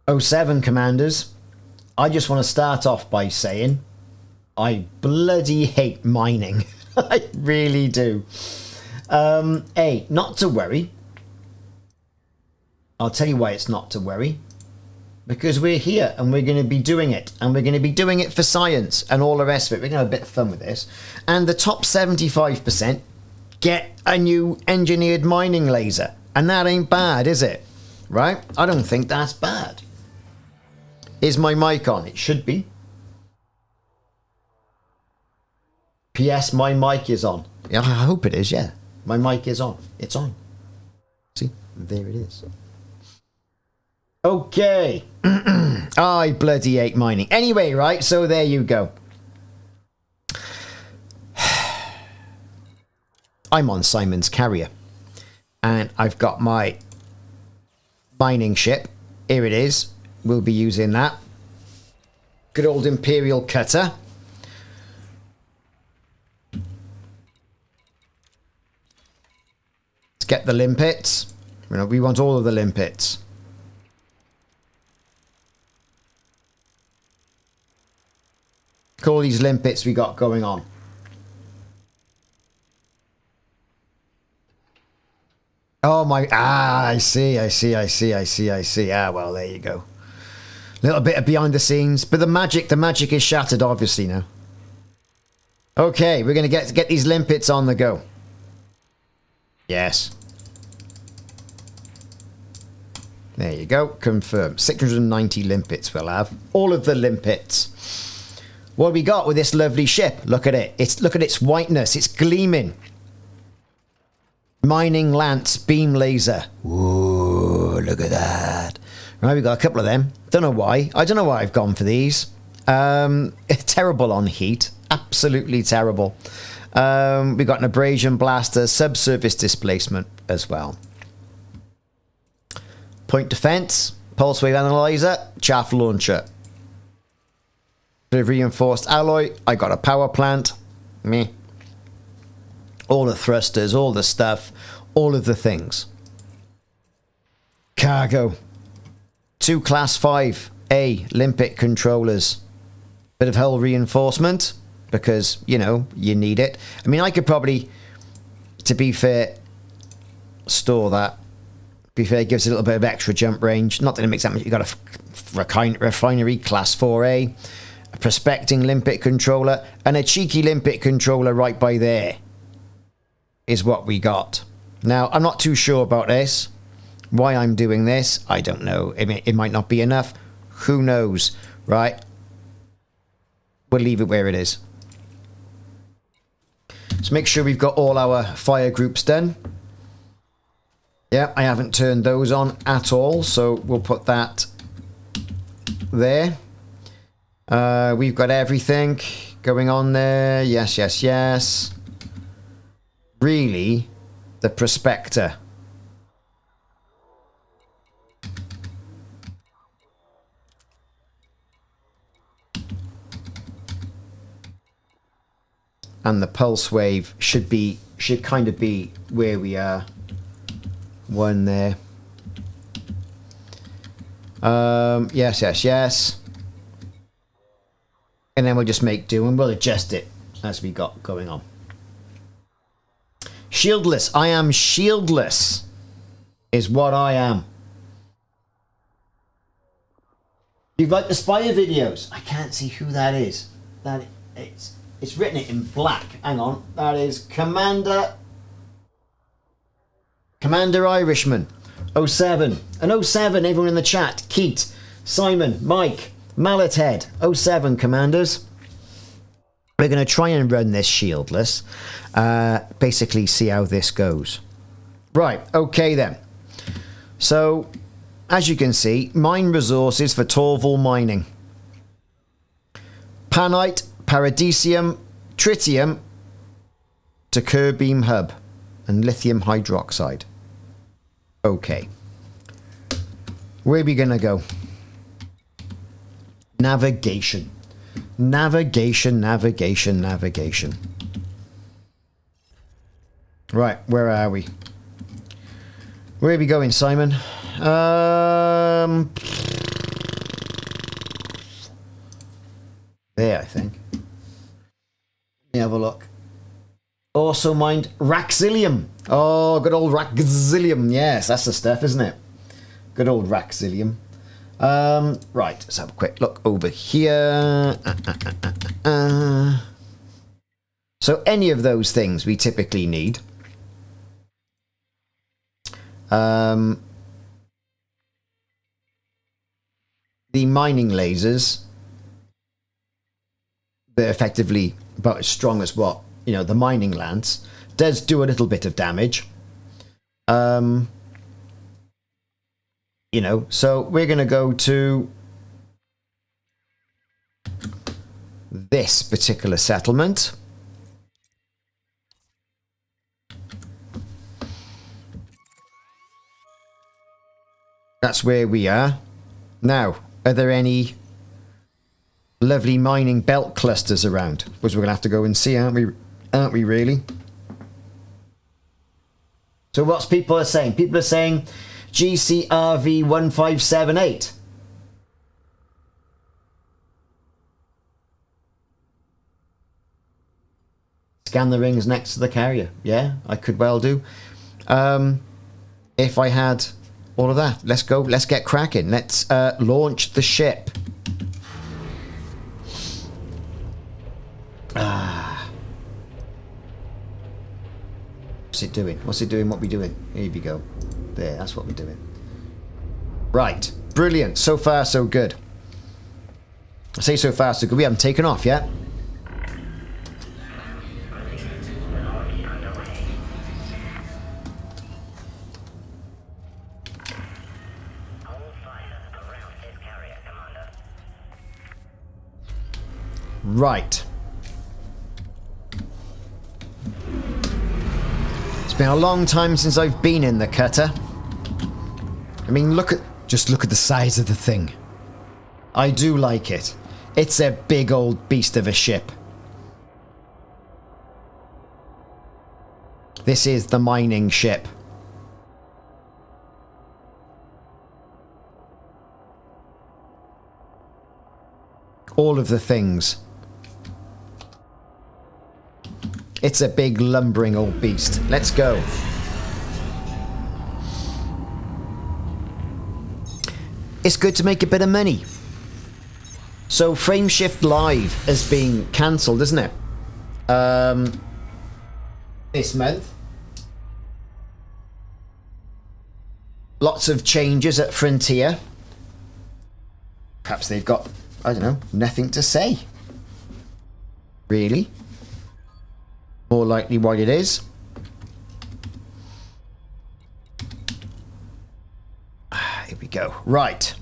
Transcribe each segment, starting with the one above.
07 commanders, I just want to start off by saying I bloody hate mining. I really do. Not to worry. I'll tell you why it's not to worry. Because we're here and we're going to be doing it. And we're going to be doing it for science and all the rest of it. We're going to have a bit of fun with this. And the top 75% get a new engineered mining laser. And that ain't bad, is it? Right? I don't think that's bad. Is my mic on? It should be. P.S. My mic is on. Yeah, I hope it is, yeah. My mic is on. It's on. See? There it is. Okay. I bloody hate mining. Anyway, right, so there you go. I'm on Simon's carrier. And I've got my mining ship. Here it is. We'll be using that. Good old Imperial cutter. Let's get the limpets. You know, we want all of the limpets. Look at all these limpets we got going on. Oh my, I see. Ah, well, there you go. A little bit of behind the scenes, but the magic is shattered, obviously, now. Okay, we're going to get these limpets on the go. Yes. There you go, confirm. 690 limpets we'll have. All of the limpets. What have we got with this lovely ship? Look at it. Look at its whiteness. It's gleaming. Mining lance beam laser. Ooh, look at that. Right, we've got a couple of them. Don't know why. I don't know why I've gone for these. Terrible on heat. Absolutely terrible. We've got an abrasion blaster, subsurface displacement as well. Point defense, pulse wave analyzer, chaff launcher. Bit of reinforced alloy. I got a power plant. Meh. All the thrusters, all the stuff, all of the things. Cargo. 2 class 5A limpet controllers. Bit of hull reinforcement because, you know, you need it. I mean, I could probably, to be fair, store that. To be fair, it gives a little bit of extra jump range. Not that it makes that much. You've got a refinery class 4A, a prospecting limpet controller, and a cheeky limpet controller right by there. Is what we got. Now, I'm not too sure about this. Why I'm doing this, I don't know. It might not be enough. Who knows, right? We'll leave it where it is. So make sure we've got all our fire groups done. Yeah, I haven't turned those on at all, so we'll put that there. We've got everything going on there. Yes, yes, yes. Really, the prospector. And the pulse wave should kind of be where we are. One there. Yes, yes, yes. And then we'll just make do and we'll adjust it as we got going on. Shieldless. I am shieldless. Is what I am. You've liked the Spire videos. I can't see who that is. It's written it in black. Hang on. That is Commander Irishman. 07. And 07, everyone in the chat. Keat, Simon, Mike, Mallethead. 07 commanders. We're going to try and run this shieldless. Basically see how this goes. Right, okay then. So, as you can see, mine resources for Torval mining. Painite, paradisium, tritium to Curbeam Hub and lithium hydroxide. Okay. Where are we going to go? Navigation. Navigation. Right, where are we? Where are we going, Simon? also mined Raxilium. Oh, good old Raxilium. Yes, that's the stuff, isn't it? Good old Raxilium. Right, let's have a quick look over here. So any of those things we typically need. The mining lasers, they're effectively about as strong as what, you know, the mining lance. Does do a little bit of damage. You know, so we're going to go to this particular settlement. That's where we are. Now, are there any lovely mining belt clusters around? Which we're going to have to go and see, aren't we? Aren't we really? So what's people are saying? People are saying GCRV 1578. Scan the rings next to the carrier. Yeah, I could well do. If I had all of that. Let's go. Let's get cracking. Let's launch the ship. What's it doing? What's it doing? What we doing? Here we go. There, that's what we're doing. Right. Brilliant. So far, so good. I say so far, so good. We haven't taken off yet. Right. It's been a long time since I've been in the cutter. I mean, just look at the size of the thing. I do like it. It's a big old beast of a ship. This is the mining ship. All of the things. It's a big lumbering old beast. Let's go. It's good to make a bit of money. So Frameshift Live has been cancelled, isn't it? This month. Lots of changes at Frontier. Perhaps they've got, I don't know, nothing to say. Really? More likely what it is. Here we go. Right.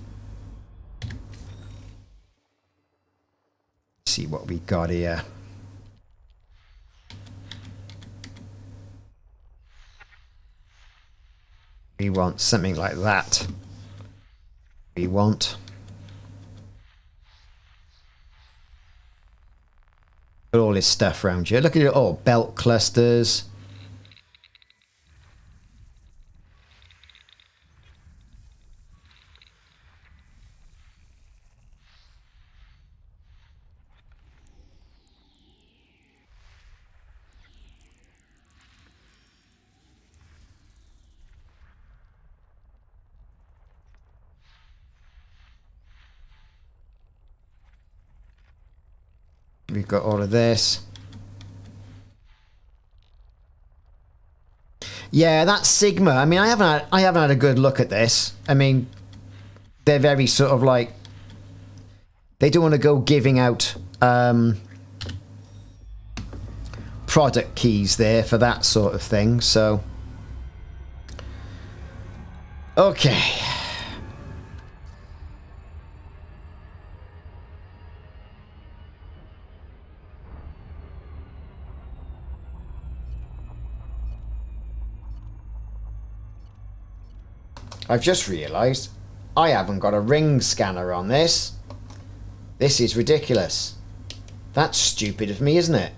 Let's see what we got here. We want something like that. We want... all this stuff around here. Look at it all. Belt clusters. We've got all of this. Yeah, that's Sigma. I mean, I haven't had a good look at this. I mean, they're very sort of like, they don't want to go giving out product keys there for that sort of thing. So, okay. I've just realised I haven't got a ring scanner on this. This is ridiculous. That's stupid of me, isn't it?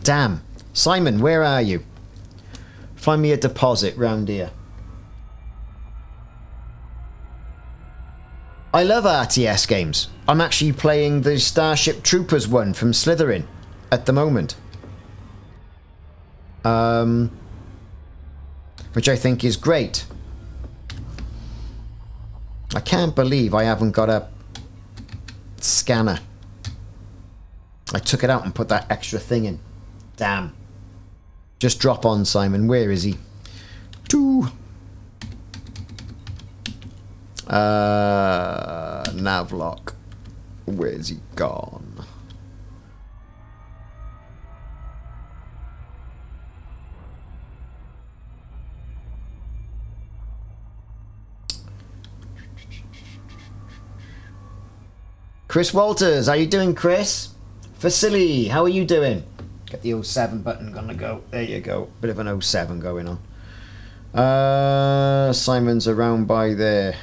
Damn. Simon, where are you? Find me a deposit round here. I love RTS games. I'm actually playing the Starship Troopers one from Slytherin at the moment. which I think is great. I can't believe I haven't got a scanner. I took it out and put that extra thing in. Damn. Just drop on, Simon. Where is he? Two. Navlock. Where's he gone? Chris Walters, how you doing, Chris? Vasily, how are you doing? Get the 07 button gonna go. There you go. Bit of an 07 going on. Simon's around by there.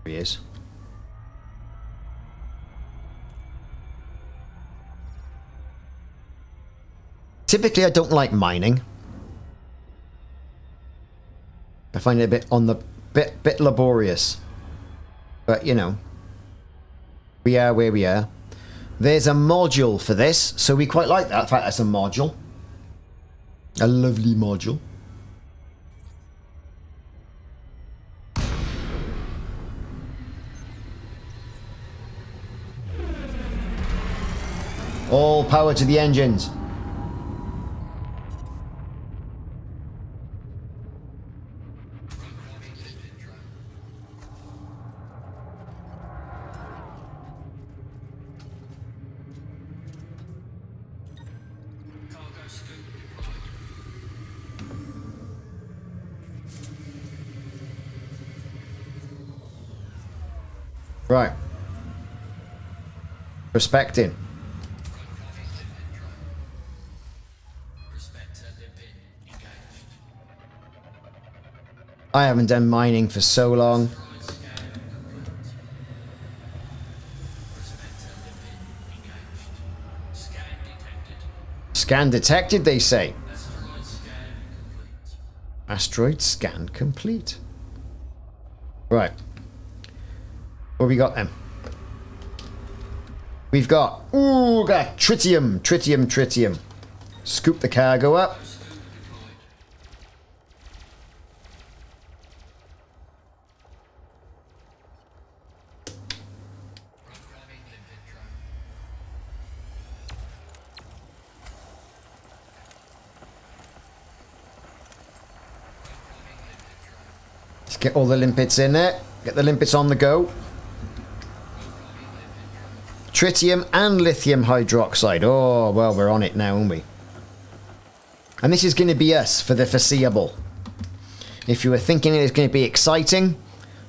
There he is. Typically, I don't like mining. I find it a bit on the bit laborious. But you know, we are where we are. There's a module for this, so we quite like that. In fact, that's a module. A lovely module. All power to the engines. Right. Prospecting. I haven't done mining for so long. Scan detected, they say. Asteroid scan complete. Right. What we got then? We've got, ooh, got tritium. Scoop the cargo up. Let's get all the limpets in there. Get the limpets on the go. Tritium and lithium hydroxide. Oh, well, we're on it now, aren't we? And this is going to be us for the foreseeable. If you were thinking it was going to be exciting,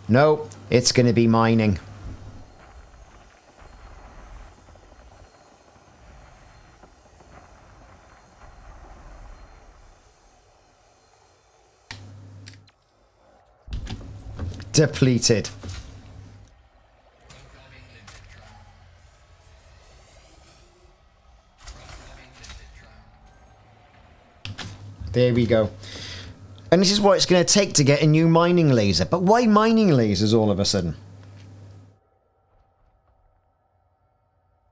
no, it's going to be mining. Depleted. There we go. And this is what it's going to take to get a new mining laser. But why mining lasers all of a sudden?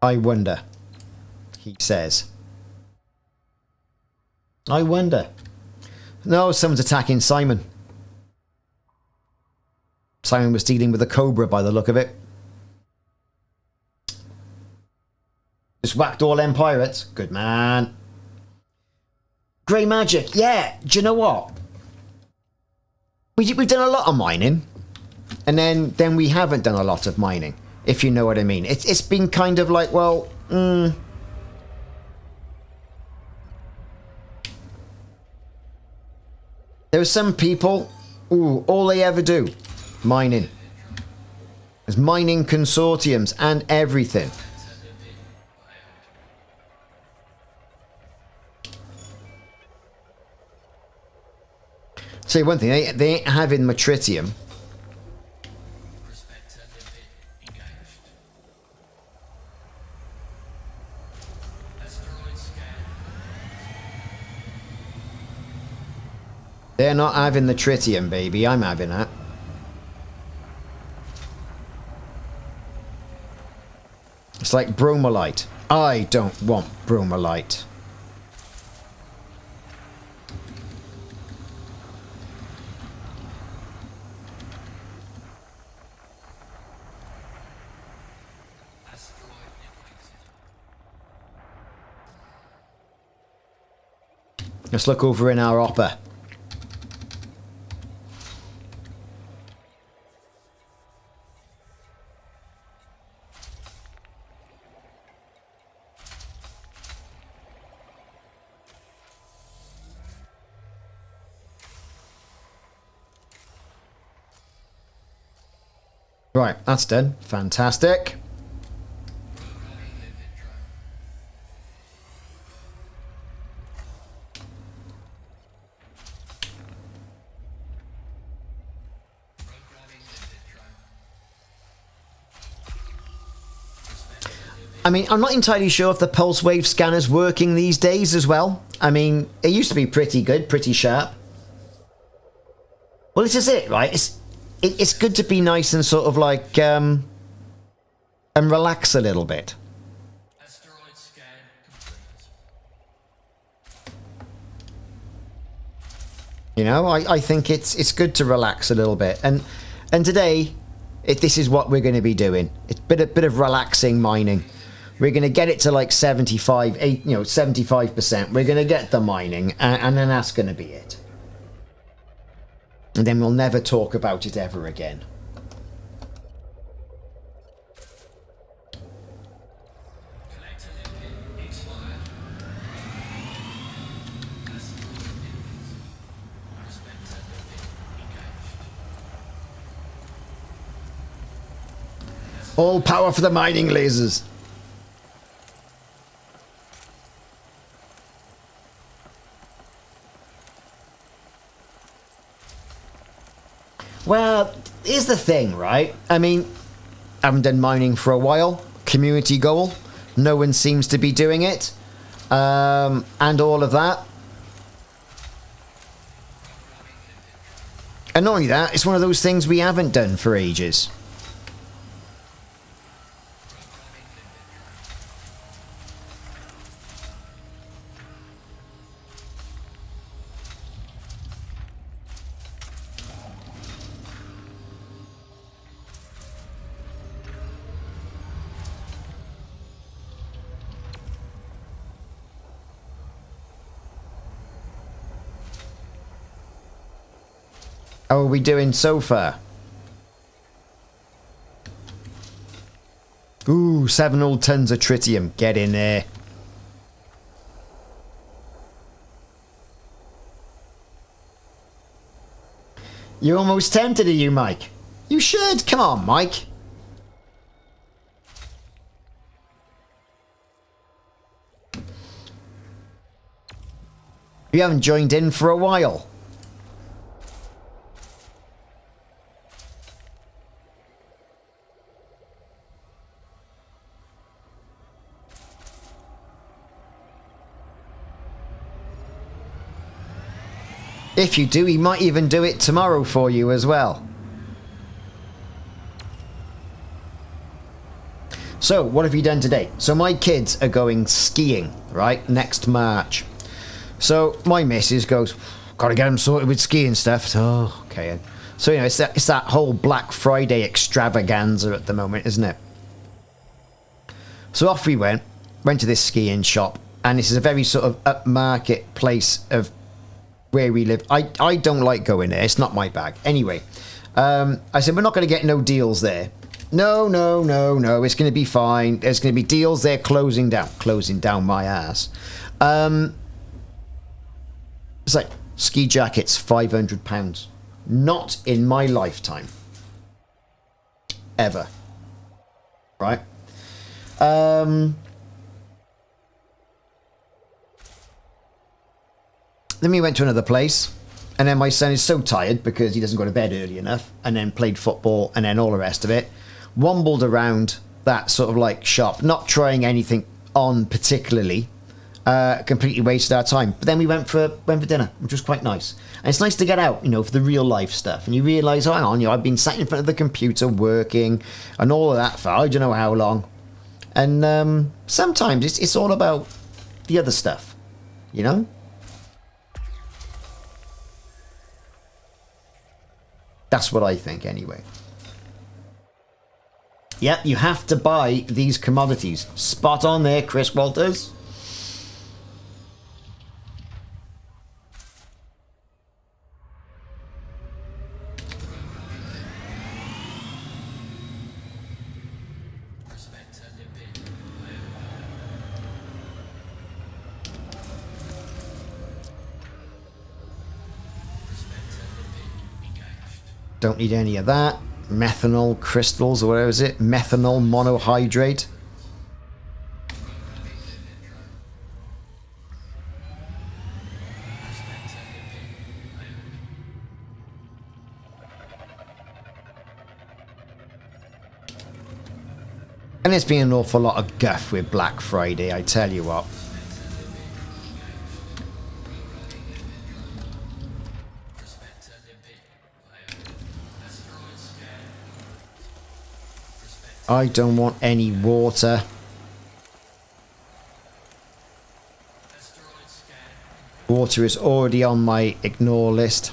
I wonder, he says. I wonder. No, someone's attacking Simon. Simon was dealing with a cobra by the look of it. Just whacked all them pirates. Good man. Grey magic, yeah. Do you know what? We've done a lot of mining, and then we haven't done a lot of mining, if you know what I mean. It's been kind of like, well, there are some people, all they ever do, mining. There's mining consortiums and everything. Say one thing, they ain't having my tritium. They're not having the tritium, baby. I'm having that. It's like bromolite. I don't want bromolite. Let's look over in our hopper. Right, that's done. Fantastic. I mean, I'm not entirely sure if the pulse wave scanner's working these days as well. I mean, it used to be pretty good, pretty sharp. Well, this is it, right? It's good to be nice and sort of like, and relax a little bit. Asteroid scan complete. You know, I think it's good to relax a little bit. And today, this is what we're going to be doing. It's a bit of relaxing mining. We're going to get it to like 75%. We're going to get the mining, and then that's going to be it. And then we'll never talk about it ever again. All power for the mining lasers. Well, here's the thing, right? I mean, I haven't done mining for a while. Community goal. No one seems to be doing it. And all of that. And not only that, it's one of those things we haven't done for ages. How are we doing so far? Ooh, 7 old tons of tritium. Get in there. You're almost tempted, are you, Mike? You should. Come on, Mike. You haven't joined in for a while. If you do, he might even do it tomorrow for you as well. So, what have you done today? So my kids are going skiing, right? Next March. So my missus goes, gotta get them sorted with skiing stuff. So, okay. So, you know, it's that whole Black Friday extravaganza at the moment, isn't it? So off we went to this skiing shop. And this is a very sort of upmarket place of where we live. I don't like going there. It's not my bag. Anyway, I said, we're not going to get no deals there. No. It's going to be fine. There's going to be deals there closing down. Closing down my ass. It's like, ski jackets, £500. Not in my lifetime. Ever. Right? Then we went to another place, and then my son is so tired because he doesn't go to bed early enough, and then played football, and then all the rest of it. Wombled around that sort of like shop, not trying anything on particularly, completely wasted our time. But then we went for dinner, which was quite nice. And it's nice to get out, you know, for the real life stuff. And you realise, oh, hang on, you know, I've been sat in front of the computer working and all of that for I don't know how long. And sometimes it's all about the other stuff, you know? That's what I think, anyway. Yep, you have to buy these commodities. Spot on there, Chris Walters. Don't need any of that. Methanol crystals, or whatever is it? Methanol monohydrate. And it's been an awful lot of guff with Black Friday, I tell you what. I don't want any water. Water is already on my ignore list.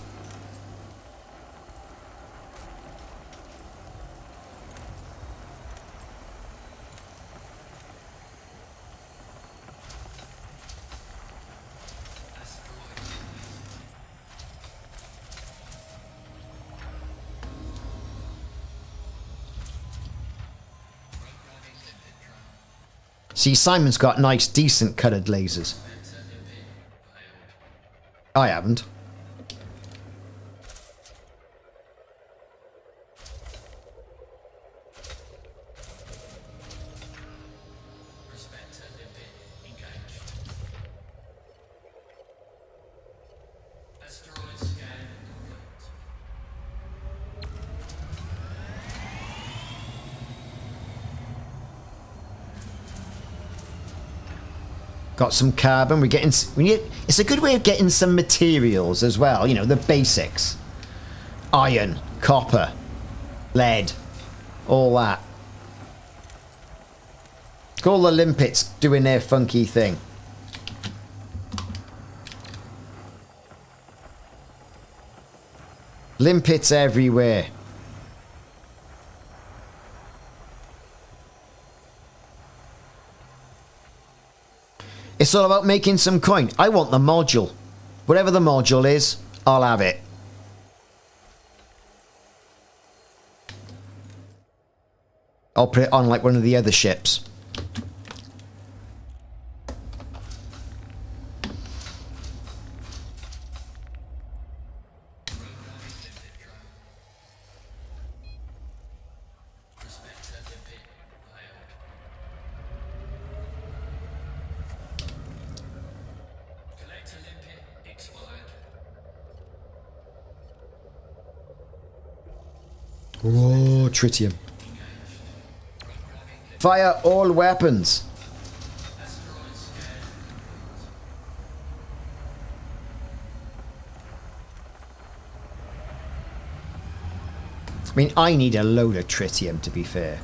See, Simon's got nice, decent coloured lasers. I haven't. Got some carbon. We're getting. It's a good way of getting some materials as well. You know, the basics: iron, copper, lead, all that. Got all the limpets doing their funky thing. Limpets everywhere. It's all about making some coin. I want the module. Whatever the module is, I'll have it. I'll put it on like one of the other ships. Oh, tritium. Fire all weapons. I mean, I need a load of tritium, to be fair.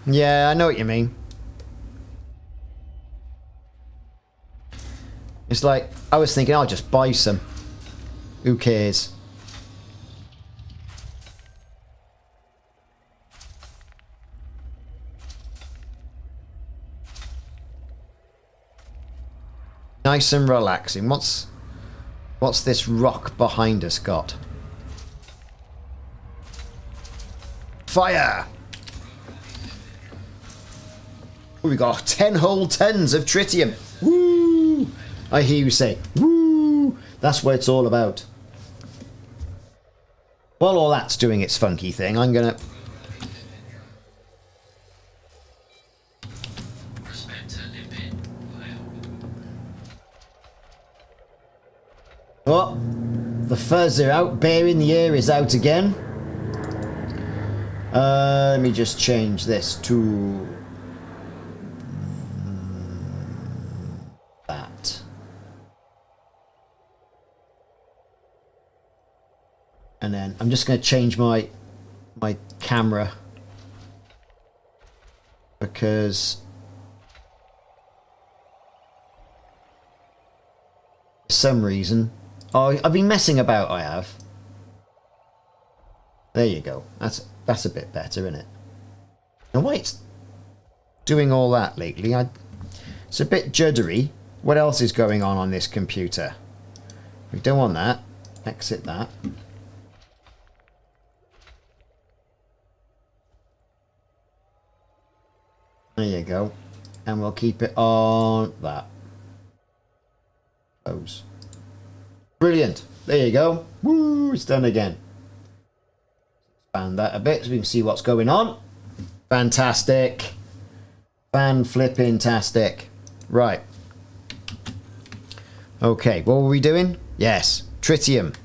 Yeah, I know what you mean. It's like, I was thinking I'll just buy some. Who cares? Nice and relaxing. What's this rock behind us got? Fire! We got 10 whole tons of tritium. Woo! I hear you say, woo! That's what it's all about. While all that's doing its funky thing, I'm gonna... Oh, the fuzz are out. Bear in the air is out again. Let me just change this to... that. And then I'm just going to change my camera because for some reason I've been messing about. I have. There you go. That's a bit better, isn't it? And why it's doing all that lately? It's a bit juddery. What else is going on this computer? We don't want that. Exit that. There you go. And we'll keep it on that. Close. Brilliant. There you go. Woo, it's done again. Expand that a bit so we can see what's going on. Fantastic. Fan-flipping-tastic. Right. Okay, what were we doing? Yes, tritium.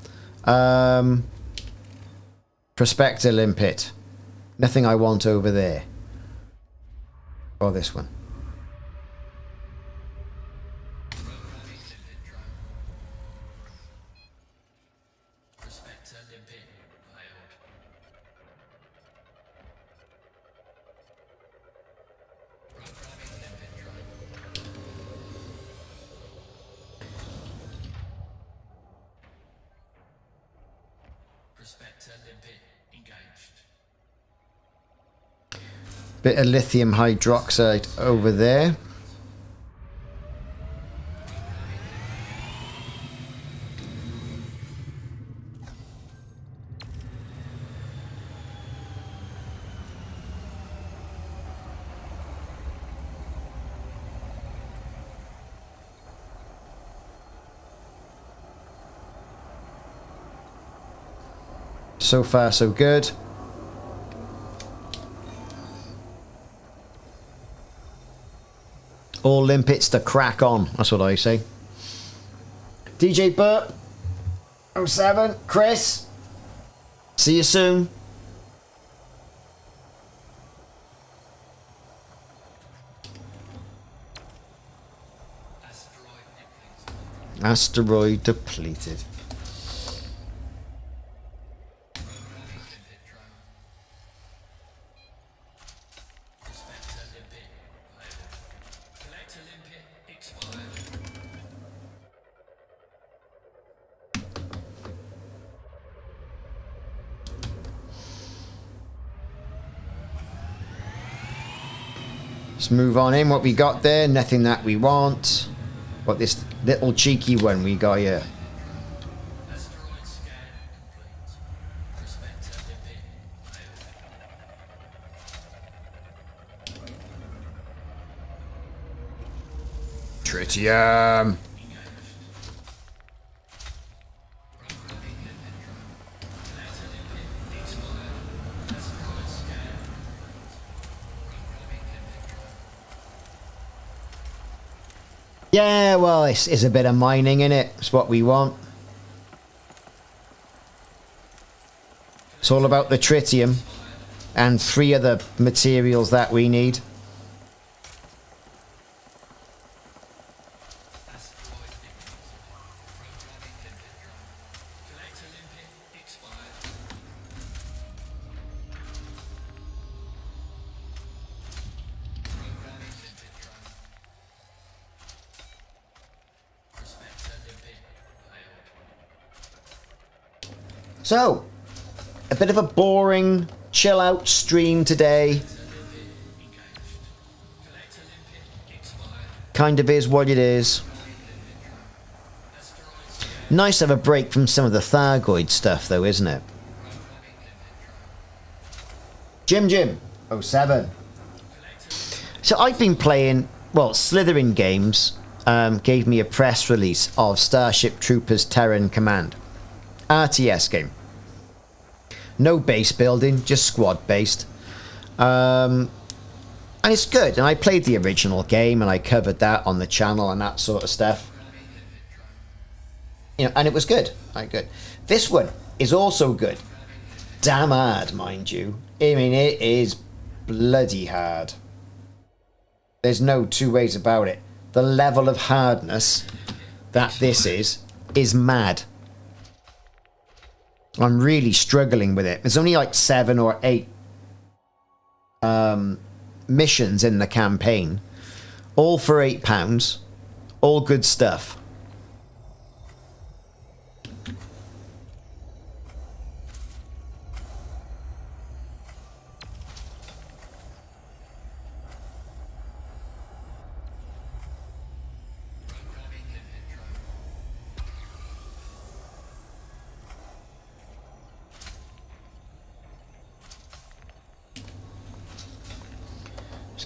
Prospector limpet. Nothing I want over there. Or this one. Bit of lithium hydroxide over there. So far, so good. All limpets to crack on. That's what I say. DJ Burp. 07. Chris. See you soon. Asteroid depleted. Let's move on in. What we got there, nothing that we want. What this little cheeky one we got here. Tritium. Yeah, well, it's a bit of mining in it. It's what we want. It's all about the tritium and 3 other materials that we need. So, a bit of a boring, chill out stream today. Kind of is what it is. Nice to have a break from some of the Thargoid stuff though, isn't it? Jim 07. So I've been playing, well, Slytherin Games gave me a press release of Starship Troopers Terran Command. RTS game. No base building, just squad based. And it's good. And I played the original game and I covered that on the channel and that sort of stuff. You know, and it was good. Good. This one is also good. Damn hard, mind you. I mean, it is bloody hard. There's no two ways about it. The level of hardness that this is mad. I'm really struggling with it. There's only like 7 or 8 missions in the campaign. All for £8. All good stuff.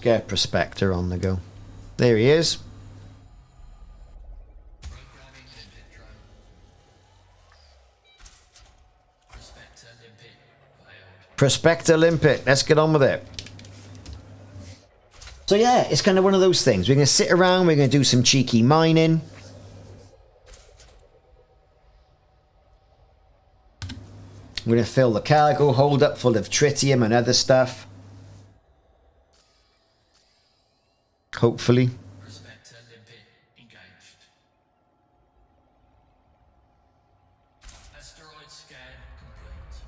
get a prospector on the go. There he is. Programming limpet drone. Prospector limpet failed. Prospector limpet. Let's get on with it. So yeah, it's kind of one of those things. We're going to sit around, we're going to do some cheeky mining. We're going to fill the cargo hold up full of tritium and other stuff. Hopefully. Prospector limpet engaged. Asteroid scan complete.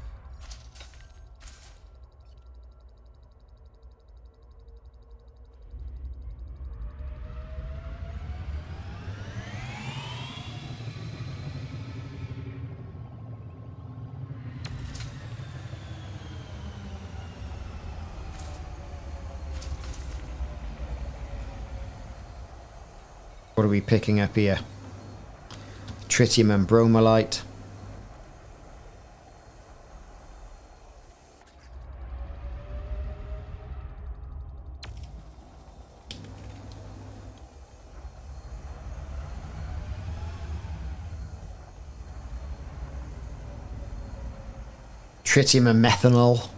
What are we picking up here? Tritium and bromolite. Tritium and methanol.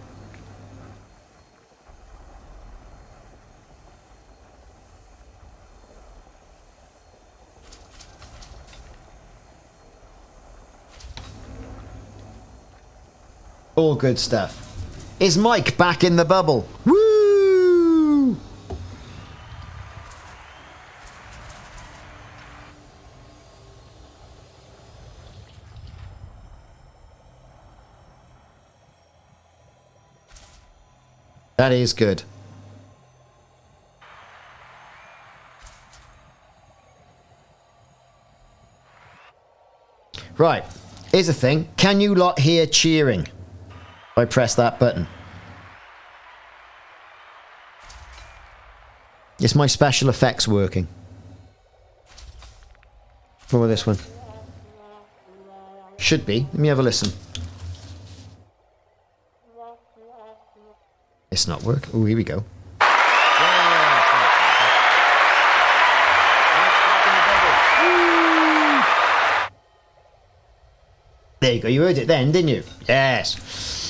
All good stuff. Is Mike back in the bubble? Woo! That is good. Right. Here's the thing. Can you lot hear cheering? I press that button. Is my special effects working? What about this one? Should be. Let me have a listen. It's not working. Oh, here we go. There you go. You heard it then, didn't you? Yes.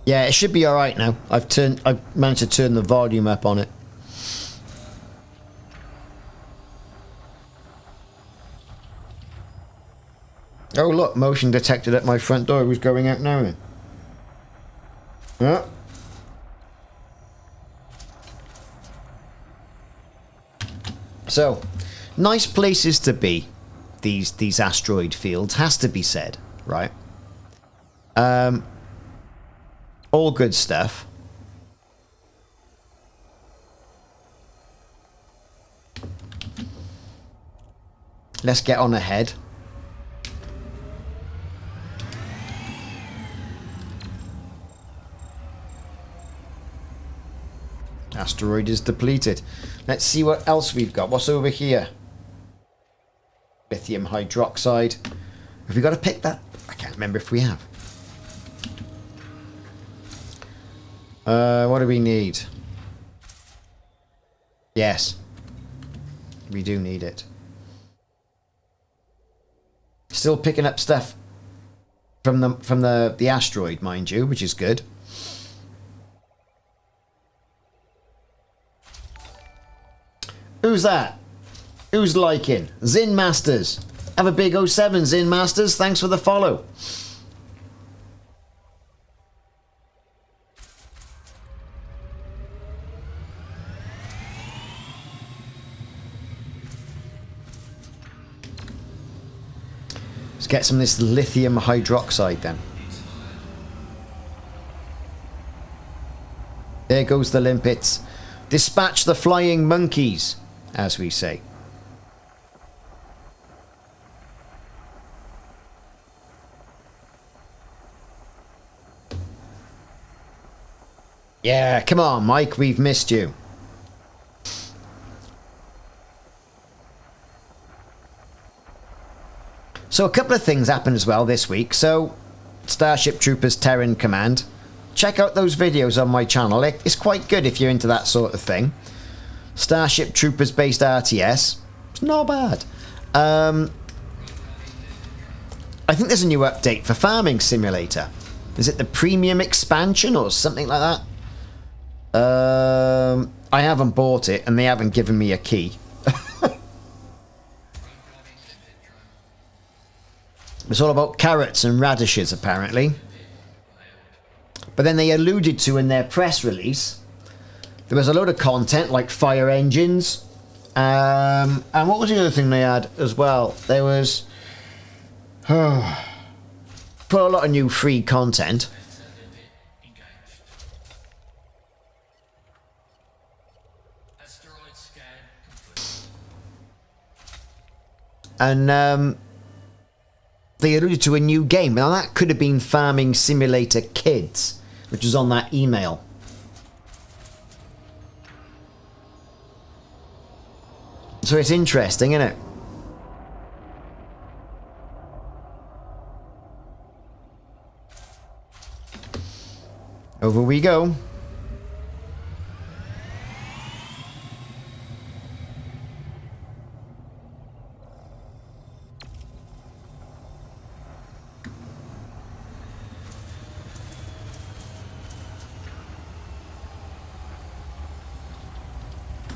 Yeah, it should be all right now. I've managed to turn the volume up on it. Oh look, motion detected at my front door. Who's going out now then? Yeah. So, nice places to be. These asteroid fields, has to be said, right? All good stuff. Let's get on ahead. Asteroid is depleted. Let's see what else we've got. What's over here? Lithium hydroxide. Have we got to pick that? I can't remember if we have. What do we need? Yes. We do need it. Still picking up stuff from the asteroid, mind you, which is good. Who's that? Who's liking? Zin Masters. Have a big 07, Zin Masters. Thanks for the follow. Let's get some of this lithium hydroxide then. There goes the limpets. Dispatch the flying monkeys, as we say. Yeah, come on, Mike, we've missed you. So a couple of things happened as well this week. So, Starship Troopers Terran Command. Check out those videos on my channel. It's quite good if you're into that sort of thing. Starship Troopers based RTS. It's not bad. I think there's a new update for Farming Simulator. Is it the premium expansion or something like that? I haven't bought it and they haven't given me a key. It's all about carrots and radishes, apparently. But then they alluded to in their press release, there was a load of content like fire engines. And what was the other thing they had as well? There was... put a lot of new free content. And they alluded to a new game. Now that could have been Farming Simulator Kids, which was on that email. So it's interesting, isn't it? Over we go.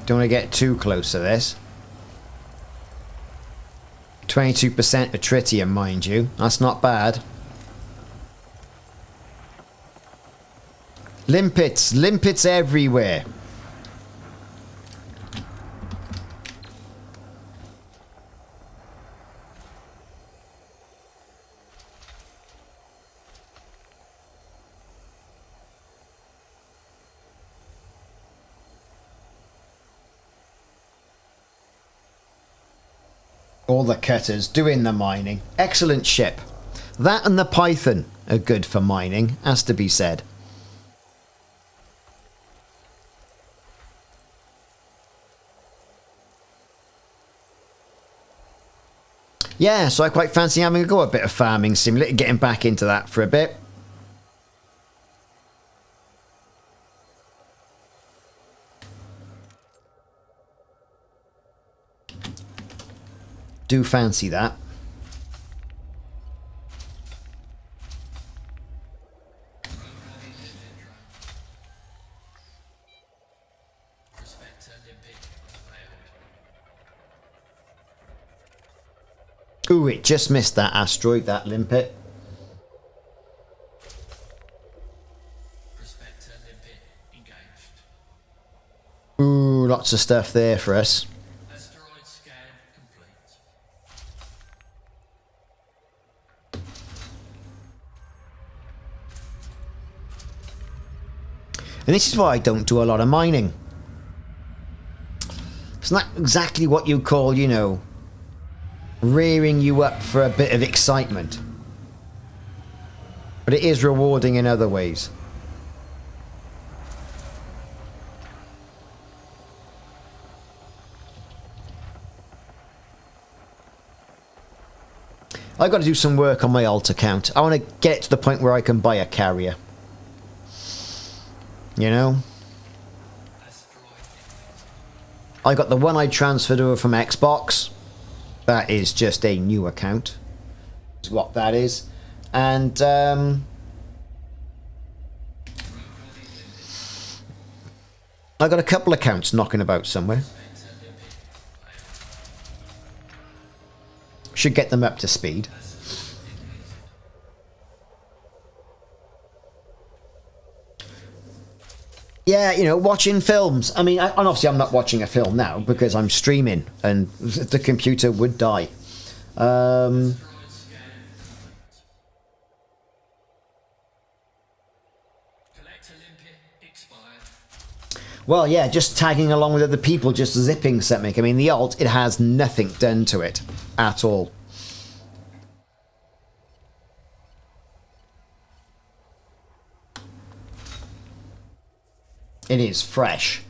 Don't want to get too close to this. 22% of tritium, mind you. That's not bad. Limpets. Limpets everywhere. All the cutters doing the mining. Excellent ship. That and the Python are good for mining, has to be said. Yeah, so I quite fancy having a go a bit of Farming Simulator, getting back into that for a bit. Do fancy that. Ooh, it just missed that asteroid, that limpet. Ooh, lots of stuff there for us. And this is why I don't do a lot of mining. It's not exactly what you call, you know, rearing you up for a bit of excitement. But it is rewarding in other ways. I've got to do some work on my alt account. I want to get to the point where I can buy a carrier. You know? I got the one I transferred over from Xbox. That is just a new account. Is what that is. And I got a couple accounts knocking about somewhere. Should get them up to speed. Yeah, you know, watching films. I mean, and obviously I'm not watching a film now because I'm streaming and the computer would die. Well, yeah, just tagging along with other people, just zipping something. I mean, the alt, it has nothing done to it at all. It is fresh.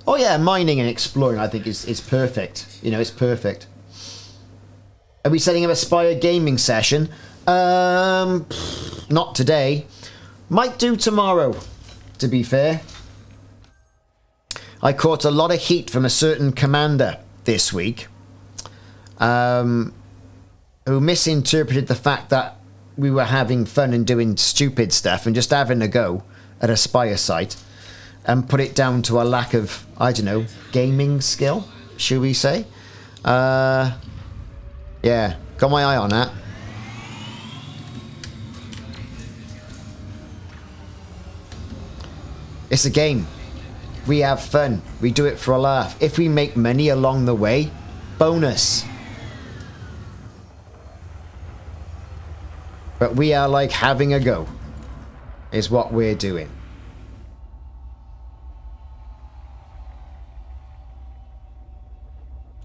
Oh yeah, mining and exploring I think is perfect. You know, it's perfect. Are we setting up a Spire gaming session? Not today. Might do tomorrow, to be fair. I caught a lot of heat from a certain commander this week, who misinterpreted the fact that we were having fun and doing stupid stuff and just having a go at a Spire site, and put it down to a lack of, I don't know, gaming skill, should we say? Yeah, got my eye on that. It's a game. We have fun. We do it for a laugh. If we make money along the way, bonus. But we are like having a go, is what we're doing.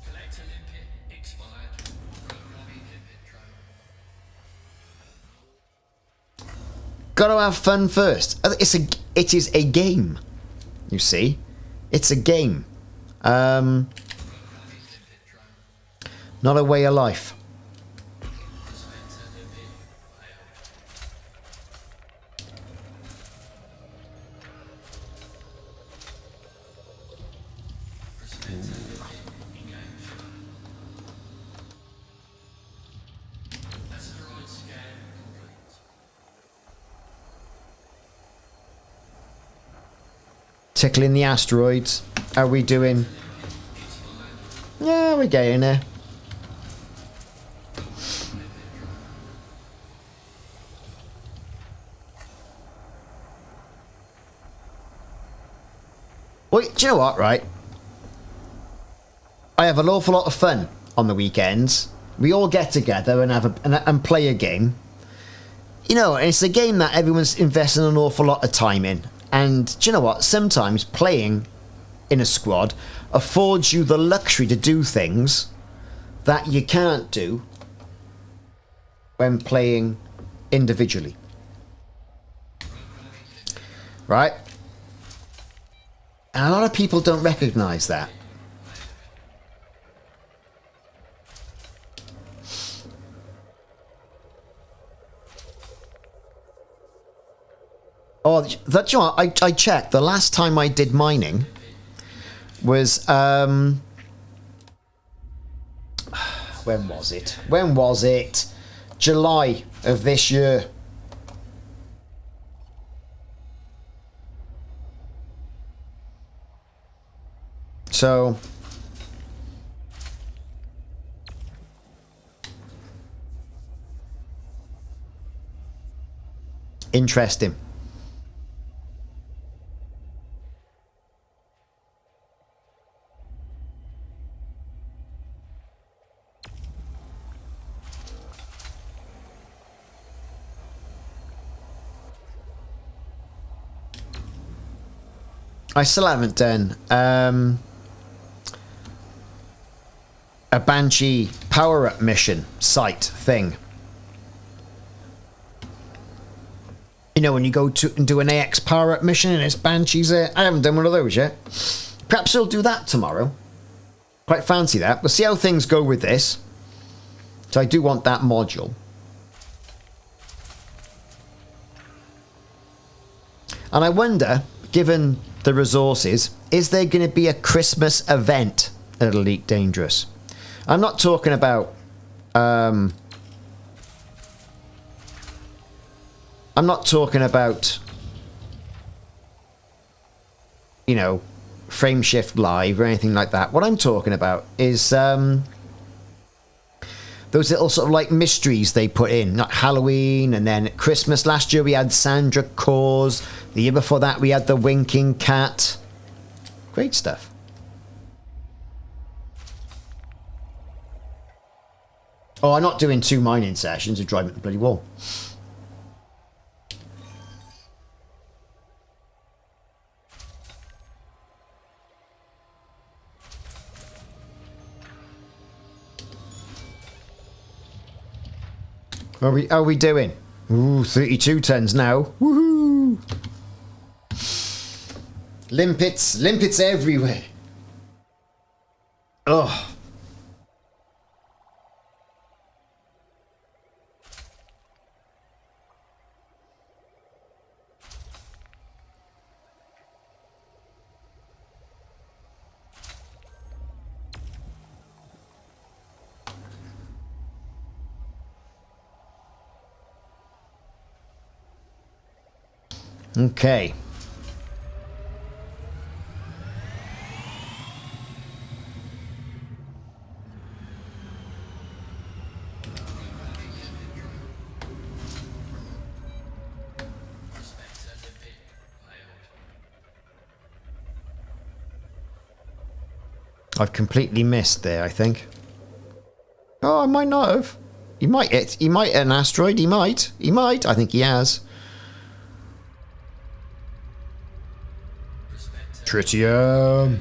Collector limpet expired. Programming limpet drone. Gotta have fun first. It is a game. You see? It's a game. Not a way of life. Prospector limpet failed. Prospector limpet engaged. Asteroid scan complete. Tickling the asteroids. How are we doing? Yeah, we're getting there. Well, do you know what, right? I have an awful lot of fun on the weekends. We all get together and have and play a game. You know, and it's a game that everyone's investing an awful lot of time in. And do you know what? Sometimes playing in a squad affords you the luxury to do things that you can't do when playing individually. Right? And a lot of people don't recognise that. Oh, that, you know what? I checked. The last time I did mining was when was it? When was it? July of this year. So interesting. I still haven't done a Banshee power-up mission site thing. You know, when you go to and do an AX power-up mission and it's Banshees there. I haven't done one of those yet. Perhaps I'll do that tomorrow. Quite fancy that. We'll see how things go with this. So I do want that module. And I wonder, given the resources, is there going to be a Christmas event at Elite Dangerous? I'm not talking about I'm not talking about, you know, Frameshift Live or anything like that. What I'm talking about is those little sort of like mysteries they put in, not Halloween and then Christmas. Last year we had Sandra Cause. The year before that we had the Winking Cat. Great stuff. Oh, I'm not doing 2 mining sessions of driving at the bloody wall. How are we doing? Ooh, 32 tons now. Woohoo! Limpets everywhere. Oh. Okay. I've completely missed there, I think. Oh, I might not have. He might hit an asteroid, he might. I think he has. Tritium.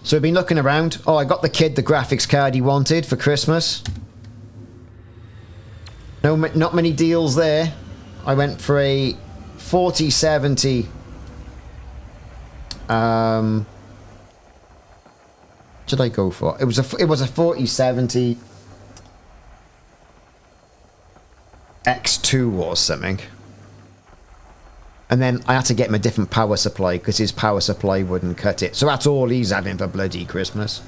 So I've been looking around. Oh, I got the kid the graphics card he wanted for Christmas. No, not many deals there. I went for a 4070. What did I go for? It was a 4070 X2 or something. And then I had to get him a different power supply because his power supply wouldn't cut it. So that's all he's having for bloody Christmas.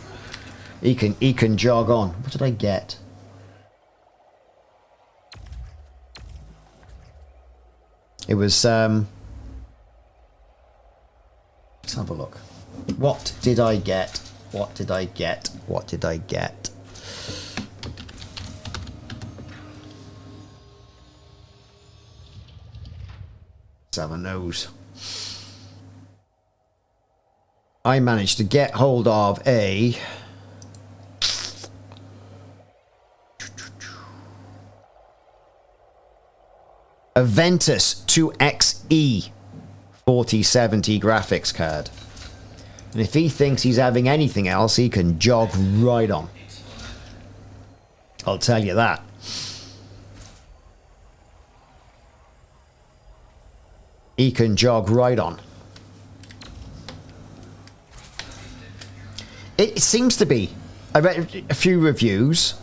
He can jog on. What did I get? It was let's have a look. What did I get? What did I get? What did I get? Let's have a nose. I managed to get hold of a Ventus 2XE 4070 graphics card. And if he thinks he's having anything else, he can jog right on. I'll tell you that. He can jog right on. It seems to be. I read a few reviews,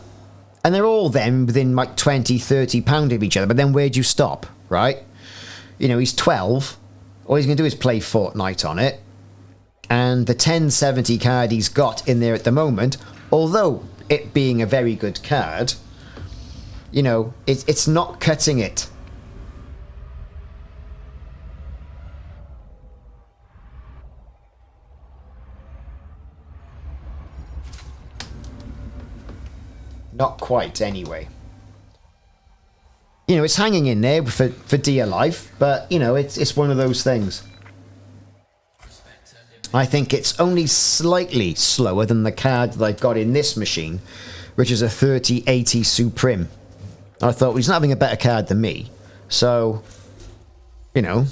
and they're all then within like £20-30 of each other. But then where'd you stop, right? You know, he's 12. All he's going to do is play Fortnite on it. And the 1070 card he's got in there at the moment, although it being a very good card, you know, it's not cutting it. Not quite, anyway. You know, it's hanging in there for dear life, but, you know, it's one of those things. I think it's only slightly slower than the card that I've got in this machine, which is a 3080 Supreme. I thought, well, he's not having a better card than me, so, you know.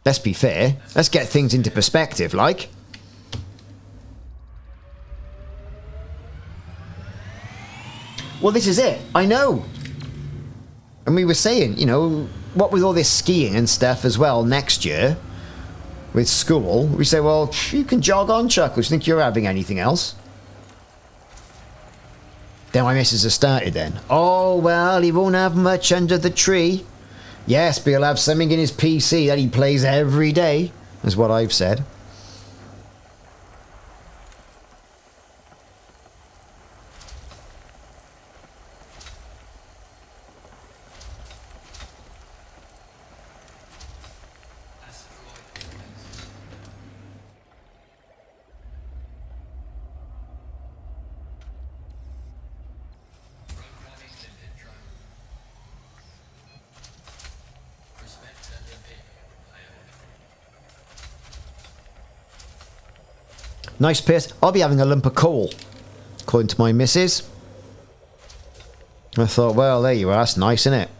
Let's be fair. Let's get things into perspective, like. Well, this is it. I know. And we were saying, you know, what with all this skiing and stuff as well next year with school, we say, well, you can jog on, Chuckles. You think you're having anything else? Then my missus has started then. Oh, well, he won't have much under the tree. Yes, but he'll have something in his PC that he plays every day, is what I've said. Nice piss. I'll be having a lump of coal, according to my missus. I thought, well, there you are. That's nice, isn't it?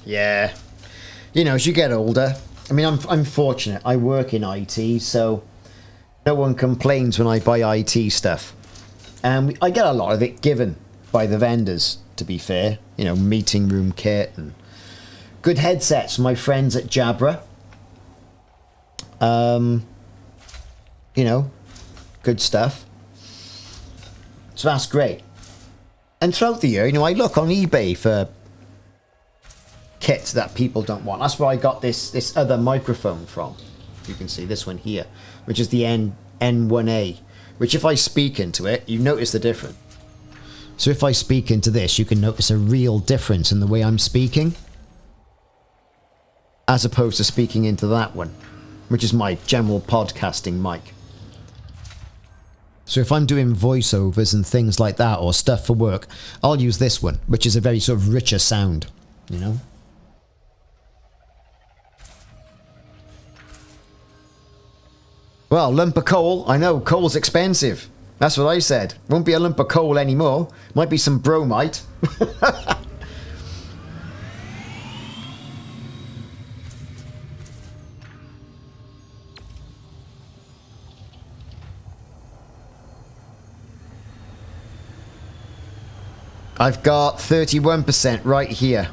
Yeah. You know, as you get older, I mean, I'm fortunate. I work in IT, so no one complains when I buy IT stuff. And I get a lot of it given by the vendors, to be fair. You know, meeting room kit and good headsets from my friends at Jabra. You know, good stuff. So that's great. And throughout the year, you know, I look on eBay for kits that people don't want. That's where I got this other microphone from. You can see this one here, which is the N1A, which if I speak into it, you notice the difference. So if I speak into this, you can notice a real difference in the way I'm speaking, as opposed to speaking into that one, which is my general podcasting mic. So if I'm doing voiceovers and things like that, or stuff for work, I'll use this one, which is a very sort of richer sound, you know? Well, lump of coal, I know, coal's expensive. That's what I said. Won't be a lump of coal anymore. Might be some bromite. I've got 31% right here.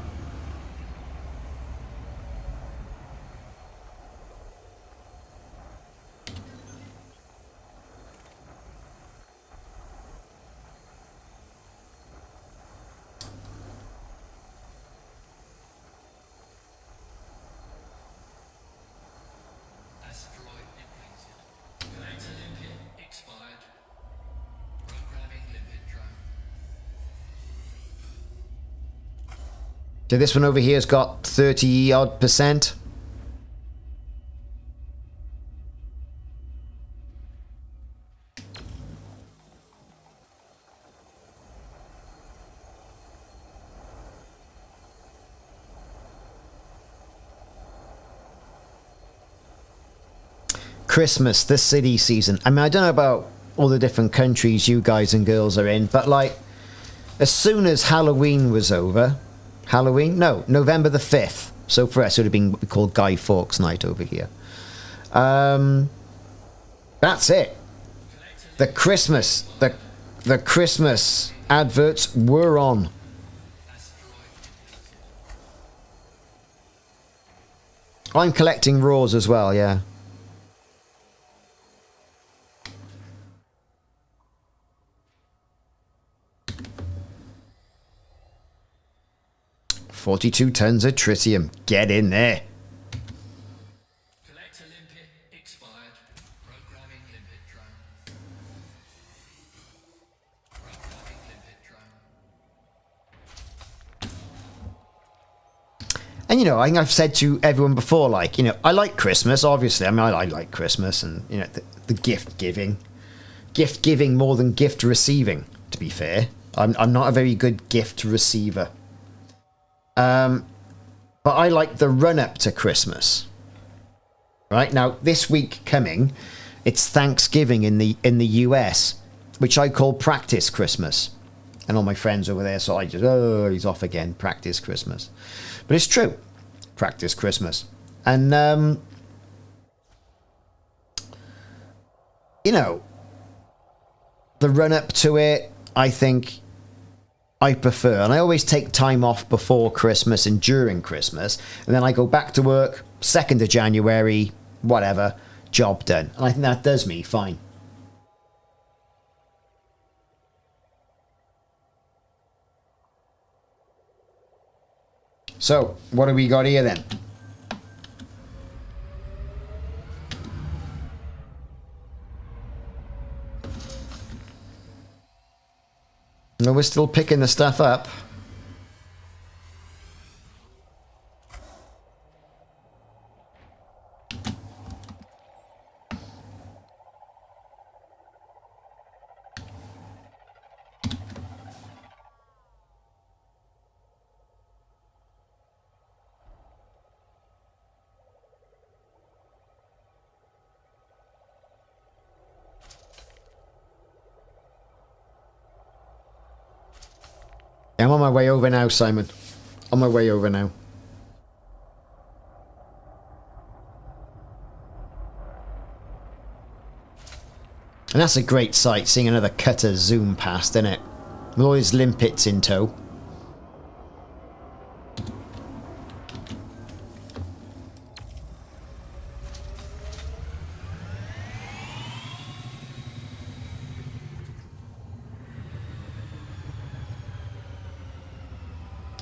Asteroid depleted. Collector limpet expired. Programming limpet drone. So this one over here's got 30 odd percent. Christmas, the city season. I mean, I don't know about all the different countries you guys and girls are in, but like, as soon as Halloween was over, Halloween? No, November the 5th. So for us, it would have been what we call Guy Fawkes Night over here. That's it. The Christmas, the Christmas adverts were on. I'm collecting raws as well, yeah. $42 tons of tritium. Get in there. Collector limpet expired. Programming limpet drone. Programming limpet drone. And you know, I think I've said to everyone before, like, you know, I like Christmas, obviously. I mean, I like Christmas and, you know, the gift giving. Gift giving more than gift receiving, to be fair. I'm not a very good gift receiver. But I like the run-up to Christmas. Right now, this week coming, it's Thanksgiving in the US, which I call practice Christmas. And all my friends over there, so I just, oh, he's off again, practice Christmas. But it's true, practice Christmas. And, you know, the run-up to it, I think I prefer. And I always take time off before Christmas and during Christmas. And then I go back to work, 2nd of January, whatever, job done. And I think that does me fine. So, what do we got here then? No, we're still picking the stuff up. I'm on my way over now, Simon. On my way over now. And that's a great sight, seeing another cutter zoom past, isn't it? With all his limpets in tow.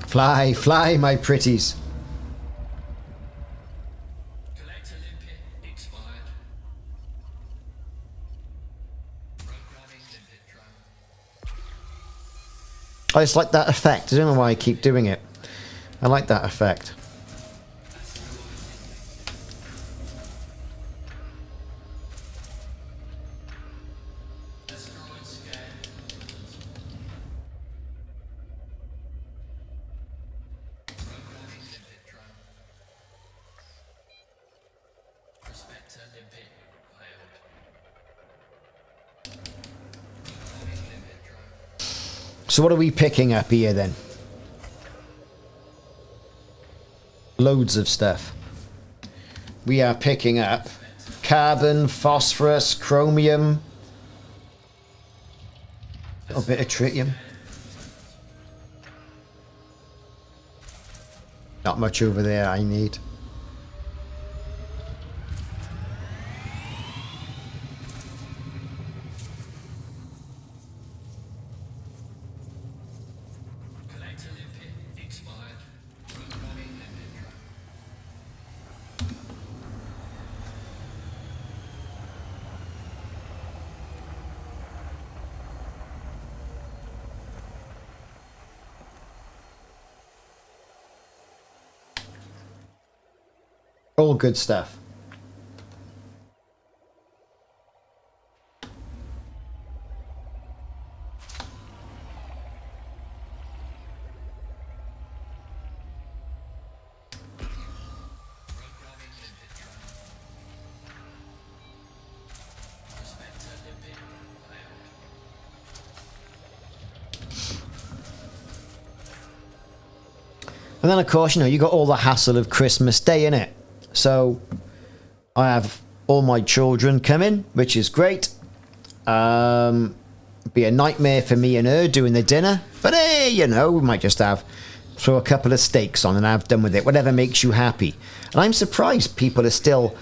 Fly, fly, my pretties. Collector limpet expired. Programming limpet drone. I just like that effect. I don't know why I keep doing it. I like that effect. Asteroid scan. Programming limpet drone. Prospector limpet failed. Programming limpet drone. So what are we picking up here then? Loads of stuff. We are picking up carbon, phosphorus, chromium, a little bit of tritium. Not much over there I need. Collector limpet expired. Programming limpet drone. All good stuff. Programming limpet drone. Prospector limpet failed. And then of course, you know, you got all the hassle of Christmas Day in it. So I have all my children coming, which is great. Be a nightmare for me and her doing the dinner. But hey, you know, we might just throw a couple of steaks on and have done with it. Whatever makes you happy. And I'm surprised people are still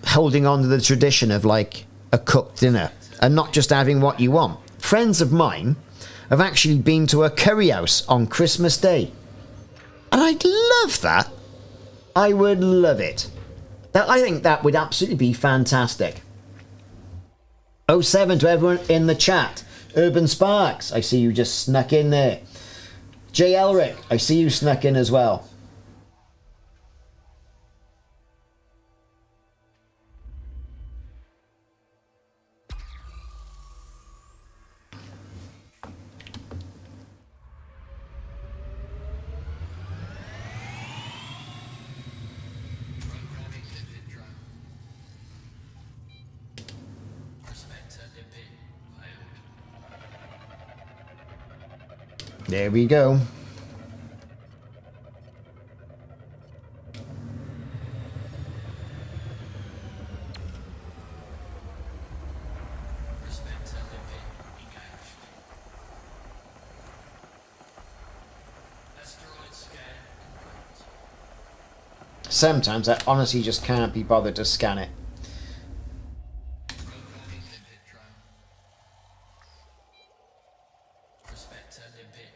holding on to the tradition of like a cooked dinner and not just having what you want. Friends of mine have actually been to a curry house on Christmas Day. And I'd love that. I would love it. I think that would absolutely be fantastic. 07 to everyone in the chat. Urban Sparks, I see you just snuck in there. J. Elric, I see you snuck in as well. Programming limpet drone. Prospector limpet failed. There we go. Prospector limpet engaged. Asteroid scan complete. Sometimes I honestly just can't be bothered to scan it. Programming limpet drone. Prospector limpet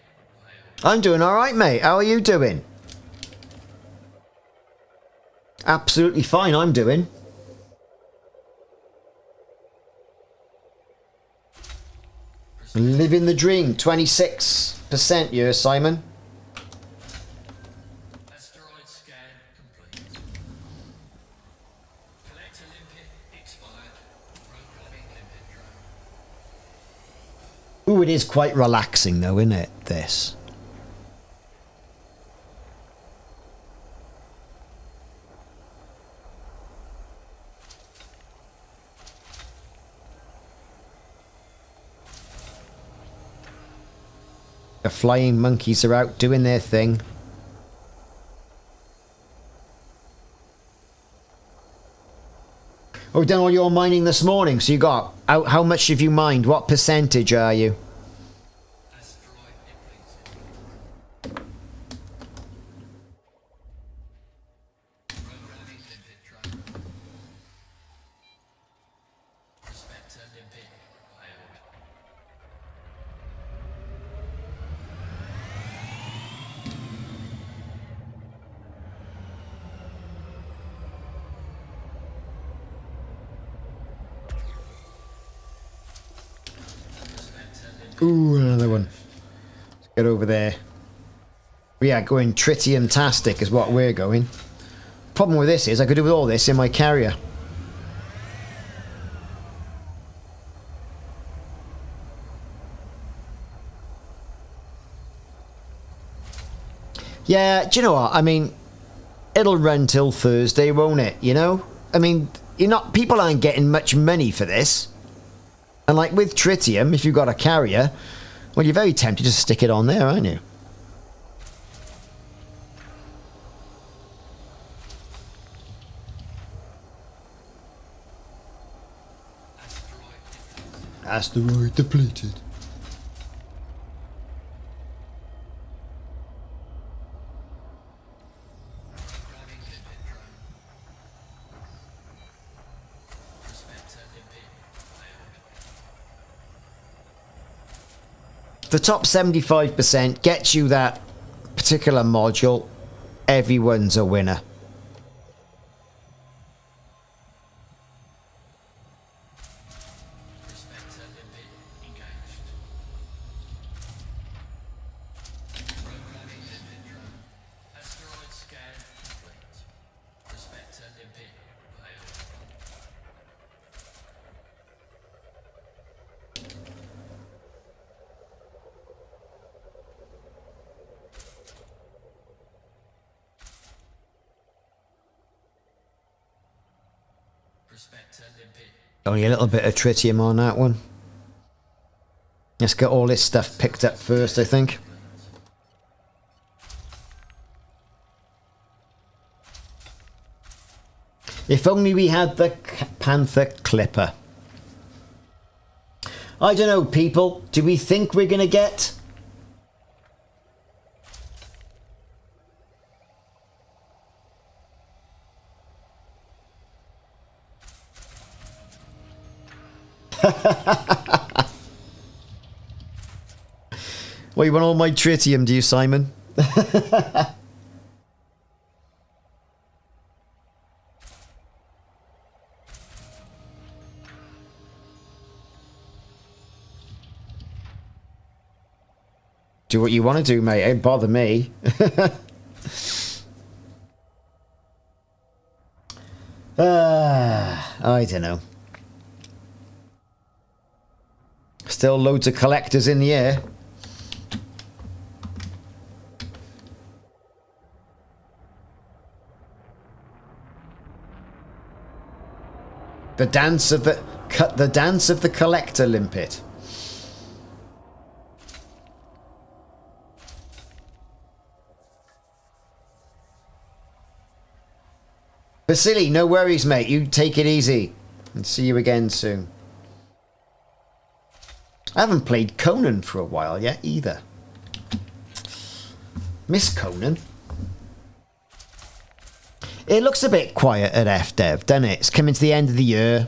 failed. I'm doing alright, mate. How are you doing? Absolutely fine, I'm doing. Living the dream. 26% here, Simon. Asteroid scan complete. Collector limpet expired. Programming limpet drone. Ooh, it is quite relaxing though, isn't it, this? The flying monkeys are out doing their thing. Oh, done all your mining this morning. So you got how much have you mined? What percentage are you? Asteroid depleted. Programming limpet drone. Prospector limpet failed. Ooh, another one. Let's get over there. We are going tritium-tastic is what we're going. Problem with this is I could do with all this in my carrier. Yeah, do you know what? I mean, it'll run till Thursday, won't it? You know? I mean, people aren't getting much money for this. And like with tritium, if you've got a carrier, well, you're very tempted to stick it on there, aren't you? Asteroid depleted. Programming limpet drone. Prospector limpet failed. The top 75% gets you that particular module. Everyone's a winner. Prospector limpet engaged. Programming limpet drone. Asteroid scan complete. Prospector limpet failed. Prospector limpet. Only a little bit of tritium on that one. Let's get all this stuff picked up first, I think. If only we had the Panther Clipper. I don't know, people. Do we think we're going to get... Well, you want all my tritium, do you, Simon? Do what you want to do, mate. It ain't bother me. I don't know. Still loads of collectors in the air. The dance of the collector limpet. Vasily, no worries, mate. You take it easy. And see you again soon. I haven't played Conan for a while yet either. Miss Conan. It looks a bit quiet at FDev, doesn't it? It's coming to the end of the year.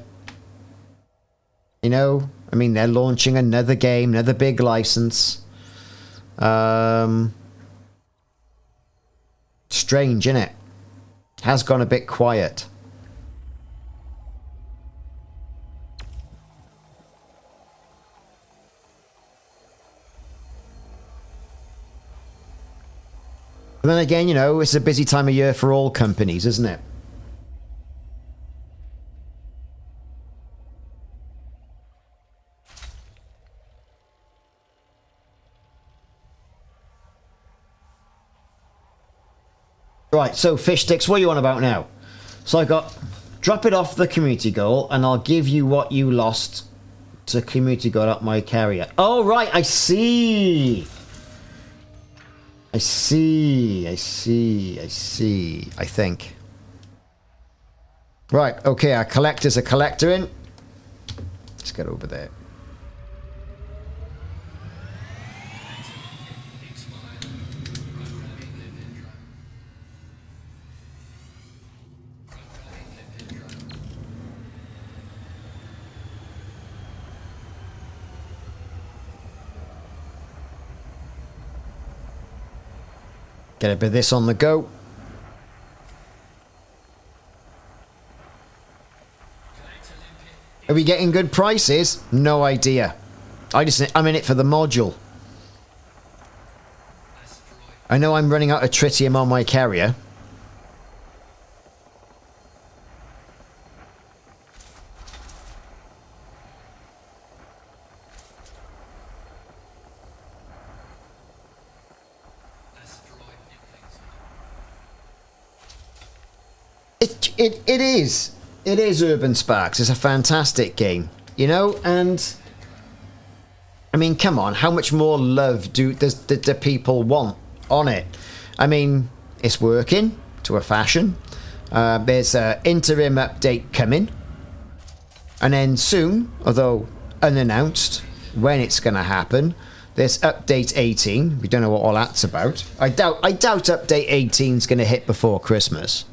You know, I mean, they're launching another game, another big license. Strange, innit? Has gone a bit quiet. But then again, you know, it's a busy time of year for all companies, isn't it? Right, so fish sticks, what are you on about now? So I got, drop it off the community goal and I'll give you what you lost to community goal up my carrier. Oh, right, I see. I see, I think. Right, okay, our collector's a collector in. Let's get over there. Get a bit of this on the go. Are we getting good prices? No idea. I'm in it for the module. I know I'm running out of tritium on my carrier. It is. It is Urban Sparks. It's a fantastic game, you know, and I mean, come on, how much more love do people want on it? I mean, it's working to a fashion. There's an interim update coming, and then soon, although unannounced when it's going to happen, there's update 18. We don't know what all that's about. I doubt update 18 is going to hit before Christmas.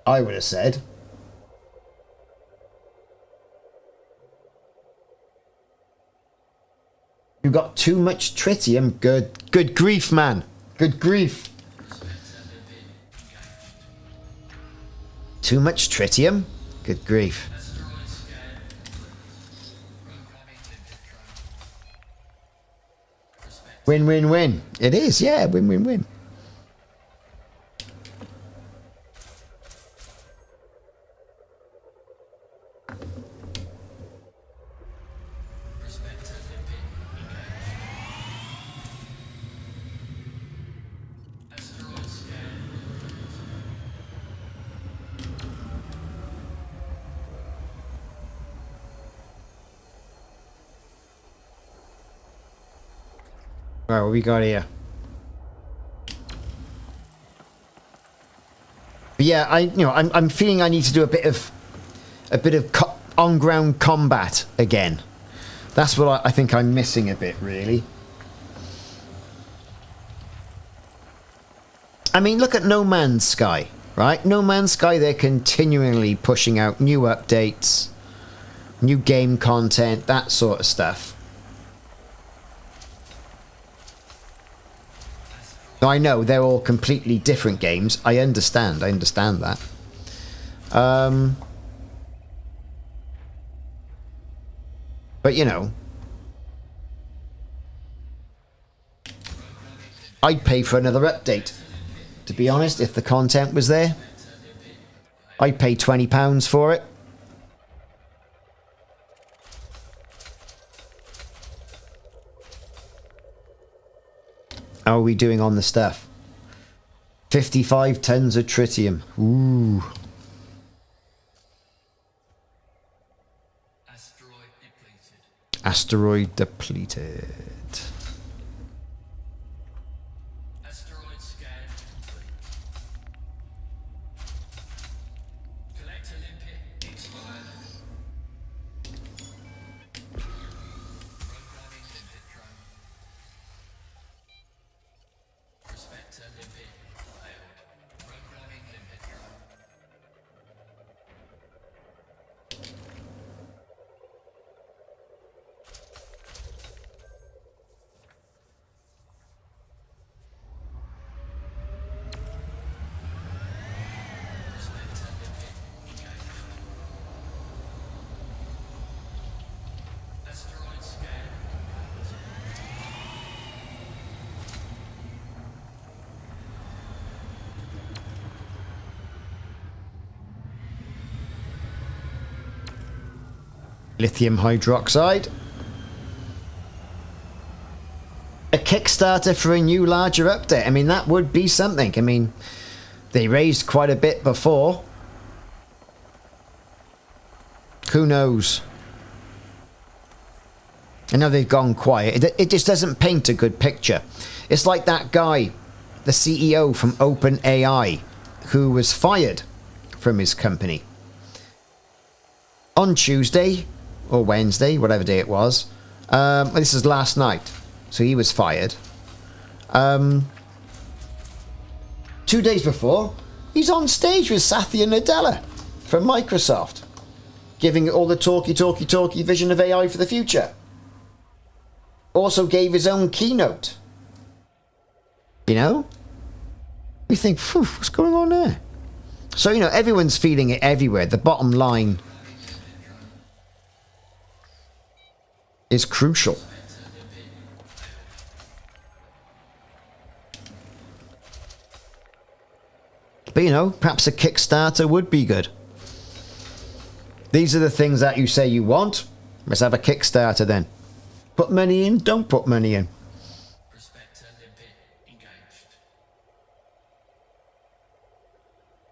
I would have said. You got too much tritium. Good grief, man. Good grief. Too much tritium? Good grief. Win, win, win. It is, yeah. Win, win, win. Right, what we got here? But yeah, I'm feeling I need to do a bit of on-ground combat again. That's what I think I'm missing a bit, really. I mean, look at No Man's Sky, right? No Man's Sky, they're continually pushing out new updates, new game content, that sort of stuff. Now, I know they're all completely different games. I understand that. But, you know, I'd pay for another update. To be honest, if the content was there, I'd pay £20 for it. How are we doing on the stuff? 55 tons of tritium. Ooh. Asteroid depleted. Asteroid scan complete. Collector limpet expired. Programming limpet drone. Prospector limpet failed. Programming limpet drone. Asteroid scan complete. Lithium hydroxide. A Kickstarter for a new larger update. I mean, that would be something. I mean, they raised quite a bit before. Who knows? I know they've gone quiet. It just doesn't paint a good picture. It's like that guy, the CEO from OpenAI, who was fired from his company. On Tuesday, or Wednesday, whatever day it was, this is last night, so he was fired. 2 days before, he's on stage with Satya Nadella from Microsoft, giving it all the talky vision of AI for the future. Also gave his own keynote. You know? We think, what's going on there? So, you know, everyone's feeling it everywhere. The bottom line is crucial. But, you know, perhaps a Kickstarter would be good. These are the things that you say you want. Let's have a Kickstarter then. Put money in, don't put money in.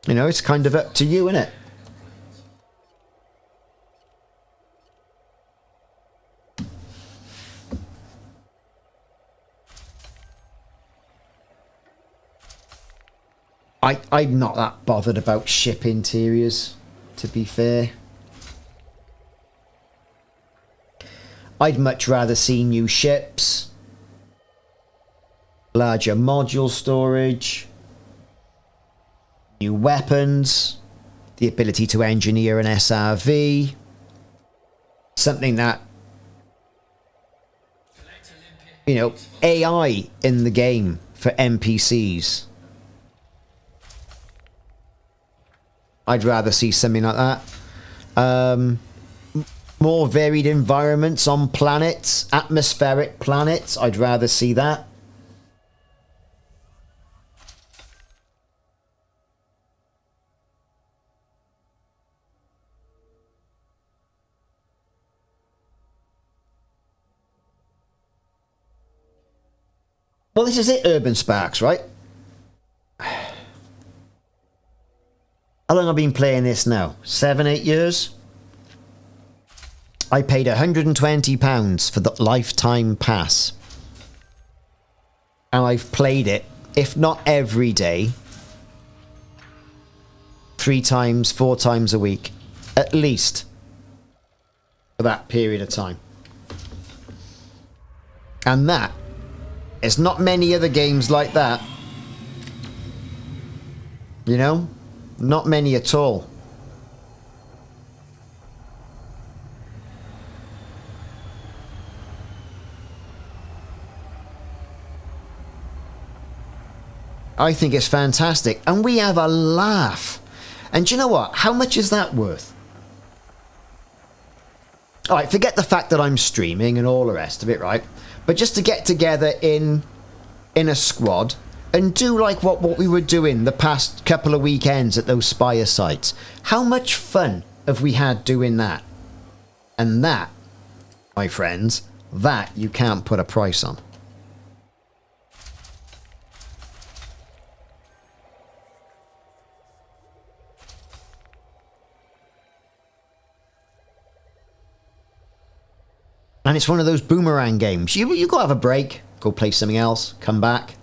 You know, it's kind of up to you, isn't it? I'm not that bothered about ship interiors, to be fair. I'd much rather see new ships, larger module storage, new weapons, the ability to engineer an SRV, something that, you know, AI in the game for NPCs. I'd rather see something like that. More varied environments on planets, atmospheric planets. I'd rather see that. Well, this is it, Urban Sparks, right? How long have I been playing this now? 7, 8 years? I paid £120 for the lifetime pass. And I've played it, if not every day, 3 times, 4 times a week. At least. For that period of time. And that, there's not many other games like that. You know? Not many at all. I think it's fantastic. And we have a laugh. And do you know what? How much is that worth? Alright, forget the fact that I'm streaming and all the rest of it, right? But just to get together in a squad and do like what we were doing the past couple of weekends at those Spire sites. How much fun have we had doing that? And that, my friends, that you can't put a price on. And it's one of those boomerang games. You got to have a break, go play something else, come back.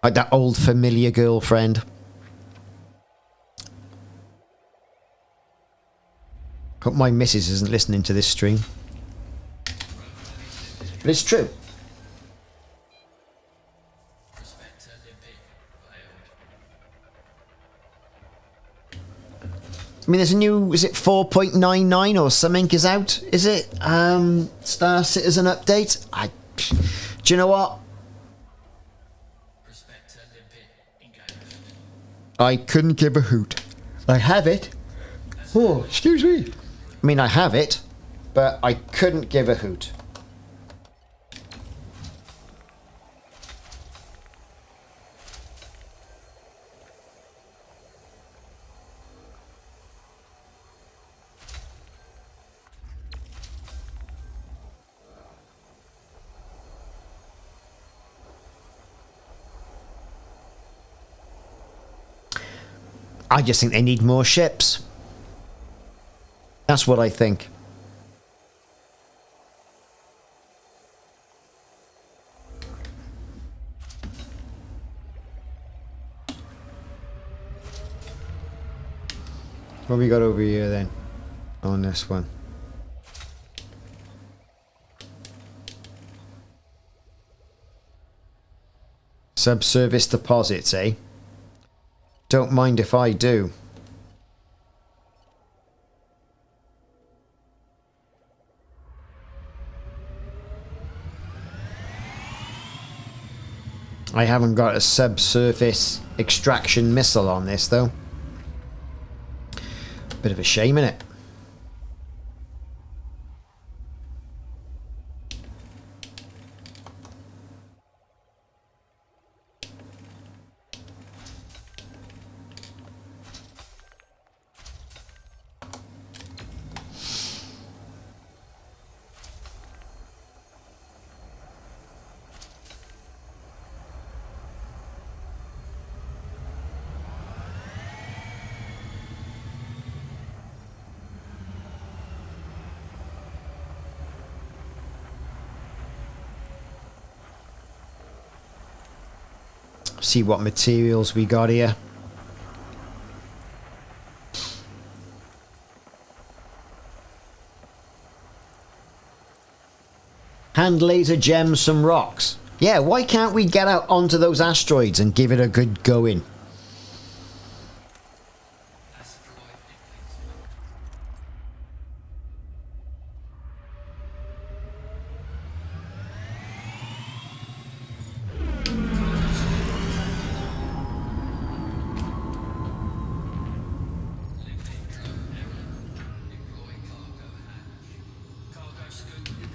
Like that old familiar girlfriend. Hope my missus isn't listening to this stream. But it's true. I mean, there's a new, is it 4.99 or something is out? Is it? Star Citizen update? Do you know what? I couldn't give a hoot. I have it. Oh, excuse me. I mean, I have it, but I couldn't give a hoot. I just think they need more ships. That's what I think. What we got over here then? On this one. Subsurface deposits, eh? Don't mind if I do. I haven't got a subsurface extraction missile on this though. Bit of a shame, innit? See what materials we got here. Hand laser gem some rocks. Yeah, why can't we get out onto those asteroids and give it a good going?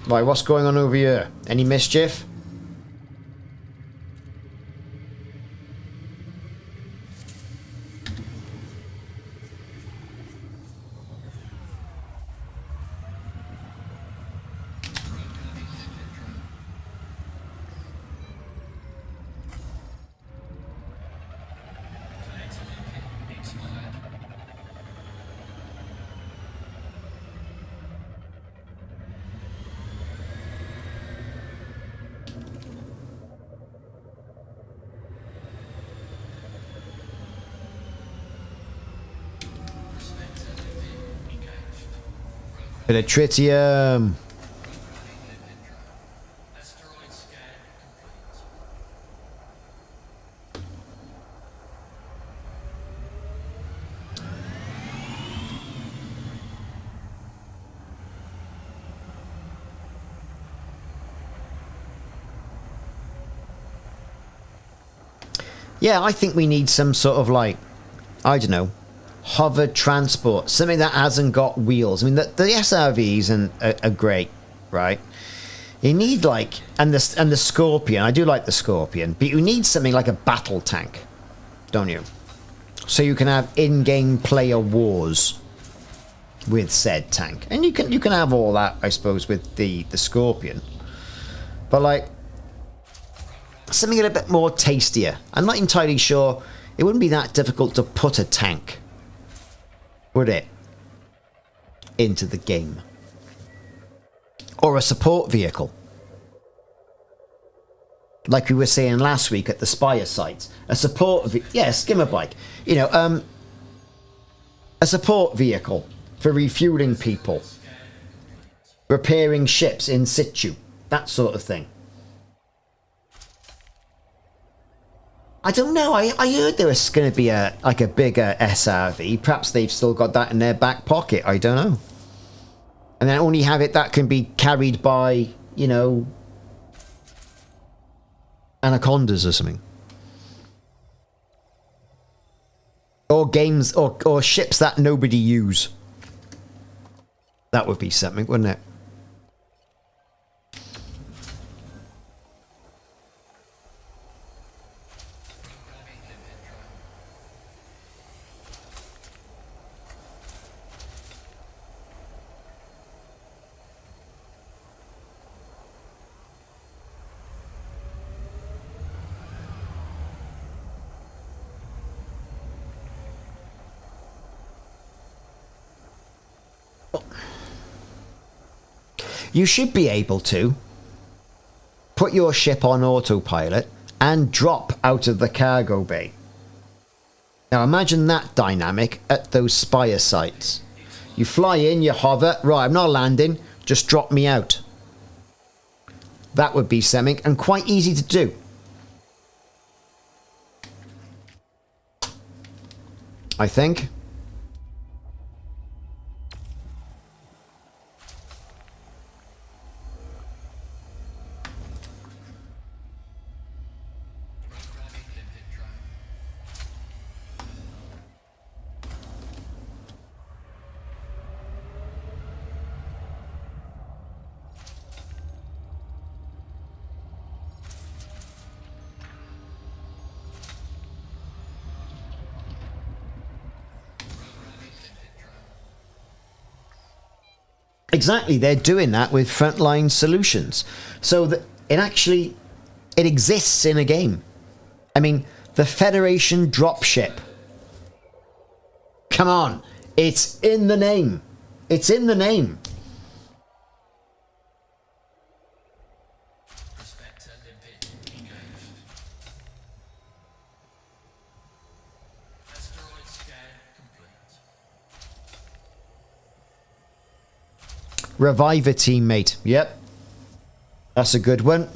Right, what's going on over here? Any mischief? Bit of tritium. Yeah, I think we need some sort of like, I don't know, hover transport, something that hasn't got wheels. I mean, the SRVs are great, right? You need like, and the Scorpion. I do like the Scorpion, but you need something like a battle tank, don't you? So you can have in-game player wars with said tank, and you can have all that, I suppose, with the Scorpion. But like something a little bit more tastier. I'm not entirely sure. It wouldn't be that difficult to put a tank, would it, into the game? Or a support vehicle. Like we were saying last week at the Spire sites. A support... Yeah, skimmer bike. You know, a support vehicle for refueling people. Repairing ships in situ. That sort of thing. I don't know. I heard there was going to be a bigger SRV. Perhaps they've still got that in their back pocket. I don't know. And then only have it that can be carried by, you know, anacondas or something. Or games or ships that nobody use. That would be something, wouldn't it? You should be able to put your ship on autopilot and drop out of the cargo bay. Now imagine that dynamic at those spire sites. You fly in, you hover, right, I'm not landing, just drop me out. That would be something, and quite easy to do. I think. Exactly, they're doing that with frontline solutions. So that it exists in a game. I mean, the Federation dropship. Come on, it's in the name. It's in the name. Revive a teammate. Yep. That's a good one.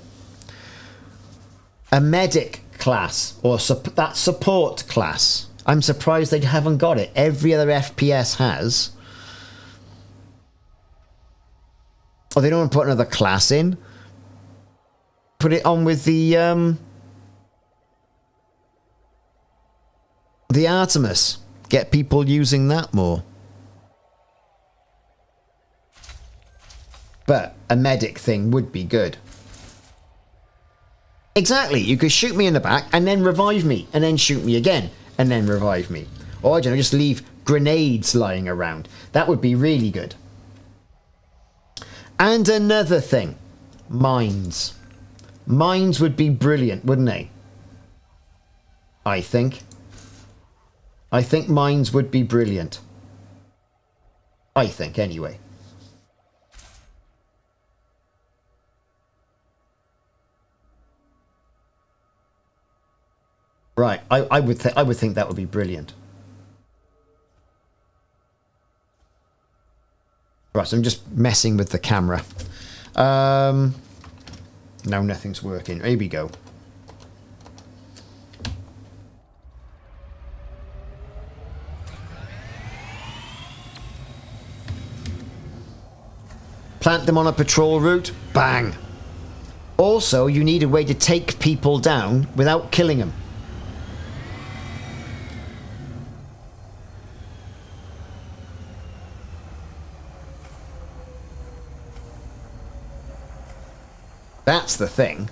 A medic class, or that support class. I'm surprised they haven't got it. Every other FPS has. Oh, they don't want to put another class in. Put it on with the Artemis. Get people using that more. But a medic thing would be good. Exactly, you could shoot me in the back and then revive me, and then shoot me again, and then revive me. Or, I don't know, just leave grenades lying around. That would be really good. And another thing, mines. Mines would be brilliant, wouldn't they? I think. I think mines would be brilliant. I think, anyway. Right, I would think that would be brilliant. Right, so I'm just messing with the camera. No, nothing's working. Here we go. Plant them on a patrol route. Bang. Also, you need a way to take people down without killing them. That's the thing.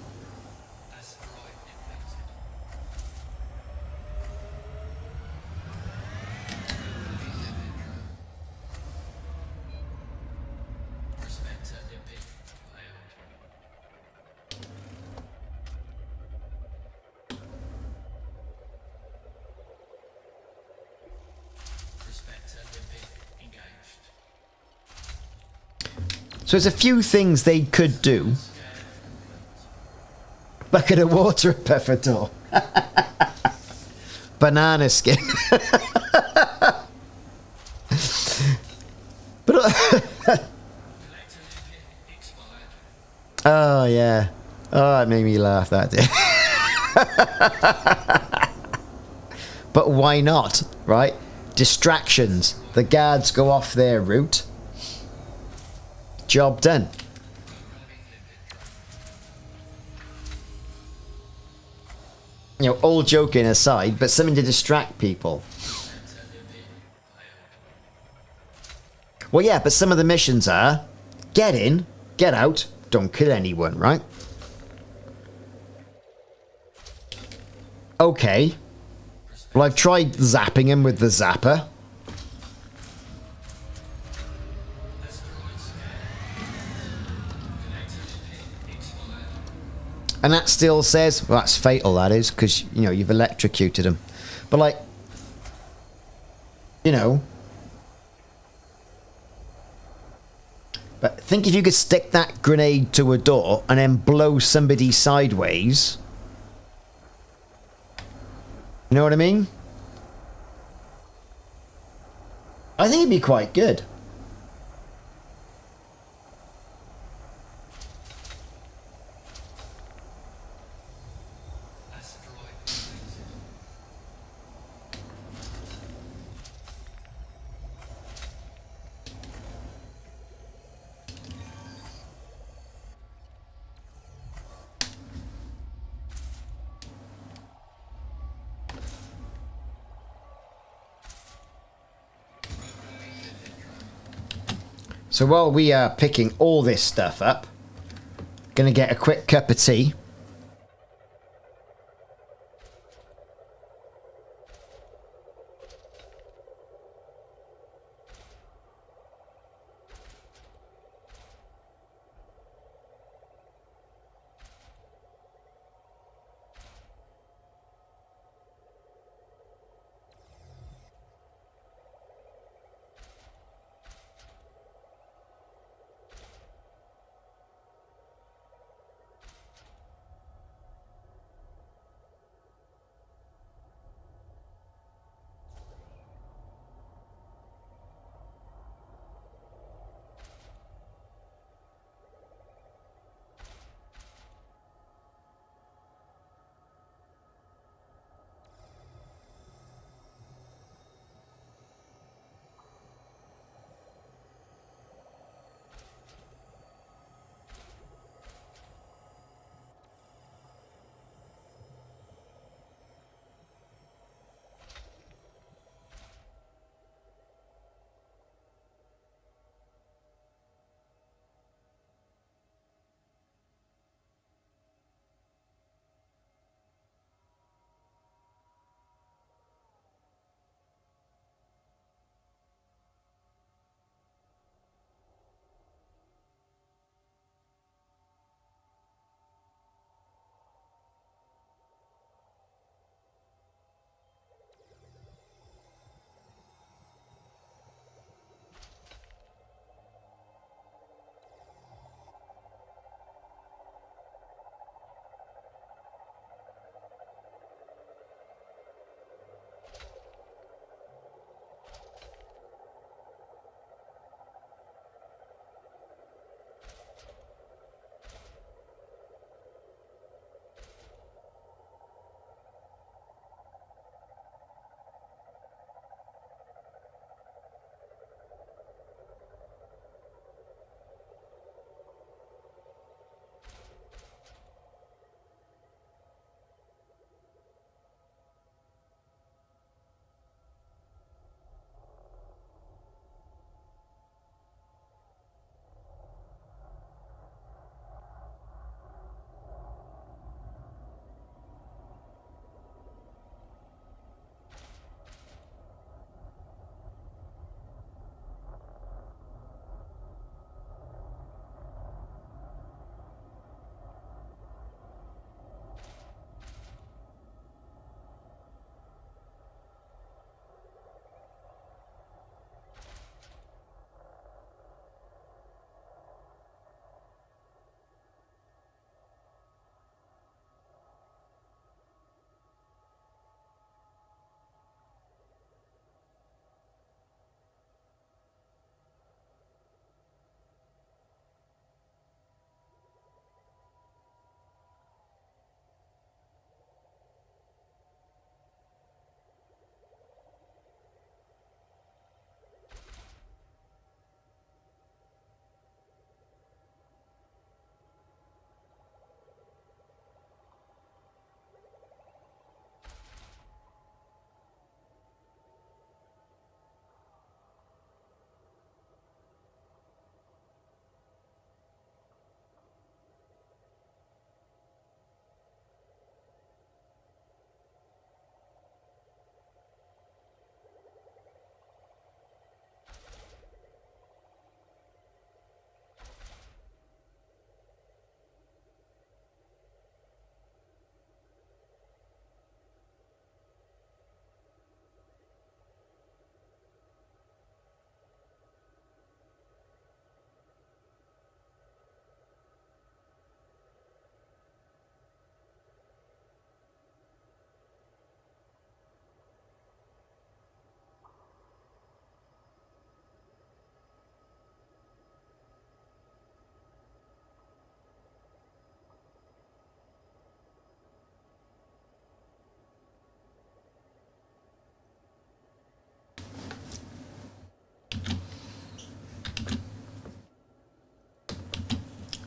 So there's a few things they could do. Bucket of water at Peffertor. Banana skin. But oh yeah. Oh, it made me laugh, that did. But why not, right? Distractions. The guards go off their route. Job done. You know, all joking aside, but something to distract people. Well, yeah, but some of the missions are get in, get out, don't kill anyone, right? Okay. Well, I've tried zapping him with the zapper. And that still says, well, that's fatal, that is, because, you know, you've electrocuted him. But, like, you know. But think if you could stick that grenade to a door and then blow somebody sideways. You know what I mean? I think it'd be quite good. Asteroid. So while we are picking all this stuff up, gonna get a quick cup of tea.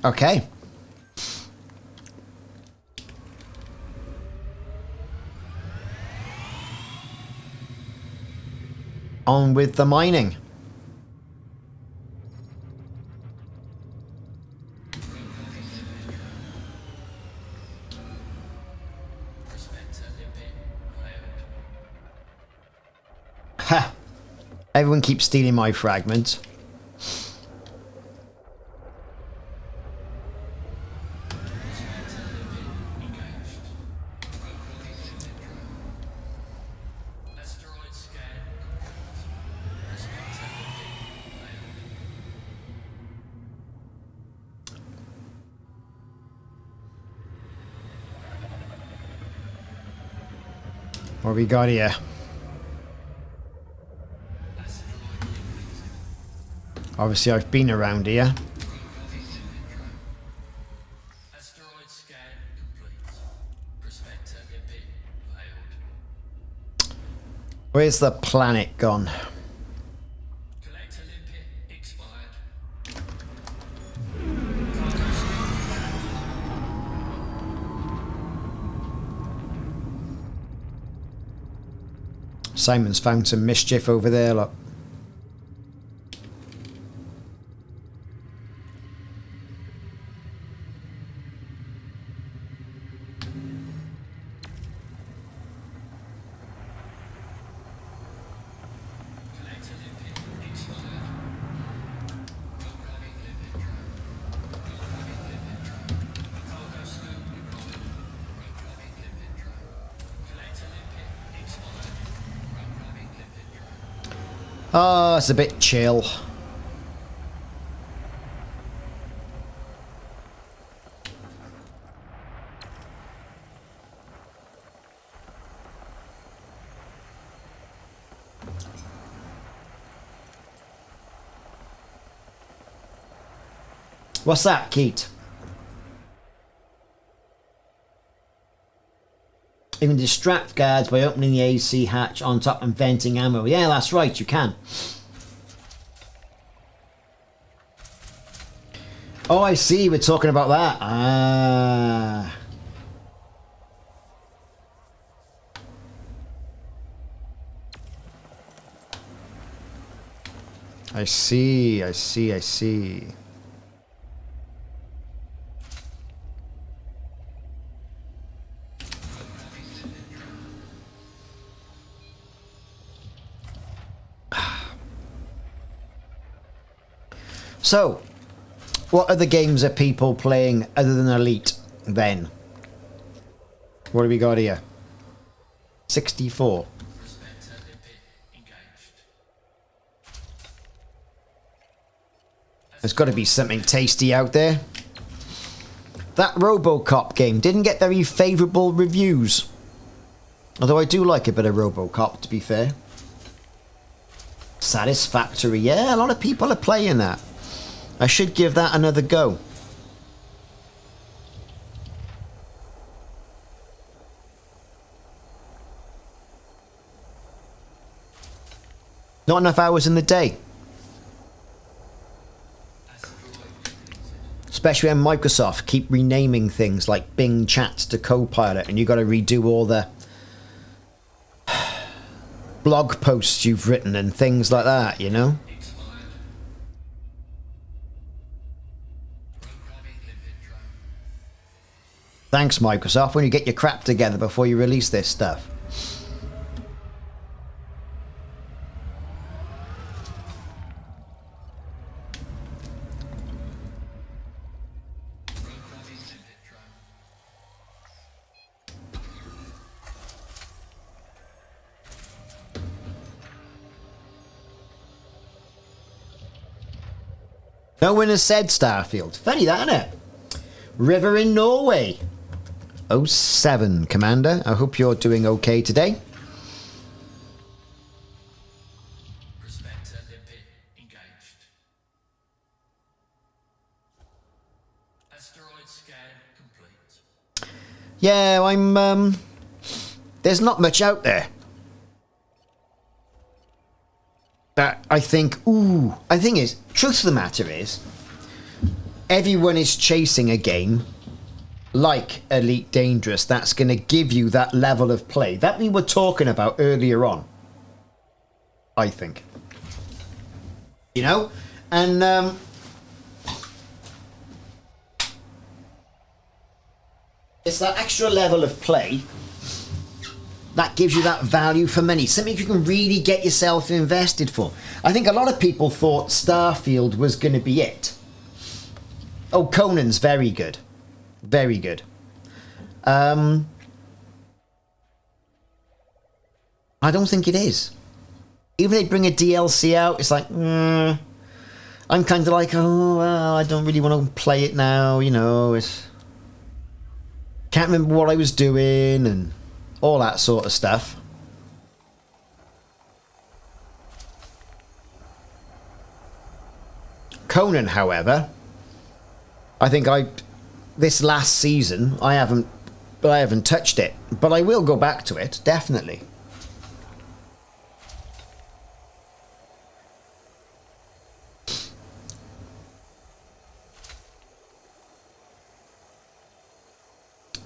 Okay. On with the mining. Ha! Everyone keeps stealing my fragments. What we got here? Obviously, I've been around here. Asteroid scan complete. Prospector limpet failed. Where's the planet gone? Collector limpet expired. Simon's found some mischief over there, look. Collector limpet expired. Programming limpet drone. Programming limpet drone. Cargo scope deployed. Programming limpet drone. Collector limpet expired. Programming limpet drone. Oh, it's a bit chill. What's that, Keith? You can distract guards by opening the AC hatch on top and venting ammo. Yeah, that's right, you can. Oh, I see, we're talking about that. Ah. I see, I see, I see. So, what other games are people playing other than Elite then? What do we got here? 64. Prospector limpet engaged. There's got to be something tasty out there. That RoboCop game didn't get very favourable reviews. Although I do like a bit of RoboCop, to be fair. Satisfactory. Yeah, a lot of people are playing that. I should give that another go. Not enough hours in the day. Especially when Microsoft keep renaming things like Bing Chat to Copilot and you got to redo all the blog posts you've written and things like that, you know? Expired. Programming limpet drone. Thanks, Microsoft, when you get your crap together before you release this stuff. Programming limpet drone. No one has said Starfield. Funny that, isn't it? River in Norway. 07, Commander. I hope you're doing okay today. Prospector limpet engaged. Asteroid scan complete. Yeah, I'm, there's not much out there. I think, I think is, truth of the matter is, everyone is chasing a game like Elite Dangerous that's going to give you that level of play that we were talking about earlier on, I think. You know? And it's that extra level of play that gives you that value for money. Something you can really get yourself invested for. I think a lot of people thought Starfield was going to be it. Oh, Conan's very good. Very good. I don't think it is. Even if they bring a DLC out, it's like, I'm kind of like, oh, well, I don't really want to play it now, you know. Can't remember what I was doing and all that sort of stuff. Conan, however, I think this last season I haven't touched it, but I will go back to it definitely.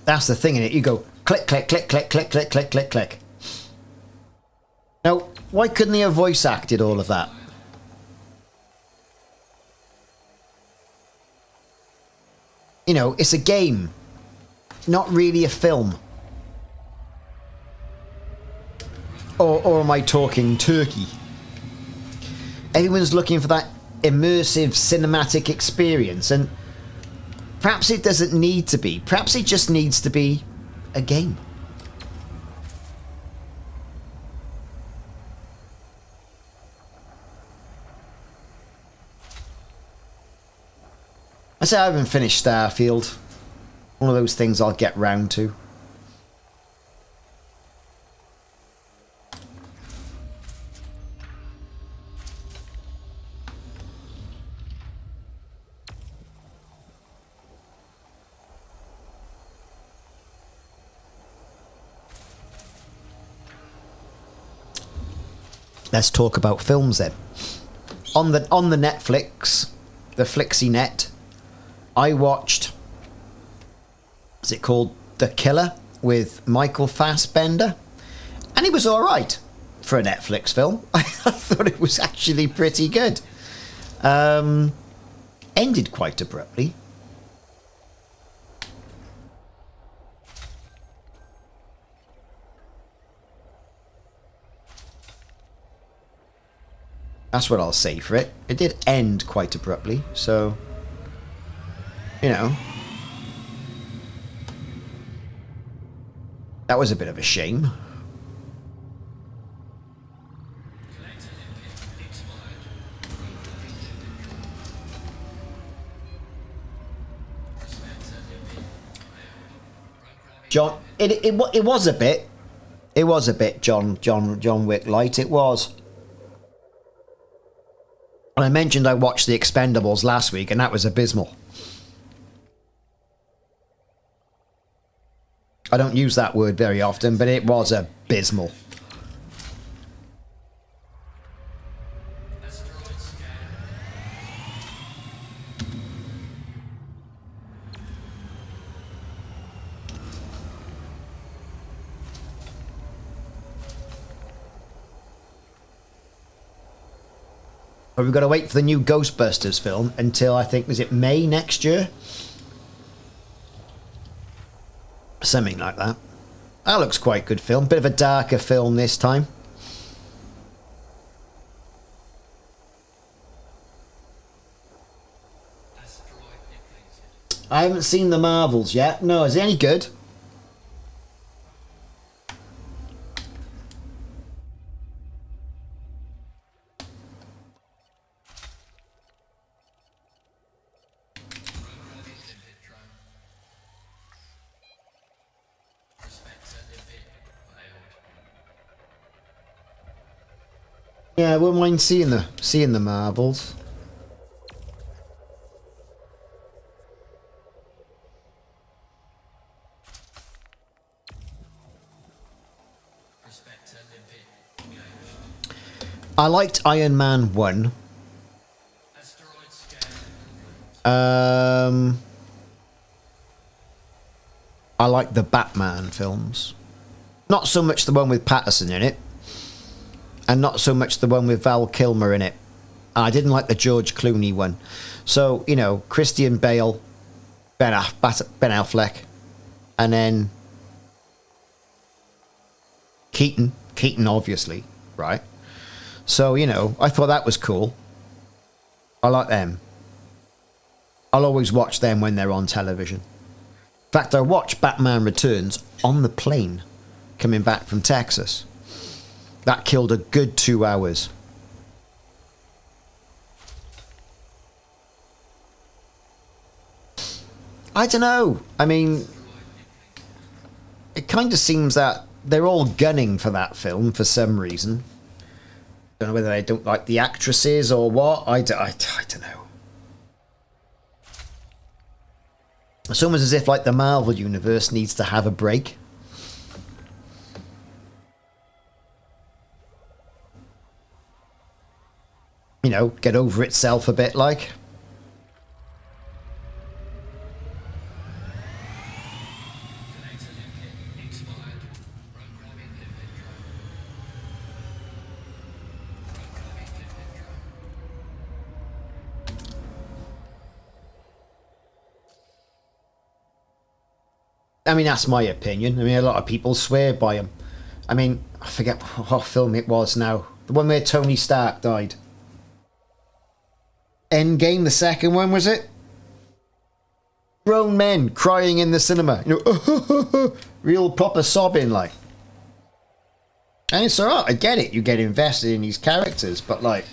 That's the thing in it. You go click, click, click, click, click, click, click, click, click. Now, why couldn't they have voice acted all of that? You know, it's a game, not really a film. Or am I talking turkey? Everyone's looking for that immersive cinematic experience, and perhaps it doesn't need to be. Perhaps it just needs to be a game. I say I haven't finished Starfield. One of those things I'll get round to. Let's talk about films then. On the Netflix, the Flixie Net, I watched, what's it called? The Killer with Michael Fassbender. And it was alright for a Netflix film. I thought it was actually pretty good. Ended quite abruptly. That's what I'll say for it. It did end quite abruptly, so, you know, that was a bit of a shame. John, it was a bit. It was a bit John Wick light. It was. And I mentioned I watched The Expendables last week, and that was abysmal. I don't use that word very often, but it was abysmal. But we've got to wait for the new Ghostbusters film until, I think, was it May next year? Something like that. That looks quite good film. Bit of a darker film this time. I haven't seen the Marvels yet. No, is it any good? Yeah, I wouldn't mind seeing the Marvels. I liked Iron Man 1. I like the Batman films. Not so much the one with Patterson in it. And not so much the one with Val Kilmer in it. I didn't like the George Clooney one. So, you know, Christian Bale, Ben Affleck, and then Keaton. Keaton, obviously, right? So, you know, I thought that was cool. I like them. I'll always watch them when they're on television. In fact, I watched Batman Returns on the plane coming back from Texas. That killed a good 2 hours. I don't know. I mean, it kind of seems that they're all gunning for that film for some reason. Don't know whether they don't like the actresses or what. I don't know. It's almost as if like the Marvel universe needs to have a break. You know, get over itself a bit like. I mean, that's my opinion. I mean, a lot of people swear by him. I mean, I forget what film it was now. The one where Tony Stark died. Endgame, the second one, was it? Grown men crying in the cinema. You know, real proper sobbing, like. And it's alright, I get it. You get invested in these characters, but like...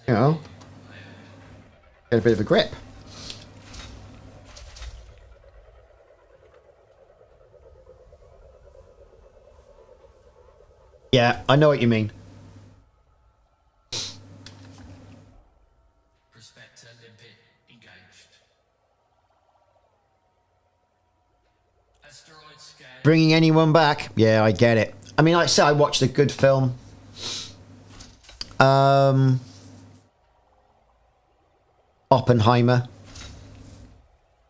You know, get a bit of a grip. Yeah, I know what you mean. Bringing anyone back? Yeah, I get it. I mean, like I said, I watched a good film. Oppenheimer.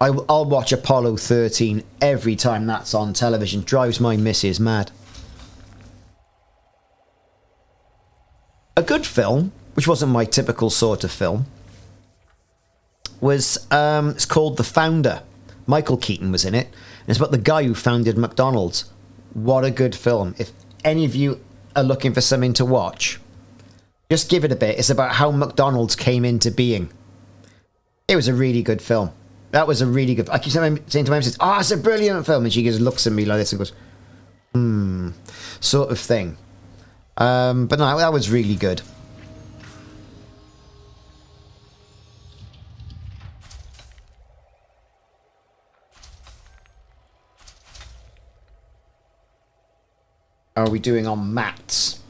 I'll watch Apollo 13 every time that's on television. Drives my missus mad. A good film, which wasn't my typical sort of film, was it's called The Founder. Michael Keaton was in it. And it's about the guy who founded McDonald's. What a good film. If any of you are looking for something to watch, just give it a bit. It's about how McDonald's came into being. It was a really good film. That was a really good... I keep saying to my missus, oh, it's a brilliant film. And she just looks at me like this and goes, sort of thing. But no, that was really good. How are we doing on mats?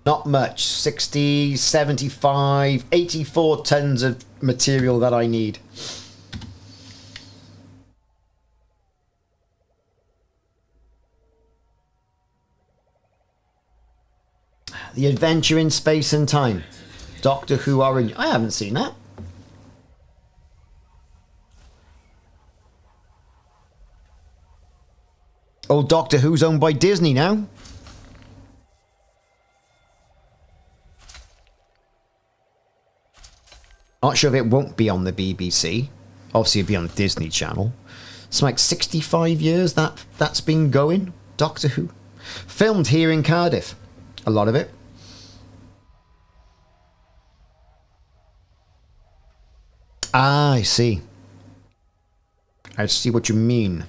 Not much. 60, 75, 84 tons of material that I need. The Adventure in Space and Time. Doctor Who Orange. I haven't seen that. Oh, Doctor Who's owned by Disney now. Not sure if it won't be on the BBC. Obviously it'll be on the Disney Channel. It's like 65 years that's been going. Doctor Who. Filmed here in Cardiff. A lot of it. Ah, I see. I see what you mean.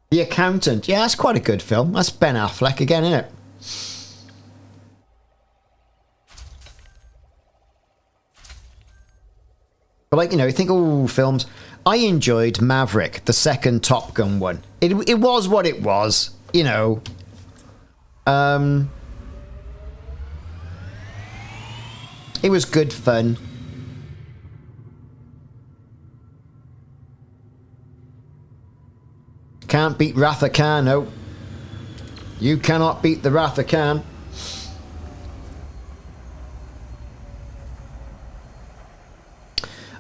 The Accountant. Yeah, that's quite a good film. That's Ben Affleck again, isn't it? But like, you know, you think, oh, films. I enjoyed Maverick, the second Top Gun one. It was what it was, you know. It was good fun. Can't beat Wrath of Khan, no. You cannot beat the Wrath of Khan.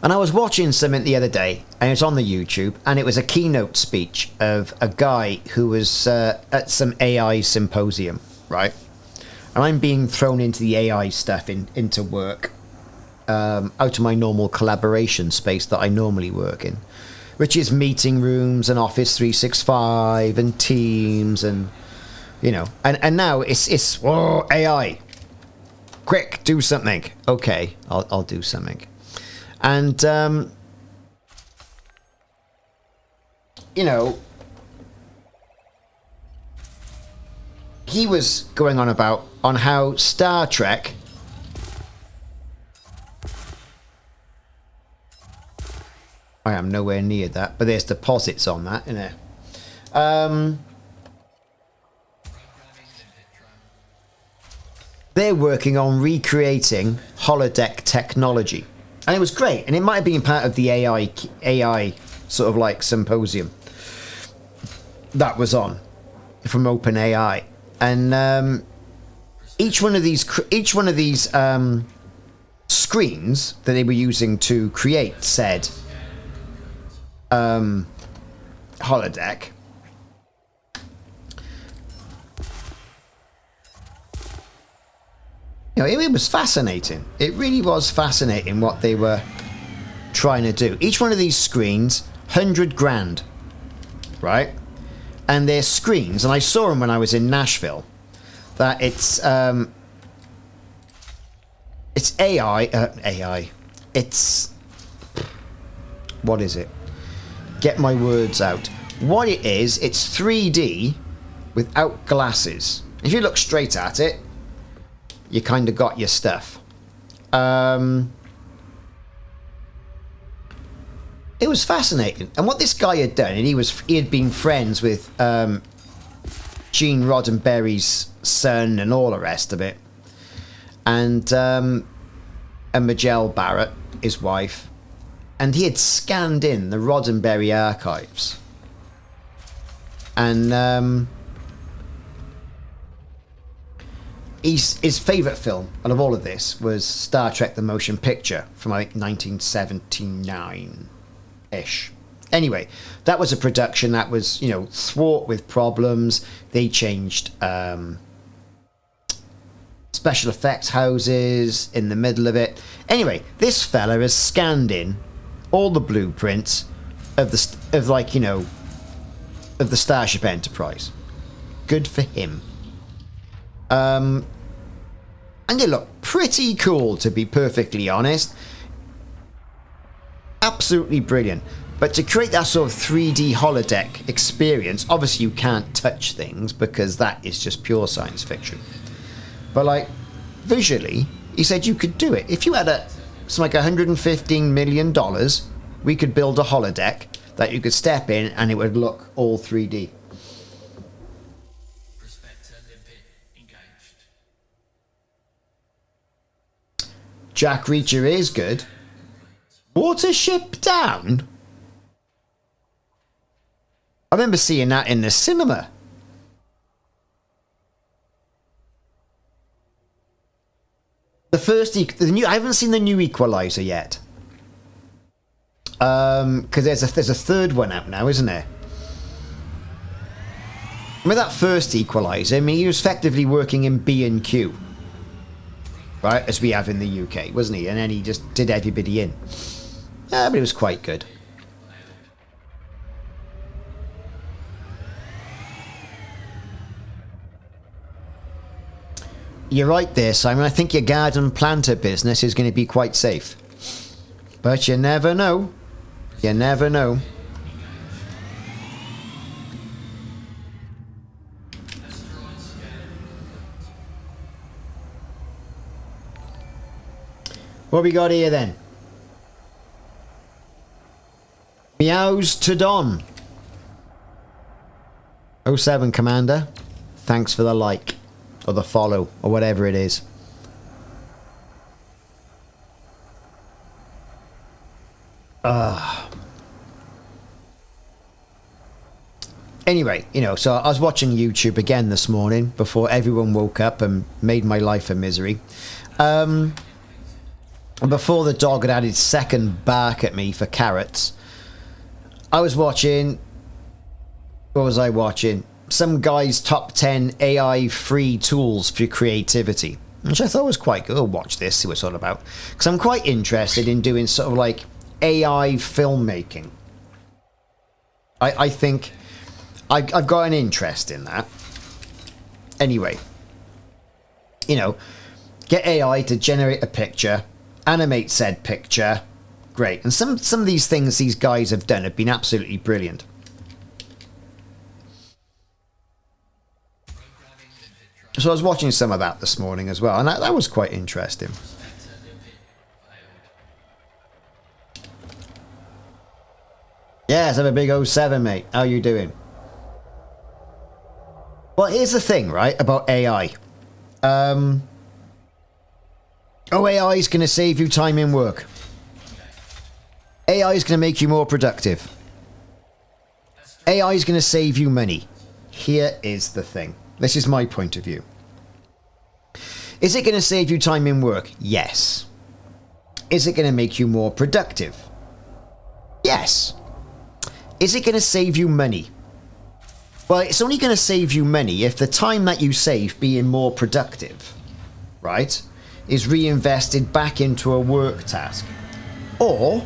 And I was watching something the other day, and it's on the YouTube, and it was a keynote speech of a guy who was at some AI symposium, right? And I'm being thrown into the AI stuff into work, out of my normal collaboration space that I normally work in, which is meeting rooms and Office 365 and Teams and, you know, and now it's whoa, AI. Quick, do something. Okay, I'll do something. And, you know, he was going on how Star Trek I am nowhere near that, but there's deposits on that, isn't there? They're working on recreating holodeck technology. And it was great, and it might have been part of the AI sort of like symposium that was on from OpenAI, and each one of these screens that they were using to create said holodeck you know, it was fascinating. It really was fascinating what they were trying to do. Each one of these screens, 100 grand, right? And they're screens, and I saw them when I was in Nashville, that it's AI, it's, what is it? Get my words out. What it is, it's 3D without glasses. If you look straight at it, you kind of got your stuff. It was fascinating. And what this guy had done, and he had been friends with Gene Roddenberry's son and all the rest of it. And Majel Barrett, his wife. And he had scanned in the Roddenberry archives. And his favourite film out of all of this was Star Trek the Motion Picture from like 1979-ish. Anyway, that was a production that was, you know, fraught with problems. They changed special effects houses in the middle of it. Anyway, this fella has scanned in all the blueprints of the Starship Enterprise. Good for him. And they look pretty cool, to be perfectly honest. Absolutely brilliant. But to create that sort of 3D holodeck experience, obviously you can't touch things because that is just pure science fiction. But like, visually, he said you could do it. If you had something like $115 million, we could build a holodeck that you could step in and it would look all 3D. Jack Reacher is good. Watership Down? I remember seeing that in the cinema. The new. I haven't seen the new Equalizer yet. Because there's a third one out now, isn't there? With that first Equalizer, I mean, he was effectively working in B&Q. Right, as we have in the UK, wasn't he? And then he just did everybody in. Yeah, but it was quite good. You're right there, Simon. I think your garden planter business is going to be quite safe. But you never know. You never know. What we got here then? Meows to Don. 07 Commander. Thanks for the like. Or the follow. Or whatever it is. Anyway, you know, so I was watching YouTube again this morning before everyone woke up and made my life a misery. And before the dog had its second bark at me for carrots, I was watching... What was I watching? Some guy's top 10 AI free tools for creativity, which I thought was quite good. I'll watch this, see what it's all about. Because I'm quite interested in doing sort of like AI filmmaking. I think I've got an interest in that. Anyway, you know, get AI to generate a picture, animate said picture, great. And some of these things these guys have done have been absolutely brilliant. So I was watching some of that this morning as well, and that was quite interesting. Yes, have a big 07, mate. How you doing? Well, here's the thing, right, about AI. AI is going to save you time in work. AI is going to make you more productive. AI is going to save you money. Here is the thing. This is my point of view. Is it going to save you time in work? Yes. Is it going to make you more productive? Yes. Is it going to save you money? Well, it's only going to save you money if the time that you save being more productive, right, is reinvested back into a work task. Or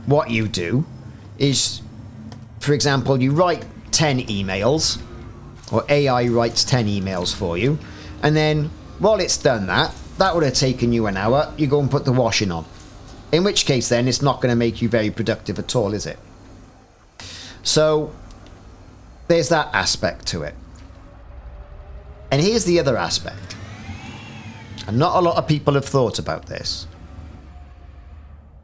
what you do is, for example, you write 10 emails, or AI writes 10 emails for you, and then while it's done that would have taken you an hour, you go and put the washing on. In which case then it's not going to make you very productive at all, is it? So there's that aspect to it. And here's the other aspect. And not a lot of people have thought about this.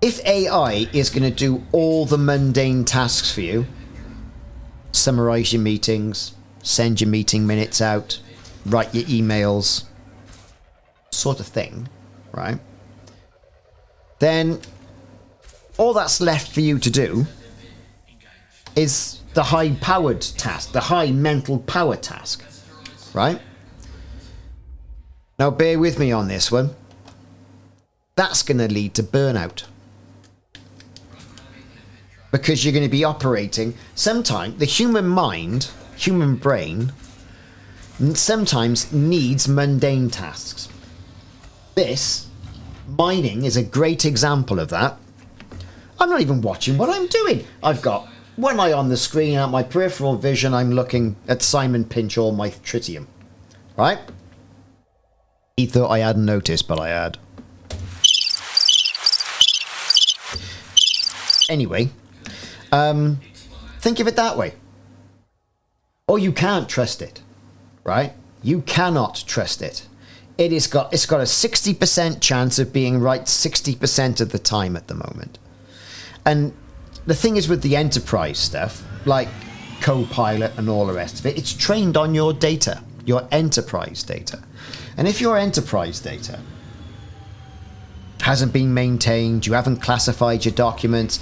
If AI is going to do all the mundane tasks for you, summarize your meetings, send your meeting minutes out, write your emails, sort of thing, right? Then all that's left for you to do is the high-powered task, the high mental power task, right? Now bear with me on this one. That's going to lead to burnout. Because you're going to be operating, sometimes the human mind, human brain, sometimes needs mundane tasks. This, mining, is a great example of that. I'm not even watching what I'm doing. I've got one eye on the screen, at my peripheral vision, I'm looking at Simon Pinch all my tritium. Right? He thought I hadn't noticed, but I had. Anyway, think of it that way. Or you can't trust it, right? You cannot trust it. It's got a 60% chance of being right 60% of the time at the moment. And the thing is with the enterprise stuff, like Copilot and all the rest of it, it's trained on your data, your enterprise data. And if your enterprise data hasn't been maintained, you haven't classified your documents,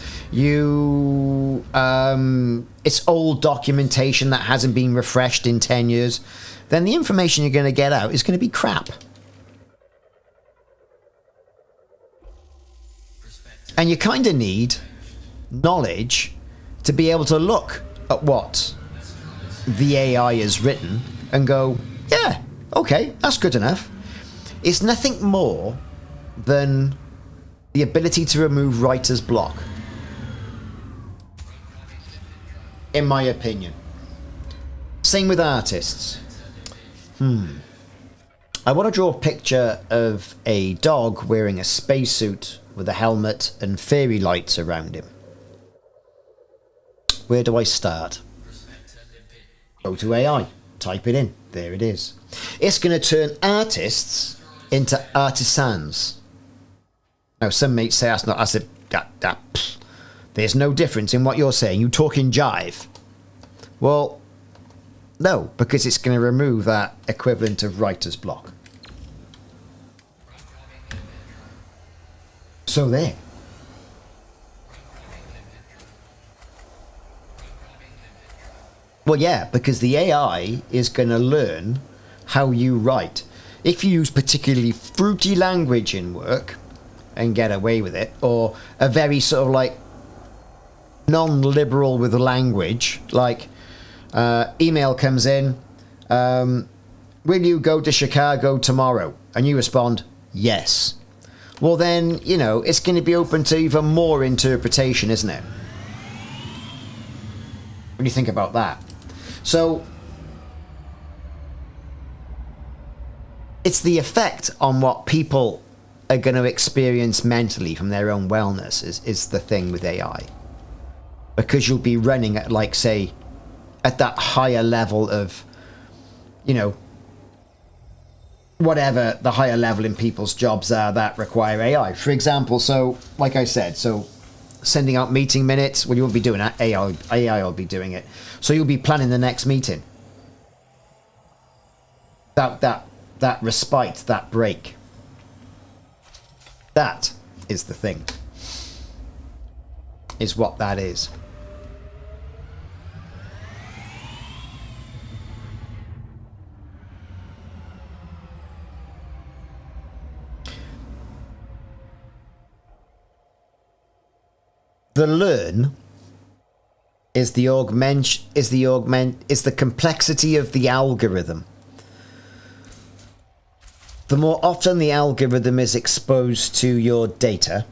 it's old documentation that hasn't been refreshed in 10 years, then the information you're going to get out is going to be crap. And you kind of need knowledge to be able to look at what the AI has written and go, yeah, okay, that's good enough. It's nothing more than the ability to remove writer's block, in my opinion. Same with artists. I want to draw a picture of a dog wearing a spacesuit with a helmet and fairy lights around him. Where do I start? Go to AI, type it in, there it is. It's going to turn artists into artisans. Now some may say that's not, there's no difference in what you're saying, you talk in jive. Well, no, because it's going to remove that equivalent of writer's block. So there. Well, yeah, because the AI is going to learn how you write. If you use particularly fruity language in work and get away with it, or a very sort of like non-liberal with the language, like email comes in, will you go to Chicago tomorrow? And you respond, yes. Well then, you know, it's going to be open to even more interpretation, isn't it? What do you think about that? So, it's the effect on what people are going to experience mentally from their own wellness is the thing with AI. Because you'll be running at, like, say, at that higher level of, you know, whatever the higher level in people's jobs are that require AI. For example, so, like I said, so sending out meeting minutes, well, you won't be doing that. AI will be doing it. So you'll be planning the next meeting. That respite, that break. That is the thing. Is what that is. The learn is the complexity of the algorithm. The more often the algorithm is exposed to your data,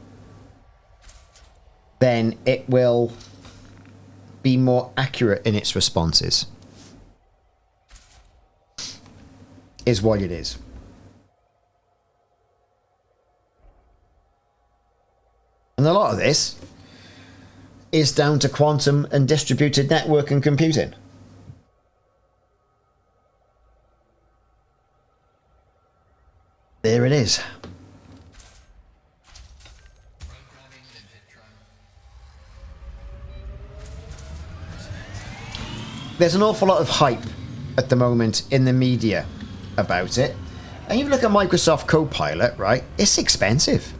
then it will be more accurate in its responses. Is what it is. And a lot of this is down to quantum and distributed network and computing. There it is. There's an awful lot of hype at the moment in the media about it. And you look at Microsoft Copilot, right? It's expensive.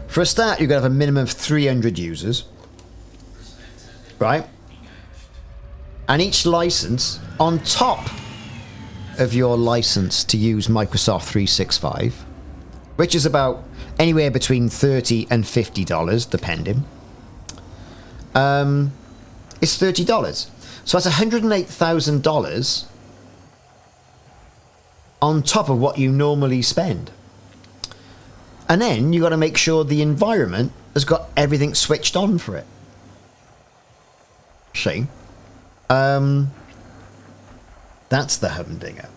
For a start, you've got to have a minimum of 300 users. Right? And each license on top of your license to use Microsoft 365, which is about anywhere between $30 and $50, depending, is $30. So that's $108,000 on top of what you normally spend. And then you got to make sure the environment has got everything switched on for it. See? That's the humdinger.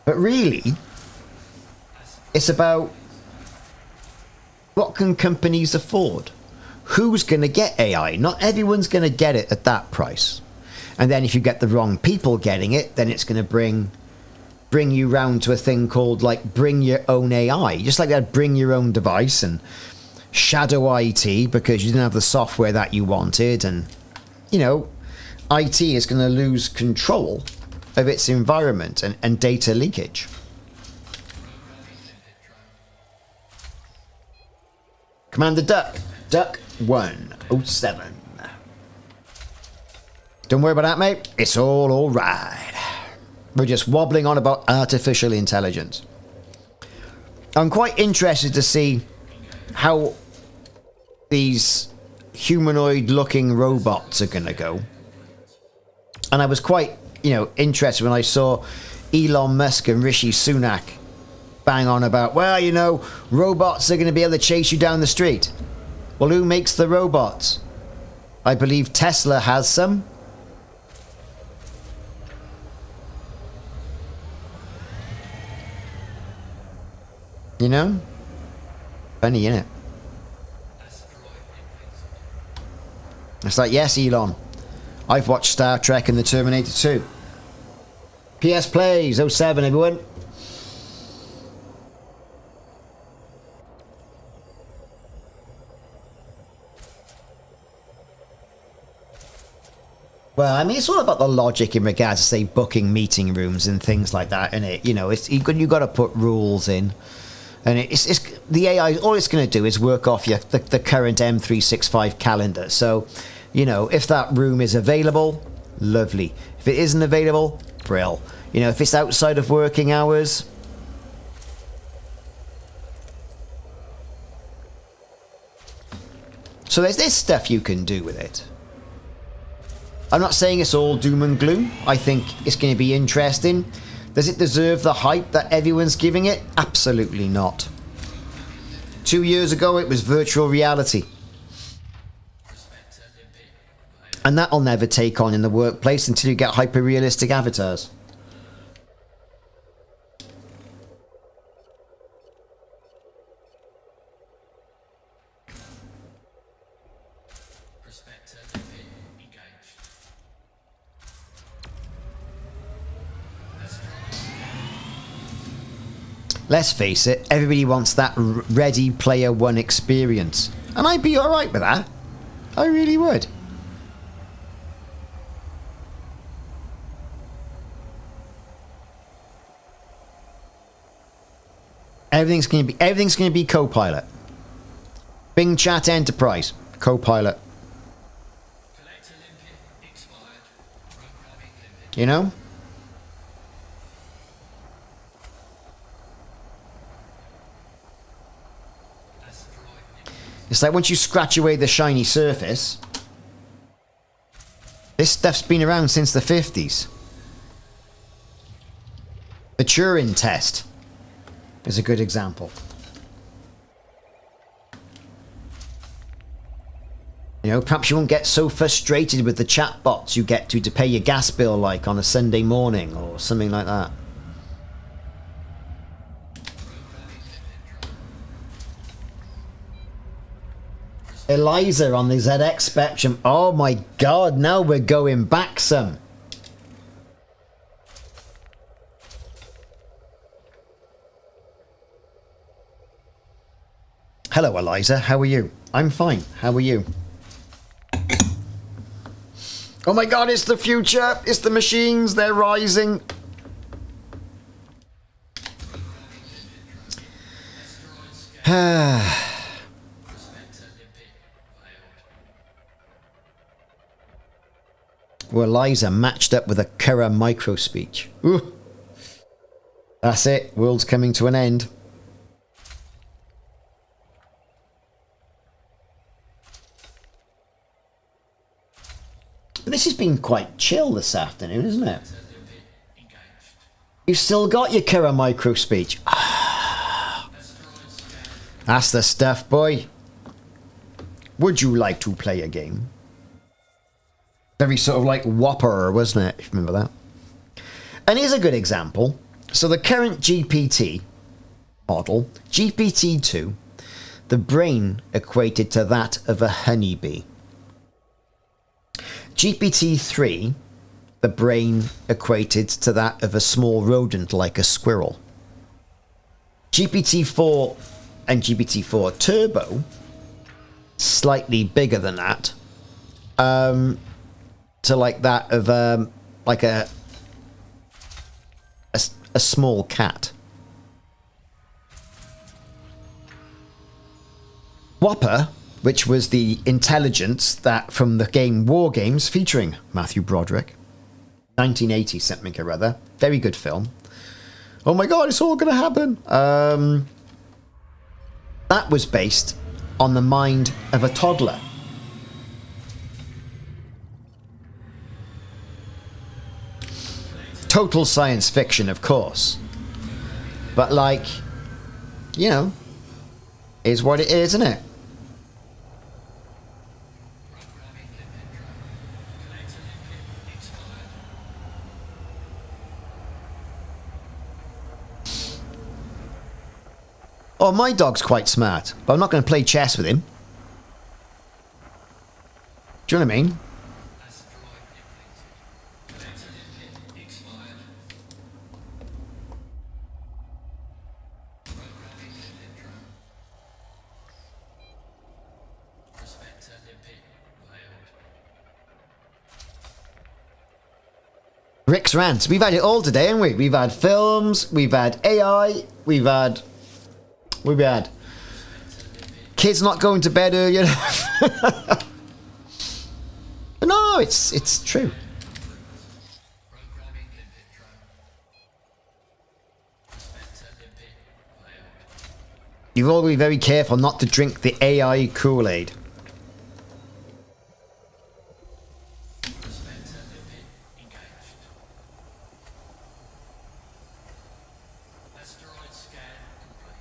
But really, it's about what can companies afford? Who's going to get AI? Not everyone's going to get it at that price. And then if you get the wrong people getting it, then it's going to bring you round to a thing called, like, bring your own AI. Just like that, bring your own device and shadow IT because you didn't have the software that you wanted. And, you know, IT is going to lose control of its environment and data leakage. Commander Duck 107. Don't worry about that, mate. It's all right. We're just wobbling on about artificial intelligence. I'm quite interested to see how these humanoid-looking robots are going to go. And I was quite, interested when I saw Elon Musk and Rishi Sunak bang on about, well, robots are going to be able to chase you down the street. Well, who makes the robots? I believe Tesla has some. Funny, innit? It's like, yes, Elon. I've watched Star Trek and the Terminator 2. PS Plays 07, everyone. Well, I mean, it's all about the logic in regards to, say, booking meeting rooms and things like that, isn't it? You've got to put rules in. And it's the AI, all it's going to do is work off the current M365 calendar. So, if that room is available, lovely. If it isn't available, brill. You know, if it's outside of working hours, so there's stuff you can do with it. I'm not saying it's all doom and gloom. I think it's going to be interesting. Does it deserve the hype that everyone's giving it? Absolutely not. 2 years ago, it was virtual reality. And that'll never take on in the workplace until you get hyper-realistic avatars. Let's face it, everybody wants that Ready Player One experience. And I'd be alright with that. I really would. Everything's gonna be Copilot. Bing Chat Enterprise, Copilot. You know? It's like once you scratch away the shiny surface, this stuff's been around since the 50s. The Turing test is a good example. You know, perhaps you won't get so frustrated with the chatbots you get to pay your gas bill like on a Sunday morning or something like that. Eliza on the ZX Spectrum. Oh my god, now we're going back some. Hello Eliza, how are you? I'm fine, how are you? Oh my god, it's the future! It's the machines, they're rising! Well, Eliza matched up with a Kura micro speech. Ooh. That's it, world's coming to an end. But this has been quite chill this afternoon, isn't it? You've still got your Kura micro speech. Ah, that's the stuff, boy. Would you like to play a game? Very sort of like Whopper, wasn't it? If you remember that. And here's a good example. So the current GPT model, GPT-2, the brain equated to that of a honeybee. GPT-3, the brain equated to that of a small rodent like a squirrel. GPT-4 and GPT-4 Turbo, slightly bigger than that, to like that of like a small cat. Whopper, which was the intelligence that from the game War Games featuring Matthew Broderick, 1980 something or other, very good film. Oh my god, it's all gonna happen. That was based on the mind of a toddler. Total science fiction, of course. But like, you know, is what it is, isn't it? Oh, my dog's quite smart, but I'm not going to play chess with him. Do you know what I mean? Rick's rants. We've had it all today, haven't we? We've had films, we've had AI, we've had kids not going to bed early enough. No, it's true. You've got to be very careful not to drink the AI Kool-Aid. Prospector lipid engaged. Asteroid scan complete.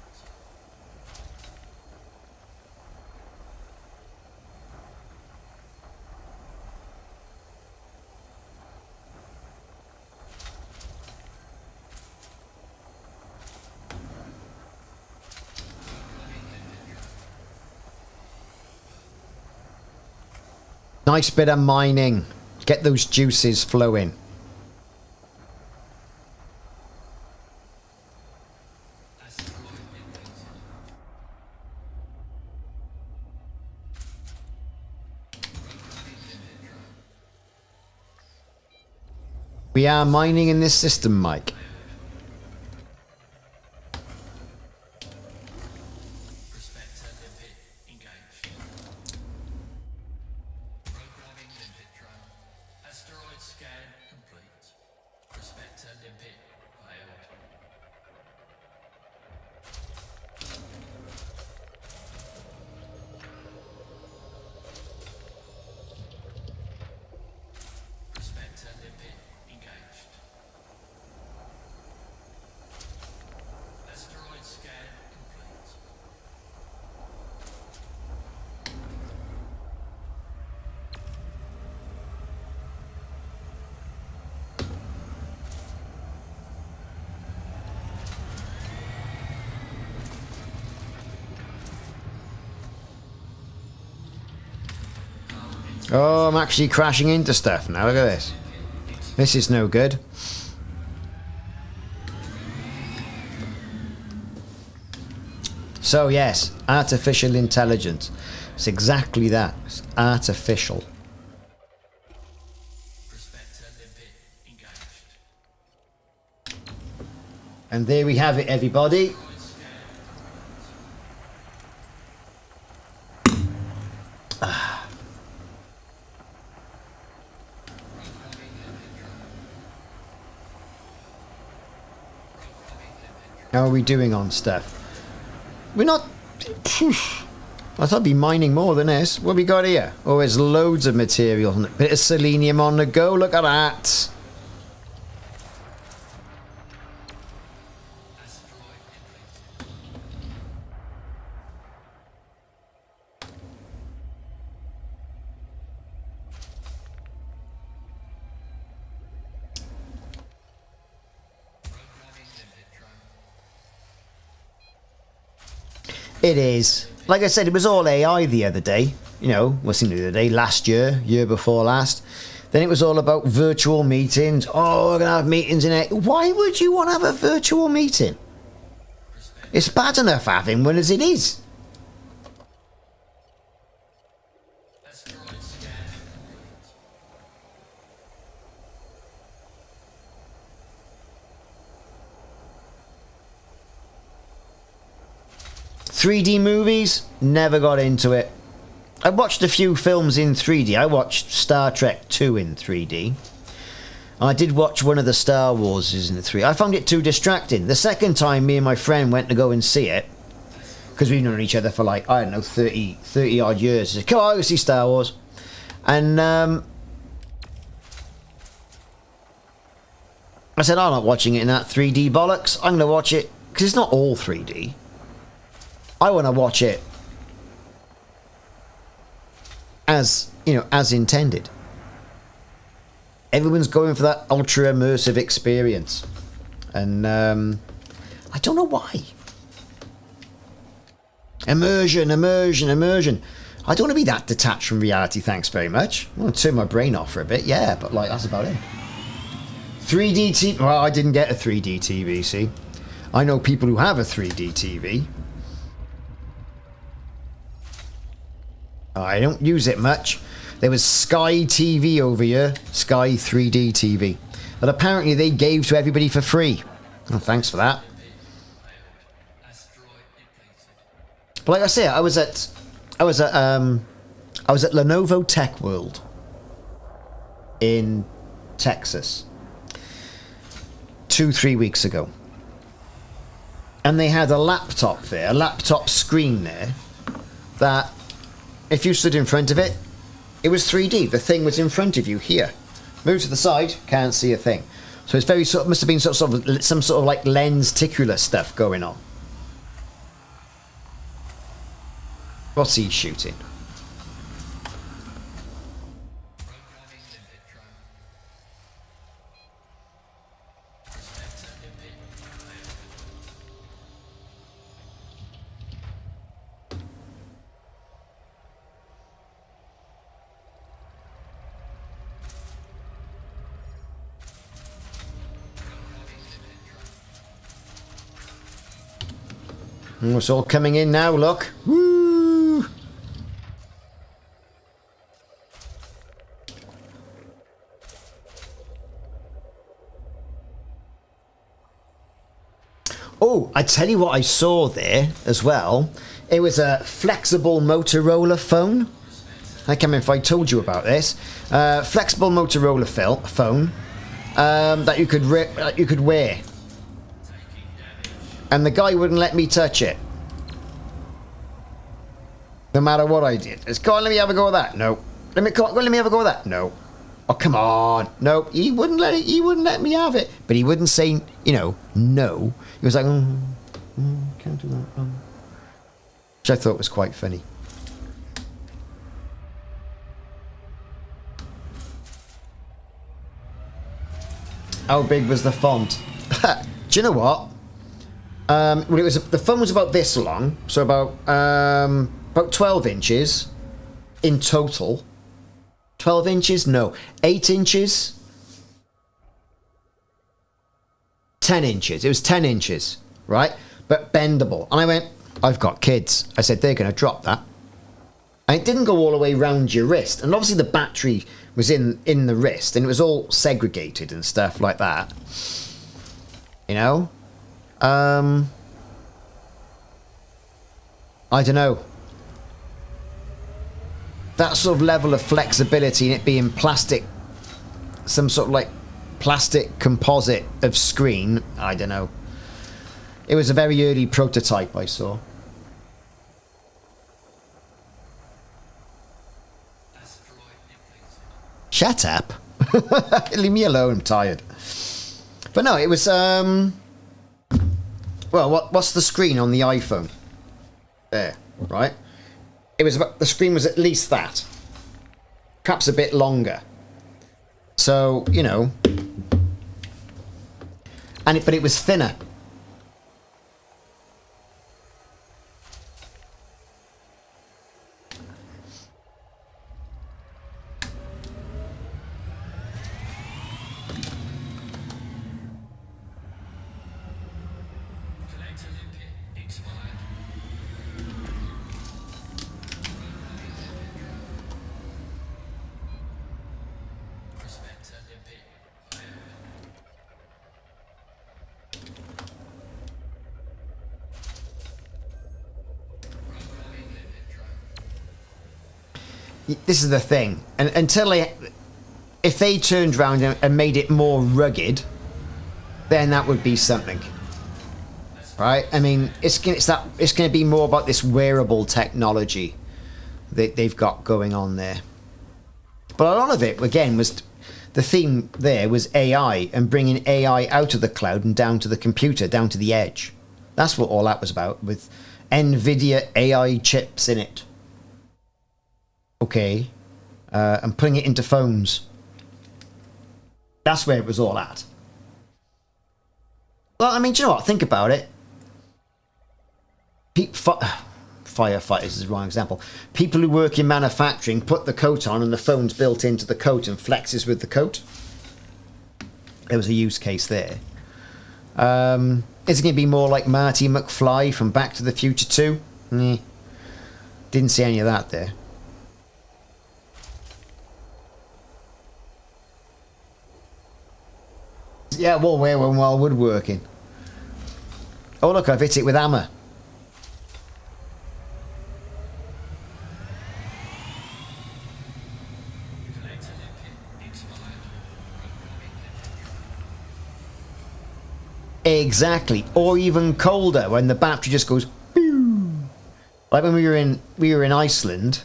Nice bit of mining. Get those juices flowing. Asteroid depleted. We are mining in this system, Mike. Prospector lipid engaged. Programming lipid drone. Asteroid scan complete. Prospector lipid failed. Prospector lipid engaged. Asteroid scan complete. Oh, I'm actually crashing into stuff now. Look at this. This is no good. So yes, artificial intelligence. It's exactly that. It's artificial. Prospector lipid engaged. And there we have it, everybody. How are we doing on stuff? We're not... I thought I'd be mining more than this. What we got here? Oh, there's loads of material. Bit of selenium on the go. Look at that. Asteroid depleted. 'It is. Like I said, it was all AI the other day. You know, wasn't the other day? Last year, year before last. Then it was all about virtual meetings. Oh, we're going to have meetings in it. Why would you want to have a virtual meeting? It's bad enough having one as it is. Asteroid scan complete. 3D movies, never got into it. I watched a few films in 3D. I watched Star Trek 2 in 3D. I did watch one of the Star Wars in 3D. I found it too distracting. The second time me and my friend went to go and see it, because we've known each other for like, I don't know, 30 odd years. I said, come on, I'll go see Star Wars. And I said, I'm not watching it in that 3D bollocks. I'm going to watch it, because it's not all 3D. I want to watch it as, you know, as intended. Everyone's going for that ultra immersive experience. And I don't know why. Immersion. I don't want to be that detached from reality, thanks very much. I want to turn my brain off for a bit, yeah, but like, that's about it. 3D TV, well, I didn't get a 3D TV, see. I know people who have a 3D TV. I don't use it much. There was Sky TV over here, Sky 3D TV, that apparently they gave to everybody for free. Oh, thanks for that. Asteroid depleted. But like I say, I was at Lenovo Tech World in Texas 2-3 weeks ago. And they had a laptop there, a laptop screen there, that if you stood in front of it, it was 3D. The thing was in front of you here. Move to the side, can't see a thing. So it's very sort of, must have been sort of some sort of like lenticular stuff going on. What's he shooting? It's all coming in now, look. Woo! Oh, I tell you what I saw there as well. It was a flexible Motorola phone. I can't remember if I told you about this. Flexible Motorola phone that you could wear. And the guy wouldn't let me touch it. No matter what I did. It's, go on, let me have a go with that. No. Let me have a go with that. No. Oh, come on. No, he wouldn't let me have it. But he wouldn't say, you know, no. He was like, can't do that. Which I thought was quite funny. How big was the font? Do you know what? Well, the phone was about this long, so about 12 inches in total. 12 inches? No, 8 inches. 10 inches. It was 10 inches, right? But bendable. And I went, I've got kids. I said, they're going to drop that. And it didn't go all the way around your wrist. And obviously the battery was in the wrist, and it was all segregated and stuff like that. You know? I don't know. That sort of level of flexibility in it being plastic, some sort of like plastic composite of screen, I don't know. It was a very early prototype I saw. Shut up. Leave me alone, I'm tired. But no, it was well, what's the screen on the iPhone? There, right? It was about, the screen was at least that. Perhaps a bit longer. So, you know. But it was thinner. This is the thing, and if they turned around and made it more rugged, then that would be something, right? I mean, it's going to be more about this wearable technology that they've got going on there. But a lot of it, again, was the theme there was AI and bringing AI out of the cloud and down to the computer, down to the edge. That's what all that was about, with NVIDIA AI chips in it. Okay, and putting it into phones. That's where it was all at. Well, I mean, do you know what? Think about it. Firefighters is the wrong example. People who work in manufacturing put the coat on and the phone's built into the coat and flexes with the coat. There was a use case there. Is it going to be more like Marty McFly from Back to the Future 2? Didn't see any of that there. Yeah, well, where when while woodworking. Oh look, I've hit it with hammer. Exactly. Or even colder, when the battery just goes pew. Like when we were in Iceland.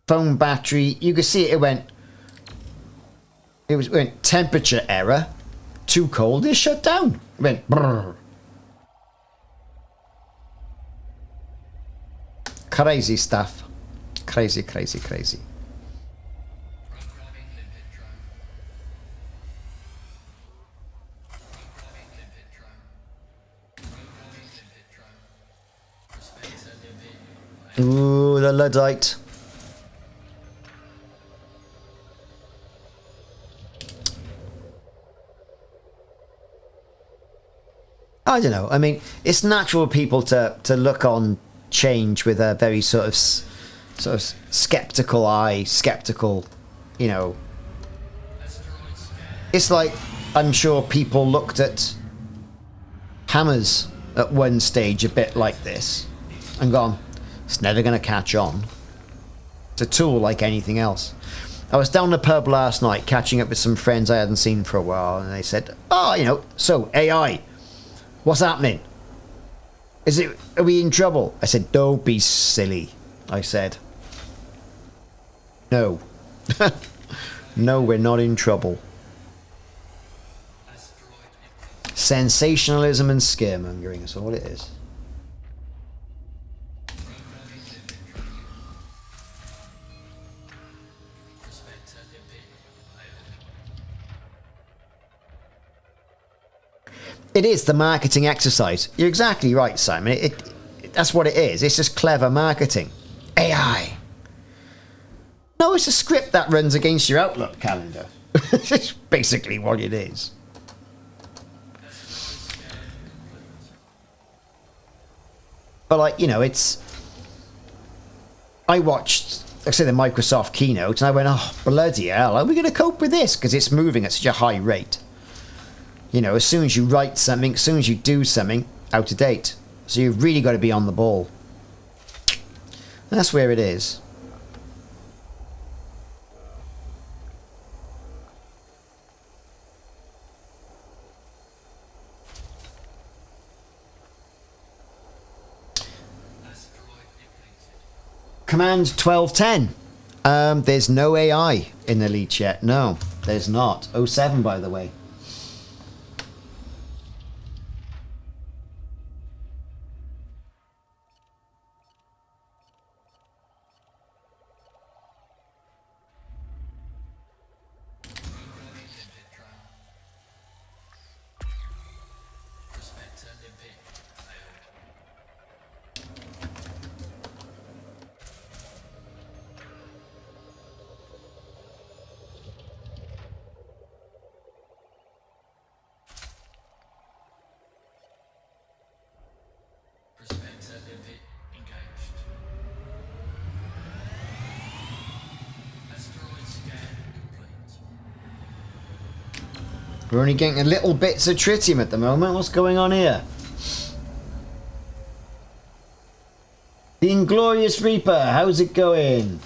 Phone battery, you could see it went temperature error, too cold, it shut down. It went brrr. Crazy stuff. Crazy, crazy, crazy. Programming limpet drone. Programming limpet drone. Programming limpet drone. Prospector limpet. Ooh, the Luddite. I don't know. I mean, it's natural for people to look on change with a very sort of skeptical eye, skeptical, you know. Asteroid scan. It's like, I'm sure people looked at hammers at one stage a bit like this and gone, it's never going to catch on. It's a tool like anything else. I was down the pub last night catching up with some friends I hadn't seen for a while, and they said, oh, you know, so AI, what's happening? Are we in trouble? I said, don't be silly. I said, no. No, we're not in trouble. Asteroid Sensationalism and scaremongering, that's all it is. programming limpet drone. Prospector limpet. Failed. It is the marketing exercise. You're exactly right, Simon. That's what it is. It's just clever marketing. AI. No, it's a script that runs against your Outlook calendar. It's basically what it is. But like, you know, I watched, like I say, the Microsoft keynote, and I went, oh, bloody hell, how are we going to cope with this? Because it's moving at such a high rate. You know, as soon as you write something, as soon as you do something, out of date. So you've really got to be on the ball. And that's where it is. Asteroid depleted. Command 1210. There's no AI in the leech yet. No, there's not. '07, by the way. Programming limpet drone. Prospector limpet. Failed. Prospector limpet engaged. Asteroid scan complete. We're only getting a little bits of tritium at the moment. What's going on here? The Inglorious Reaper, how's it going?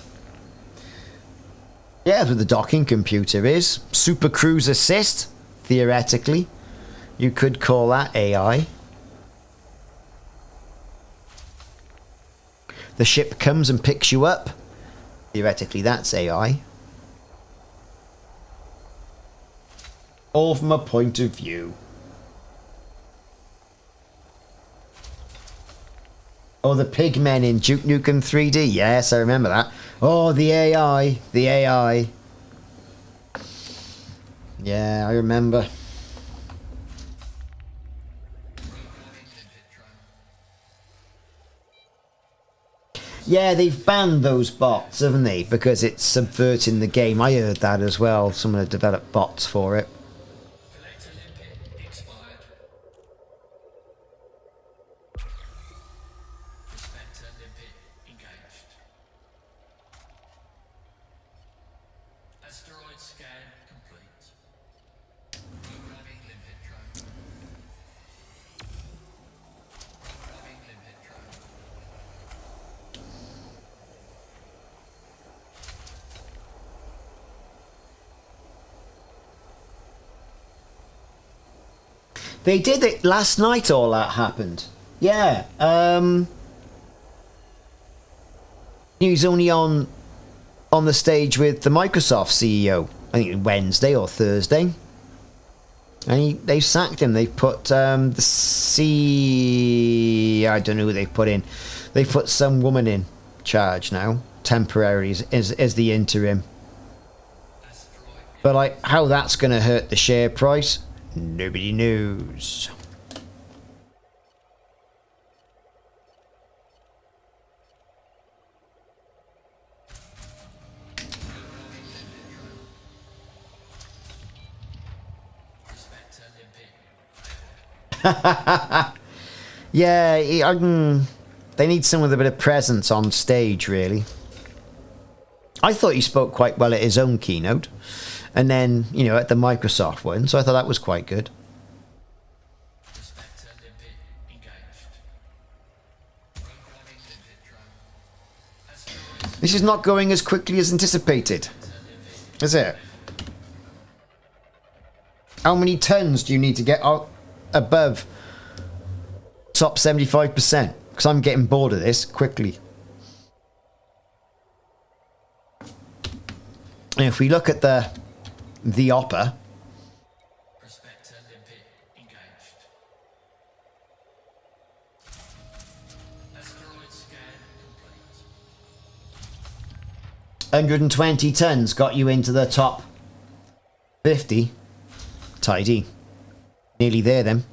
Yeah, that's what the docking computer is. Super Cruise Assist, theoretically. You could call that AI. The ship comes and picks you up. Theoretically, that's AI. All from a point of view. Oh, the pigmen in Duke Nukem 3D. Yes, I remember that. Oh, the AI. The AI. Yeah, I remember. Programming limpet drone. Yeah, they've banned those bots, haven't they? Because it's subverting the game. I heard that as well. Someone had developed bots for it. Collector limpet expired. Prospector limpet engaged. Asteroid scan complete. Programming limpet drone. Programming limpet drone. They did it last night, all that happened. Yeah. He was only on the stage with the Microsoft CEO, I think Wednesday or Thursday. And they sacked him. They put I don't know who they put in. They put some woman in charge now, temporarily, as the interim. But like, how that's going to hurt the share price, nobody knows. Yeah, they need someone with a bit of presence on stage, really. I thought he spoke quite well at his own keynote, and then, you know, at the Microsoft one, so I thought that was quite good. This is not going as quickly as anticipated, is it? How many tons do you need to get out above top 75%? Because I'm getting bored of this quickly. And if we look at the upper, Prospector limpet engaged. Asteroid scan complete. 120 tons got you into the top 50. Tidy. Nearly there then.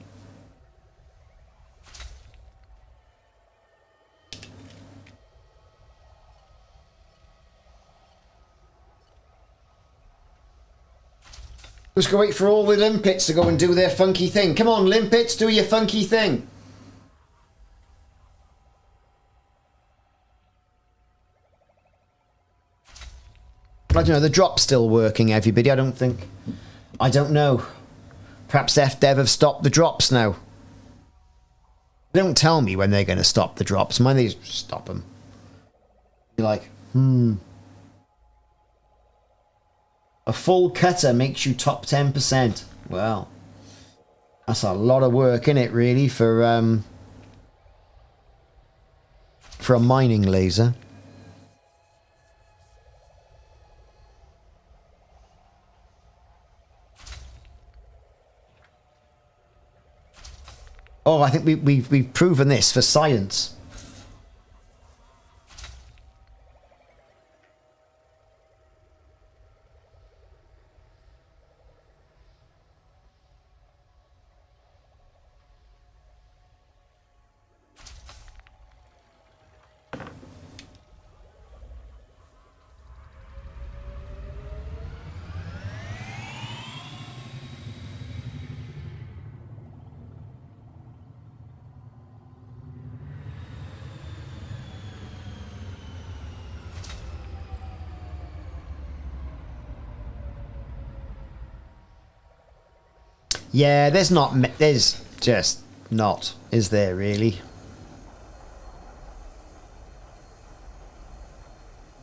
Let's go wait for all the limpets to go and do their funky thing. Come on, limpets, do your funky thing. I don't know, the drop's still working, everybody. I don't know. Perhaps FDev have stopped the drops now. They don't tell me when they're going to stop the drops. Mind they stop them. You're like, A full cutter makes you top 10%. Well, that's a lot of work, isn't it, really, for a mining laser. Oh, I think we've proven this for science. Yeah, there's just not, is there really?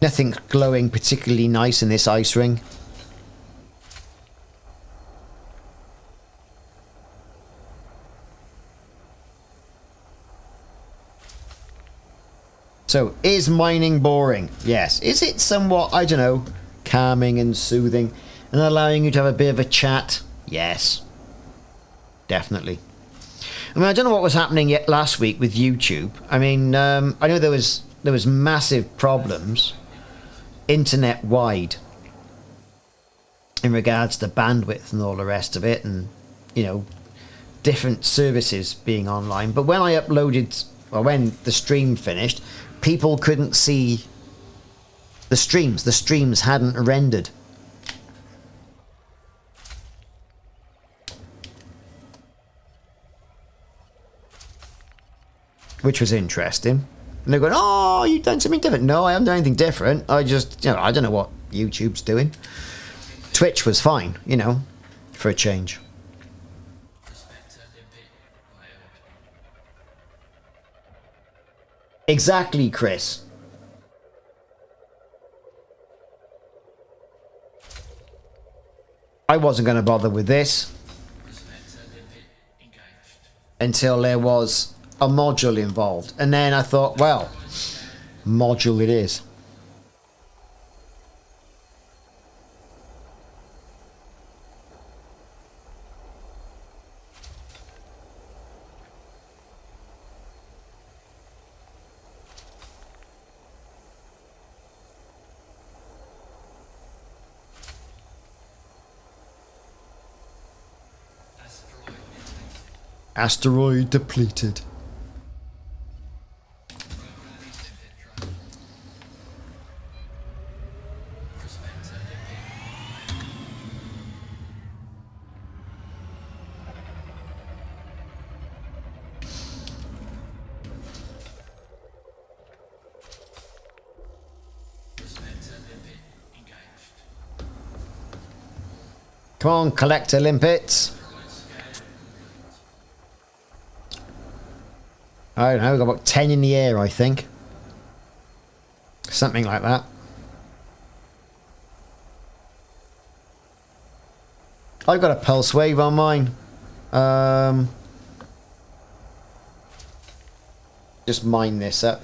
Nothing's glowing particularly nice in this ice ring. So, is mining boring? Yes. Is it somewhat, I don't know, calming and soothing and allowing you to have a bit of a chat? Yes. Definitely. I mean, I don't know what was happening yet last week with YouTube. I mean, I know there was massive problems internet wide in regards to bandwidth and all the rest of it, and you know, different services being online. But when I uploaded, or when the stream finished, people couldn't see the streams. The streams hadn't rendered. Which was interesting. And they're going, oh, you've done something different. No, I haven't done anything different. I just, you know, I don't know what YouTube's doing. Twitch was fine, you know, for a change. Exactly, Chris. I wasn't going to bother with this. until there was a module involved. And then I thought, well, module it is. Asteroid depleted. Come on, collector limpets. I don't know, we've got about 10 in the air, I think. Something like that. I've got a pulse wave on mine. Just mine this up.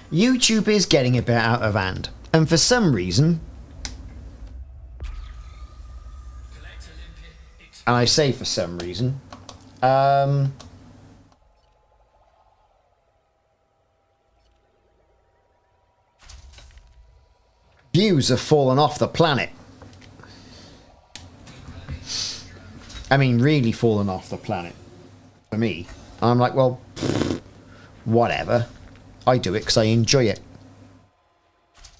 YouTube is getting a bit out of hand, and for some reason, and I say for some reason, views have fallen off the planet. I mean, really fallen off the planet for me. I'm like, well, whatever. I do it because I enjoy it.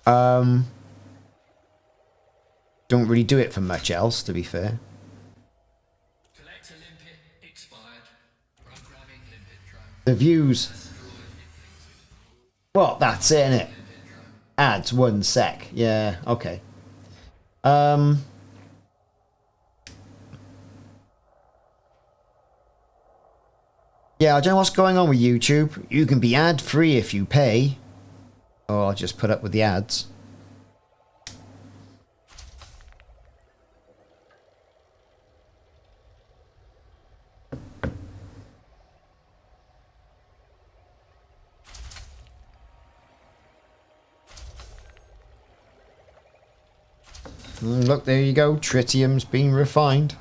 Don't really do it for much else, to be fair. The views. Well, that's it, innit? Ads 1 sec. Yeah, okay. Yeah, I don't know what's going on with YouTube. You can be ad-free if you pay. Or I'll just put up with the ads. Look, there you go. Tritium's been refined.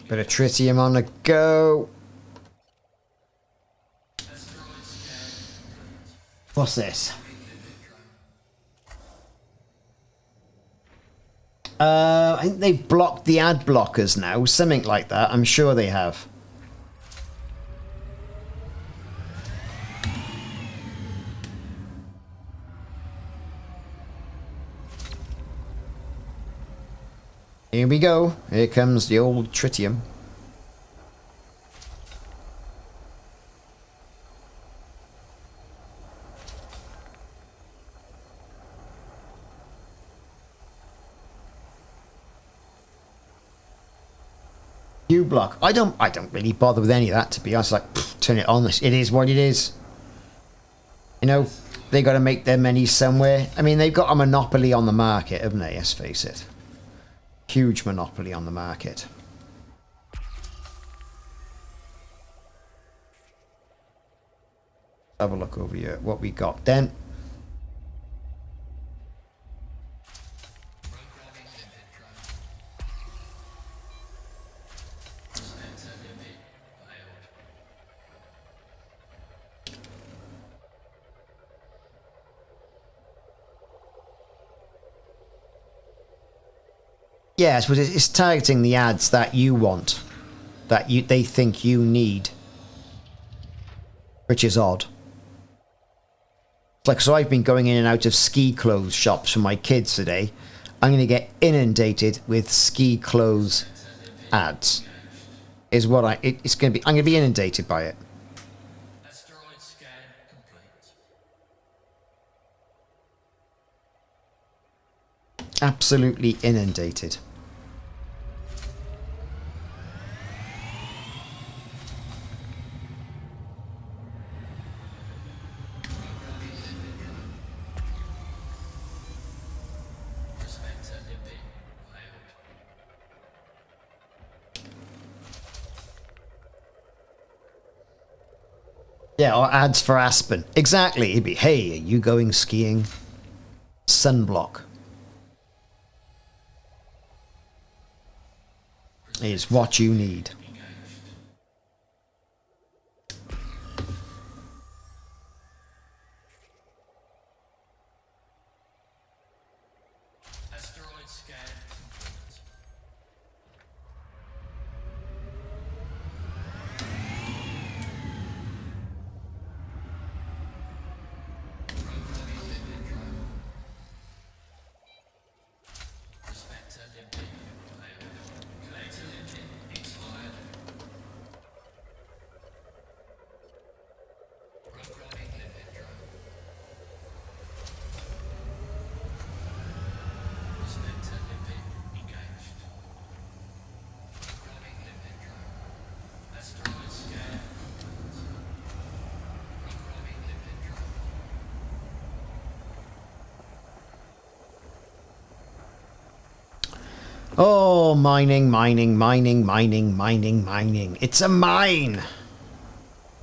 Bit of tritium on the go. What's this? I think they've blocked the ad blockers now. Something like that. I'm sure they have. Here we go. Here comes the old tritium. U block. I don't really bother with any of that, to be honest. Like, pff, turn it on. It is what it is. You know, they got to make their money somewhere. I mean, they've got a monopoly on the market, haven't they? Let's face it. Huge monopoly on the market. Have a look over here. What we got then. Yes, but it's targeting the ads that you want, that they think you need, which is odd. It's like, so I've been going in and out of ski clothes shops for my kids today. I'm going to get inundated with ski clothes ads. Is what it's going to be. I'm going to be inundated by it. Asteroid scan complete. Absolutely inundated. Prospector limpet failed. Yeah, or ads for Aspen. Exactly. It'd be, hey, are you going skiing? Sunblock is what you need. Asteroid scan complete. Prospector limpet failed. Collector limpet expired. Programming limpet drone. Prospector limpet engaged. Programming limpet drone. Asteroid scan complete. Programming limpet drone. Oh, mining, mining, mining, mining, mining, mining. It's a mine,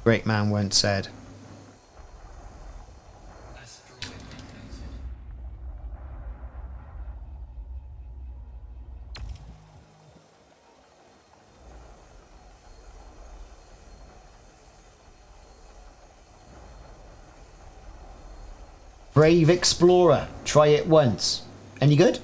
great man once said. Asteroid detected. Brave explorer, try it once. Any good?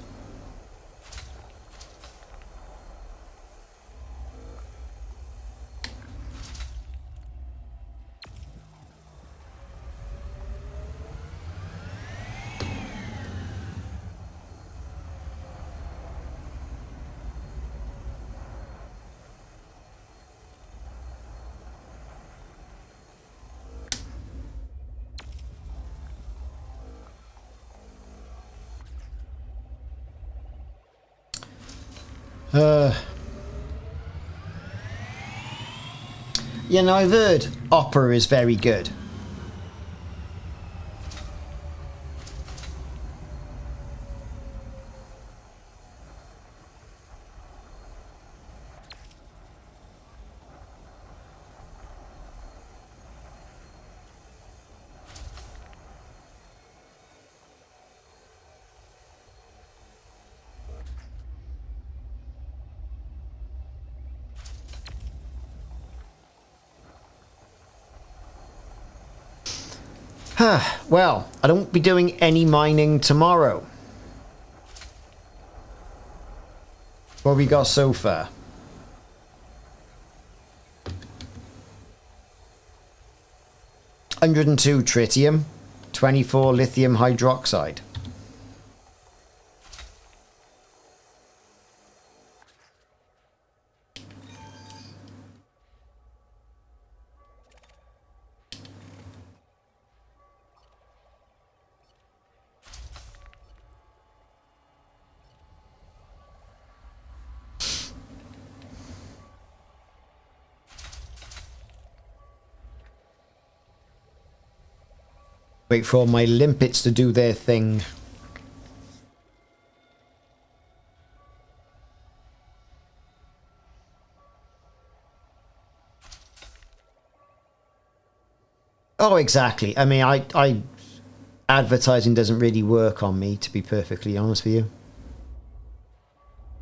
You know, I've heard opera is very good. Well, I don't be doing any mining tomorrow. What we got so far? $102 tritium, 24 lithium hydroxide. Wait for all my limpets to do their thing. Oh, exactly. I mean, I advertising doesn't really work on me, to be perfectly honest with you.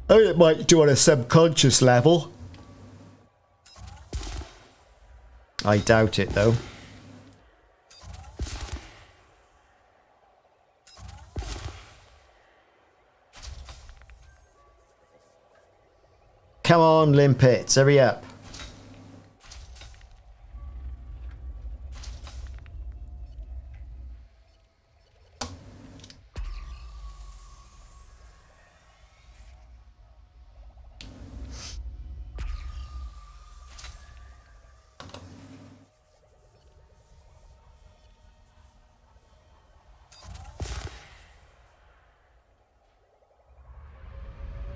Oh, it might do on a subconscious level. I doubt it, though. Come on, limpets, hurry up.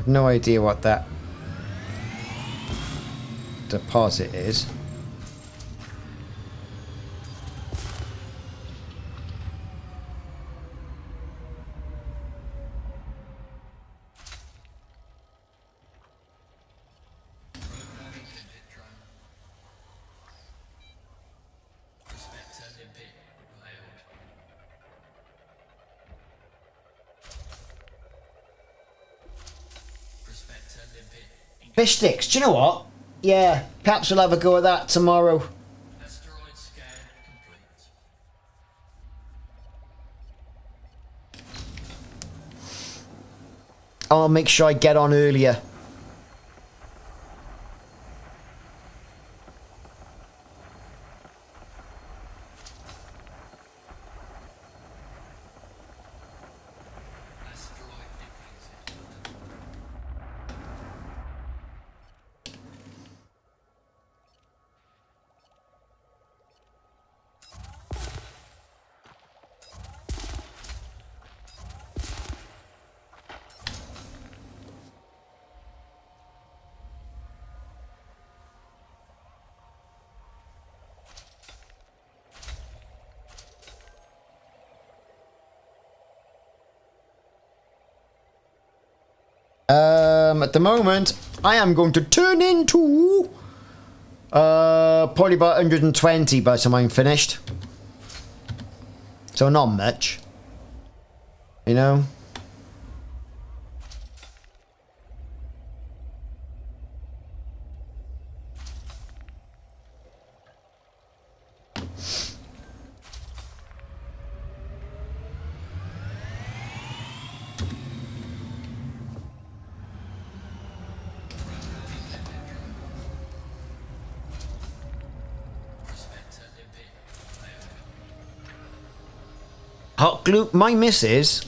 No idea what that deposit is. Programming limpet drone. Prospector limpet failed. Prospector limpet Fish sticks, do you know what? Yeah, perhaps we'll have a go at that tomorrow. asteroid scan complete. I'll make sure I get on earlier. Asteroid depleted. At the moment, I am going to turn into probably about 120 by the time I'm finished. So not much, you know. Prospector limpet failed. Hot glue. My missus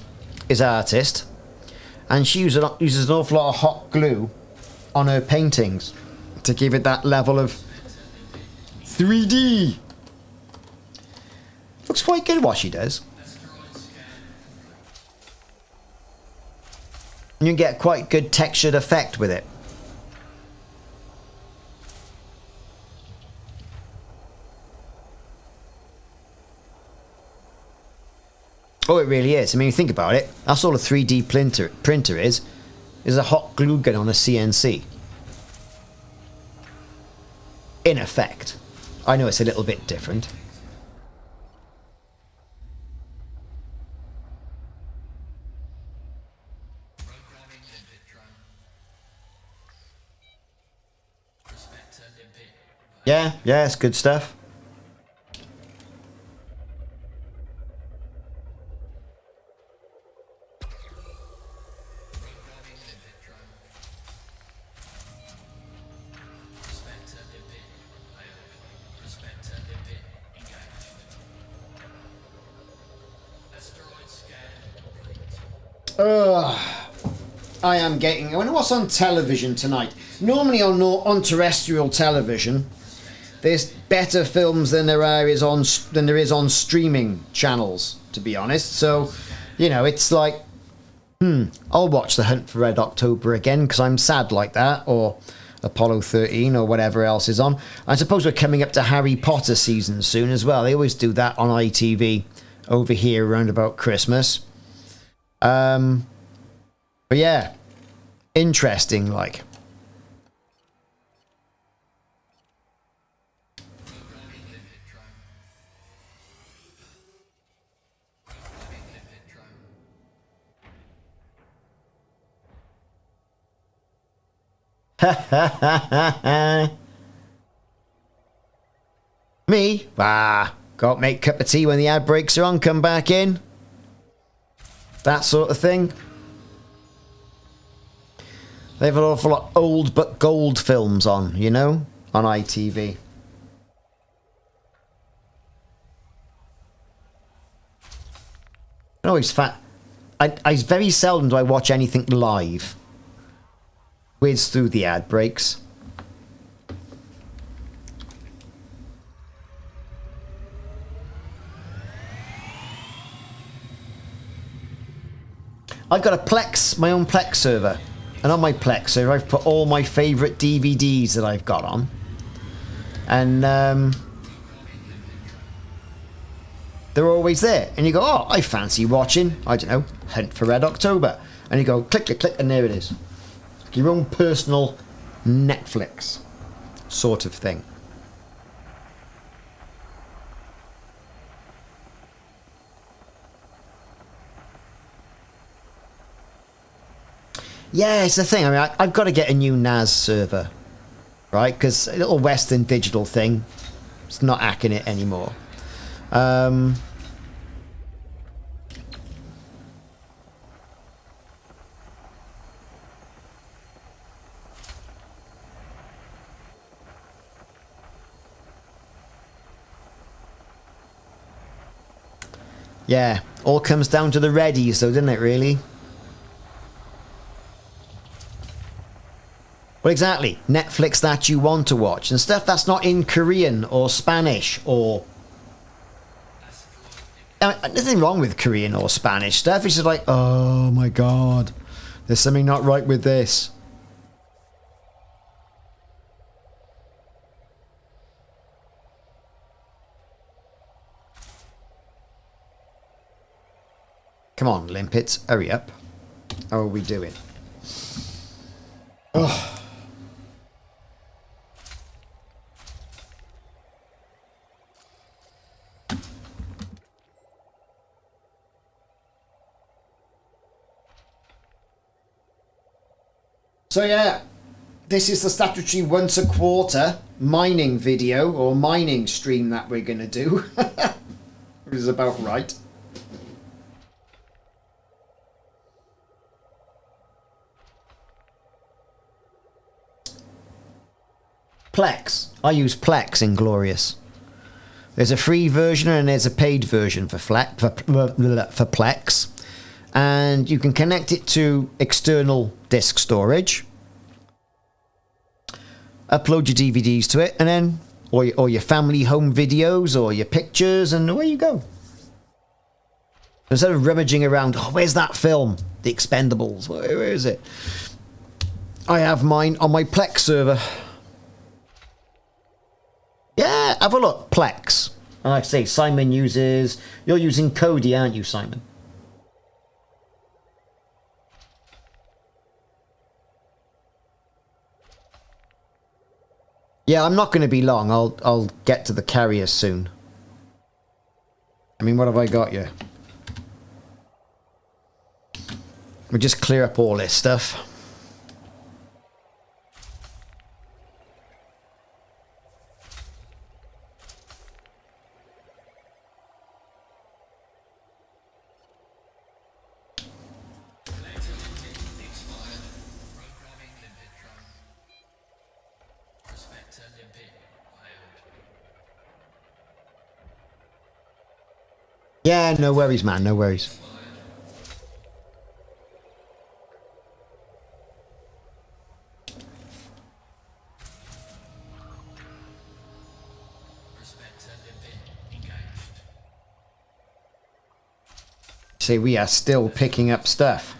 is an artist, and she uses an awful lot of hot glue on her paintings to give it that level of 3D. Looks quite good what she does. Asteroid scan complete. And you get quite good textured effect with it. Oh, it really is. I mean, you think about it. That's all a 3D printer is a hot glue gun on a CNC. In effect. I know it's a little bit different. Programming limpet drone. Prospector limpet failed. Yeah, it's good stuff. Programming limpet drone. Prospector limpet failed. Prospector limpet engaged. Asteroid scan complete. Ugh. I am getting... I wonder what's on television tonight. Normally on terrestrial television, there's better films than there is on streaming channels, to be honest. So, you know, it's like, I'll watch The Hunt for Red October again because I'm sad like that, or Apollo 13 or whatever else is on. I suppose we're coming up to Harry Potter season soon as well. They always do that on ITV over here around about Christmas. But yeah, interesting, like. Programming limpet drone. Programming limpet drone. Me? Got to make a cup of tea when the ad breaks are on, come back in. That sort of thing. They have an awful lot of old but gold films on, you know, on ITV. I always I very seldom do I watch anything live. Whiz through the ad breaks. I've got a Plex, my own Plex server. And on my Plex server, I've put all my favourite DVDs that I've got on. And they're always there. And you go, oh, I fancy watching, I don't know, Hunt for Red October. And you go, click, click, click, and there it is. Your own personal Netflix sort of thing. Yeah, it's the thing. I mean, I've got to get a new NAS server, right? Because a little Western Digital thing, it's not hacking it anymore. Yeah, all comes down to the readies, though, doesn't it, really? Well, exactly. Netflix that you want to watch. And stuff that's not in Korean or Spanish or... I mean, nothing wrong with Korean or Spanish stuff. It's just like, oh my god, there's something not right with this. Come on, limpets, hurry up. How are we doing? Oh. So yeah, this is the statutory once a quarter mining video or mining stream that we're going to do. Which is about right. Plex. I use Plex in Glorious. There's a free version and there's a paid version for Plex. And you can connect it to external disk storage. Upload your DVDs to it and then, or your family home videos or your pictures, and away you go. Instead of rummaging around, oh, where's that film? The Expendables, where is it? I have mine on my Plex server. Yeah, have a look, Plex. And like I say, Simon uses... You're using Kodi, aren't you, Simon? Yeah, I'm not going to be long. I'll get to the carrier soon. I mean, what have I got here? We'll just clear up all this stuff. Yeah, no worries, man, no worries. See, we are still picking up stuff.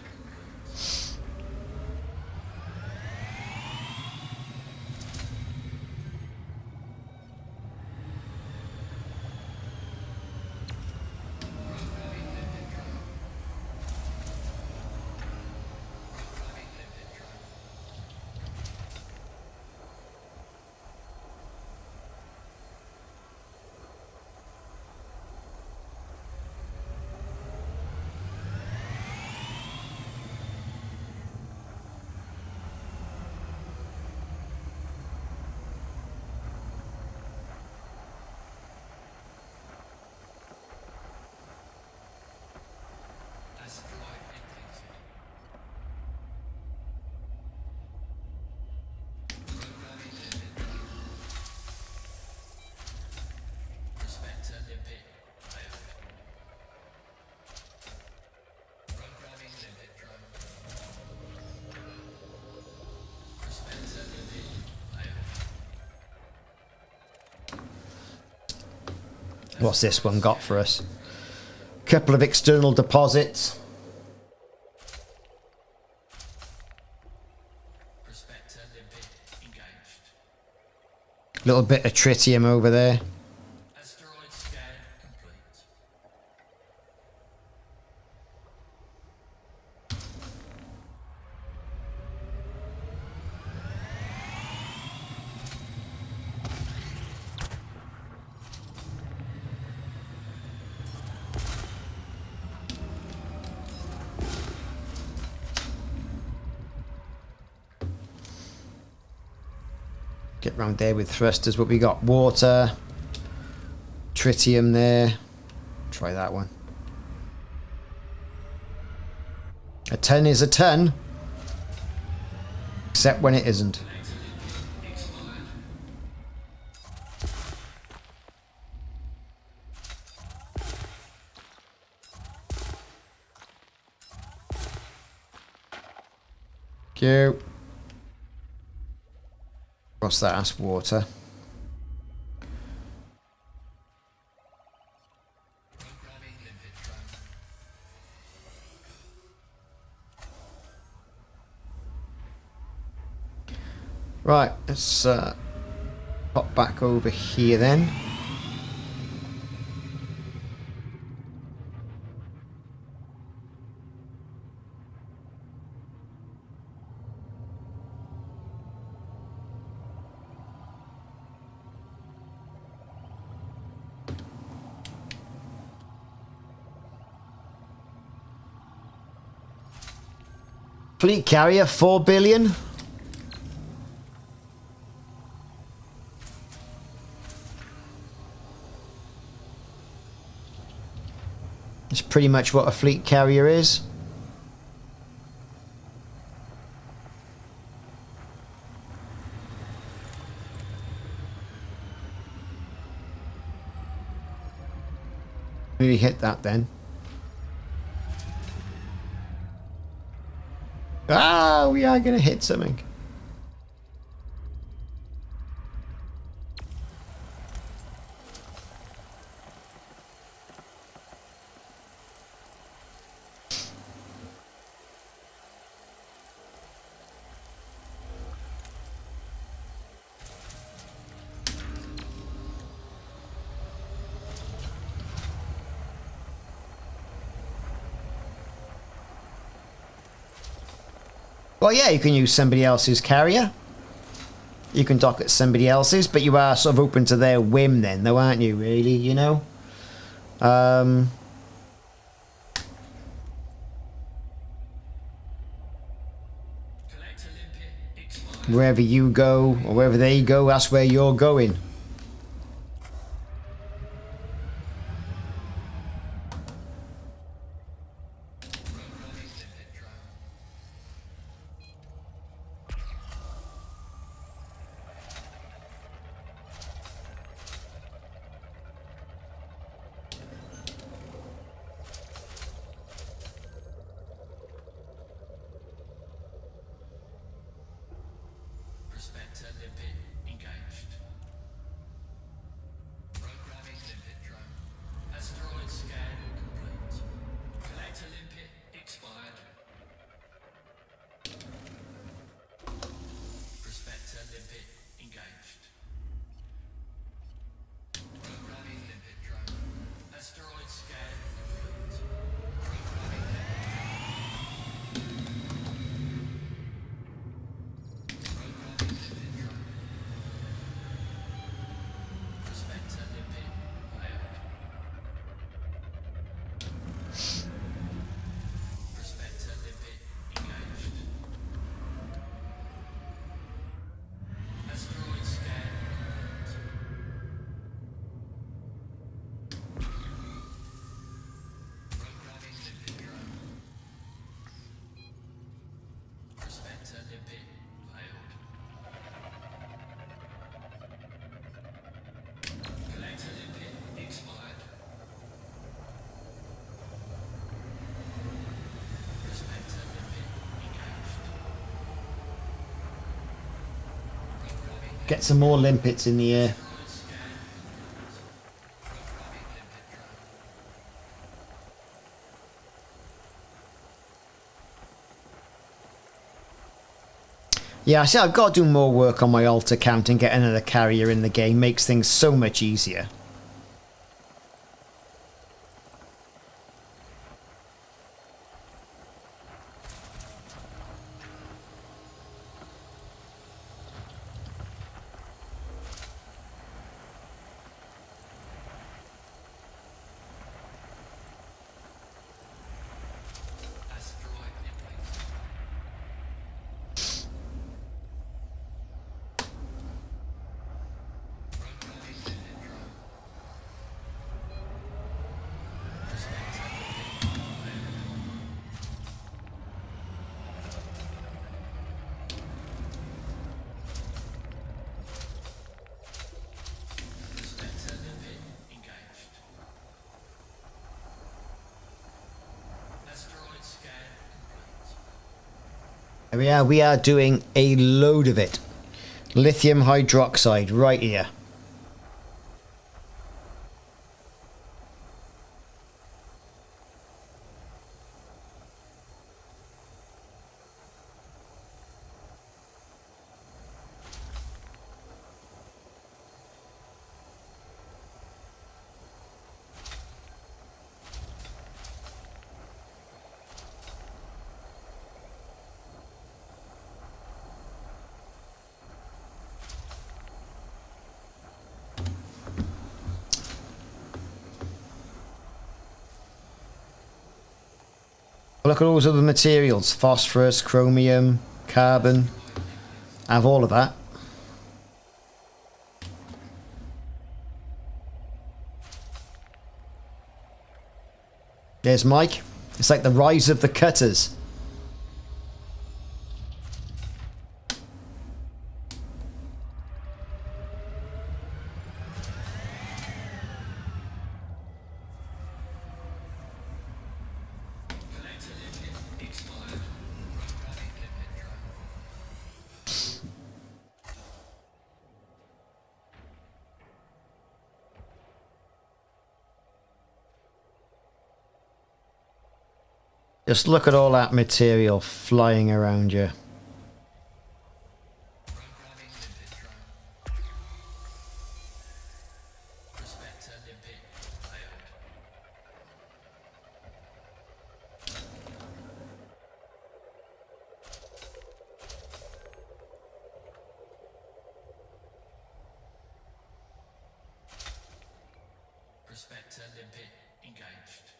What's this one got for us? Couple of external deposits. Prospector limpet engaged. Little bit of tritium over there. Asteroid scan complete. Get round there with thrusters. What we got? Water. Tritium there. Try that one. A ton is a ton. Except when it isn't. Expired. Cute. What's that? That's water. Programming limpet drone. Right, let's pop back over here then. Fleet carrier, 4 billion. That's pretty much what a fleet carrier is. Maybe hit that then. Ah, we are going to hit something. Well, yeah, you can use somebody else's carrier. You can dock at somebody else's, but you are sort of open to their whim then, though, aren't you, really, you know? Collector limpet expired. Wherever you go, or wherever they go, that's where you're going. Programming limpet drone. Prospector limpet engaged. Programming limpet drone. Asteroid scan complete. Collector limpet expired. Prospector limpet engaged. Programming limpet drone. Asteroid scan complete. Programming limpet Programming limpet drone. Prospector limpet failed. Prospector limpet engaged. Asteroid scan complete. Programming limpet drone. Prospector limpet failed. Collector limpet expired. Prospector limpet engaged. Programming Get some more limpets in the air. asteroid scan complete. Programming limpet Yeah, I see. I've got to do more work on my altar count and get another carrier in the game. Makes things so much easier. Asteroid nipples. Programming lipid drone. Prospector lipid layout. Prospector lipid engaged. Asteroid scan complete. We are doing a load of it. Lithium hydroxide right here. Look at all those other materials. Phosphorus, chromium, carbon. I have all of that. There's Mike. It's like the rise of the cutters. Collector lipid expired. Programming lipid drone. Just look at all that material flying around you. Programming lipid drone. Prospector lipid failed. Prospector lipid engaged.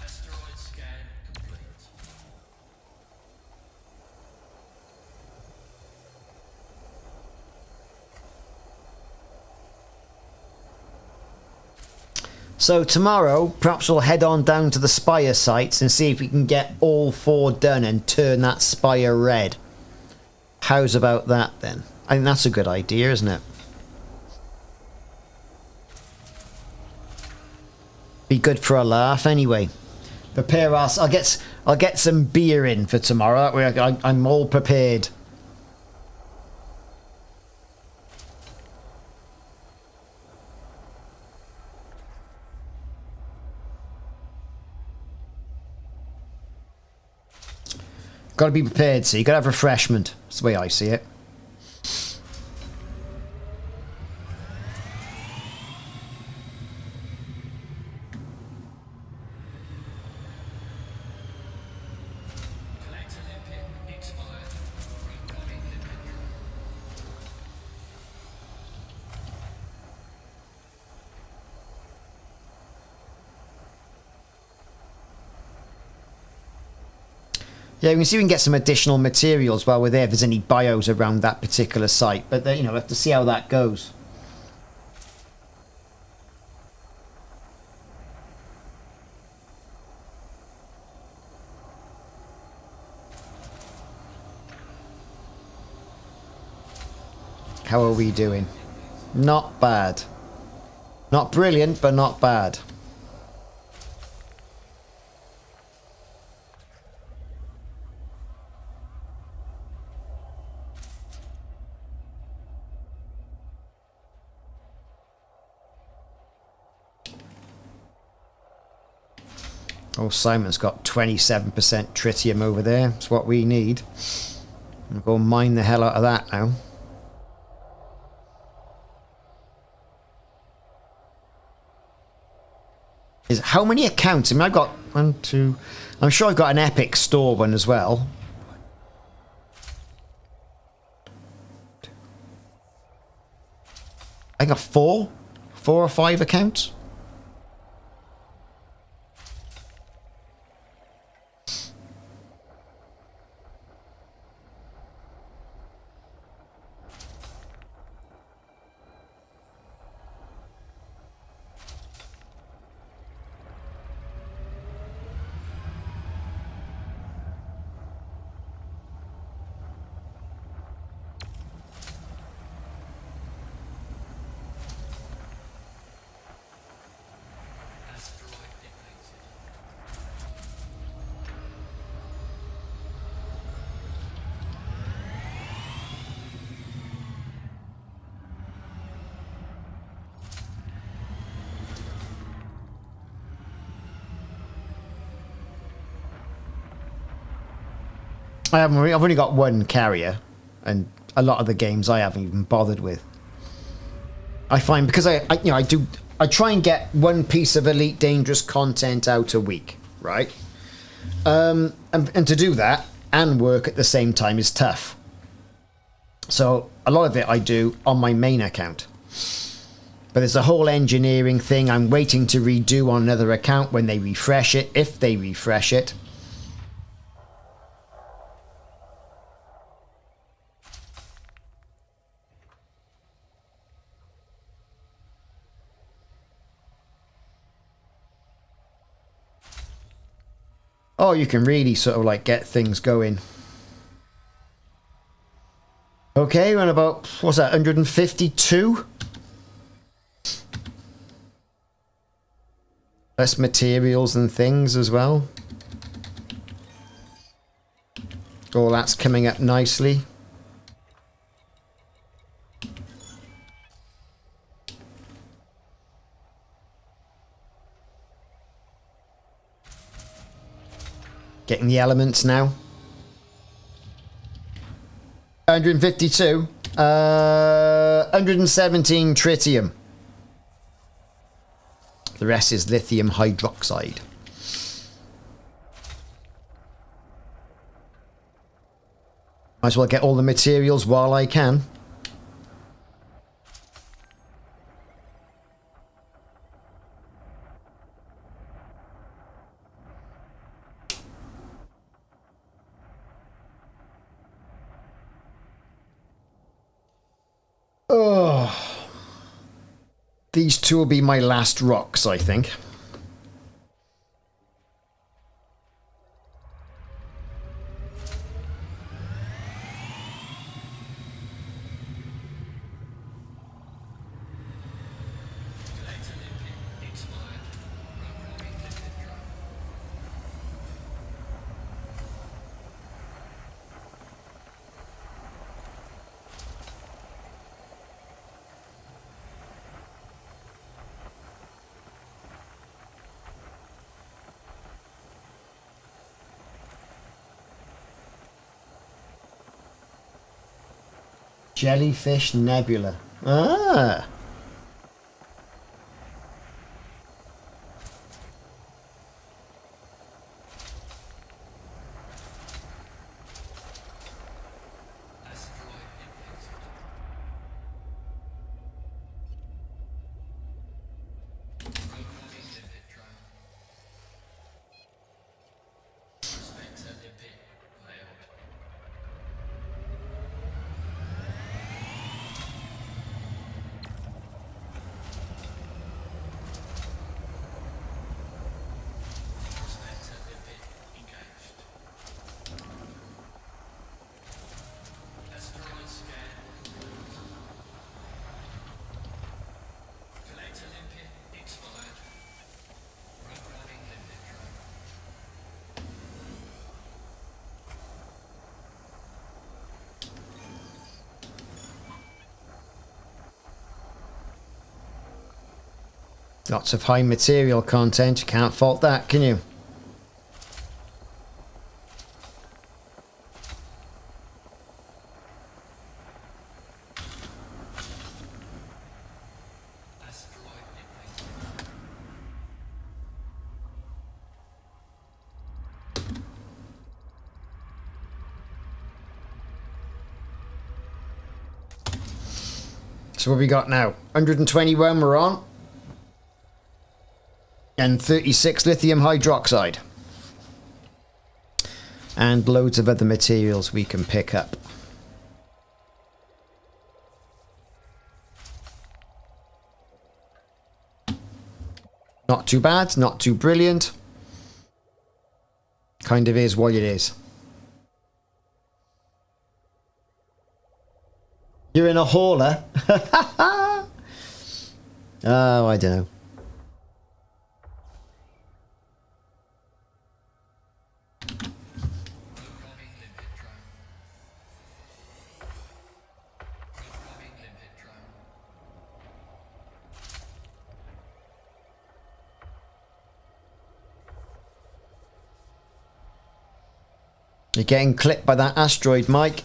Asteroid scan complete. So tomorrow, perhaps we'll head on down to the Spire sites and see if we can get all 4 done and turn that Spire red. How's about that then? I think that's a good idea, isn't it? Be good for a laugh anyway. Prepare us. I'll get some beer in for tomorrow. That way I'm all prepared. Got to be prepared, so you got to have refreshment. That's the way I see it. Collector lipid expired. Programming lipid drone. Yeah, we can see if we can get some additional materials while we're there if there's any bios around that particular site. But, you know, we'll have to see how that goes. How are we doing? Not bad. Not brilliant, but not bad. Oh, Simon's got 27% tritium over there. That's what we need. I'm going to go mine the hell out of that now. How many accounts? I mean, I've got 1, 2... I'm sure I've got an Epic Store one as well. I got 4 or 5 accounts. I've only got 1 carrier, and a lot of the games I haven't even bothered with. I find because I try and get 1 piece of Elite Dangerous content out a week, right? And to do that and work at the same time is tough. So a lot of it I do on my main account. But there's a whole engineering thing I'm waiting to redo on another account when they refresh it, if they refresh it. Oh, you can really sort of like get things going. Okay, we're on about, what's that, 152? Less materials and things as well. All that's coming up nicely. Getting the elements now. 152. 117 tritium. The rest is lithium hydroxide. Might as well get all the materials while I can. Oh, these 2 will be my last rocks, I think. Jellyfish Nebula. Ah. Lots of high material content. You can't fault that, can you? So what we got now? 121 we're on. And 36 lithium hydroxide. And loads of other materials we can pick up. Not too bad, not too brilliant. Kind of is what it is. You're in a hauler? Oh, I don't know. You're getting clipped by that asteroid, Mike.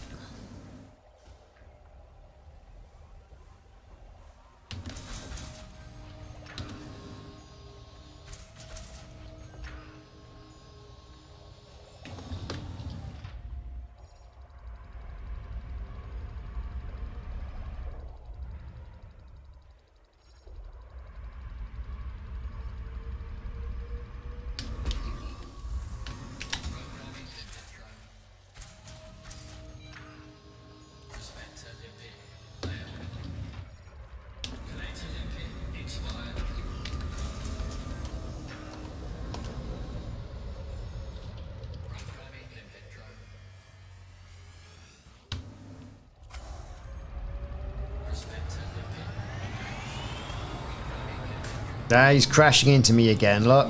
Ah, he's crashing into me again, look.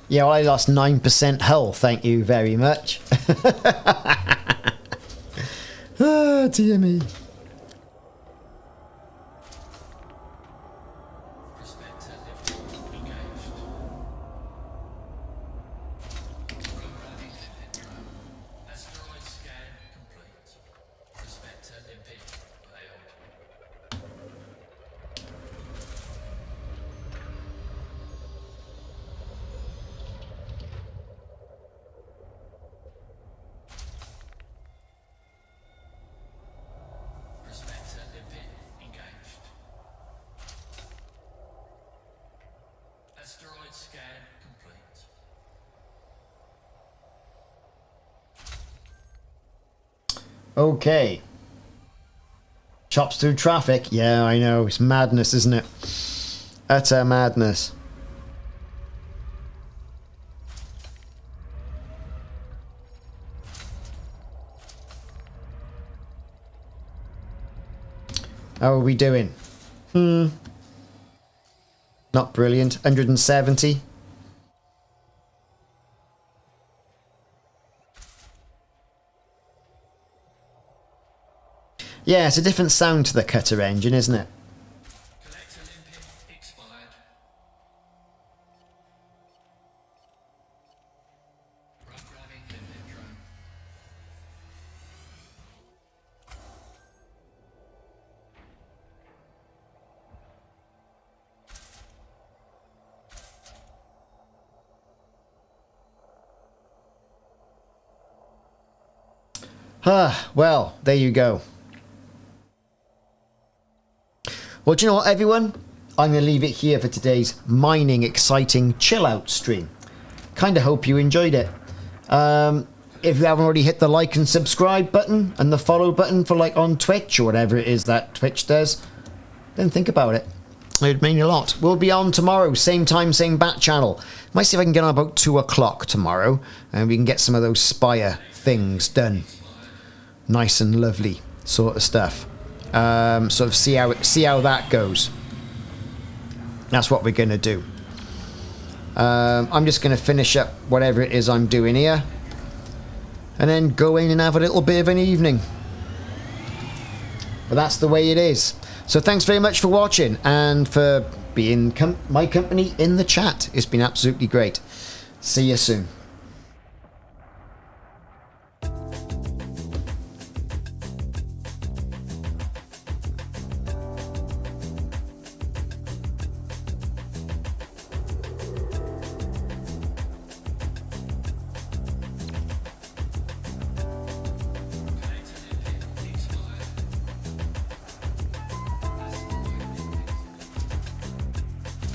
Yeah, well, I lost 9% hull, thank you very much. Ah, dear me. Okay. Chops through traffic. Yeah, I know. It's madness, isn't it? Utter madness. How are we doing? Not brilliant. 170. Yeah, it's a different sound to the cutter engine, isn't it? Collector limpet expired. Programming limpet drone. Ah, well, there you go. Well, do you know what, everyone? I'm going to leave it here for today's mining exciting chill out stream. Kind of hope you enjoyed it. If you haven't already hit the like and subscribe button and the follow button for like on Twitch or whatever it is that Twitch does, then think about it. It would mean a lot. We'll be on tomorrow, same time, same bat channel. Might see if I can get on about 2 o'clock tomorrow, and we can get some of those spire things done. Nice and lovely sort of stuff. Sort of see how that goes. That's what we're going to do. I'm just going to finish up whatever it is I'm doing here, and then go in and have a little bit of an evening. But that's the way it is. So thanks very much for watching and for being my company in the chat. It's been absolutely great. See you soon.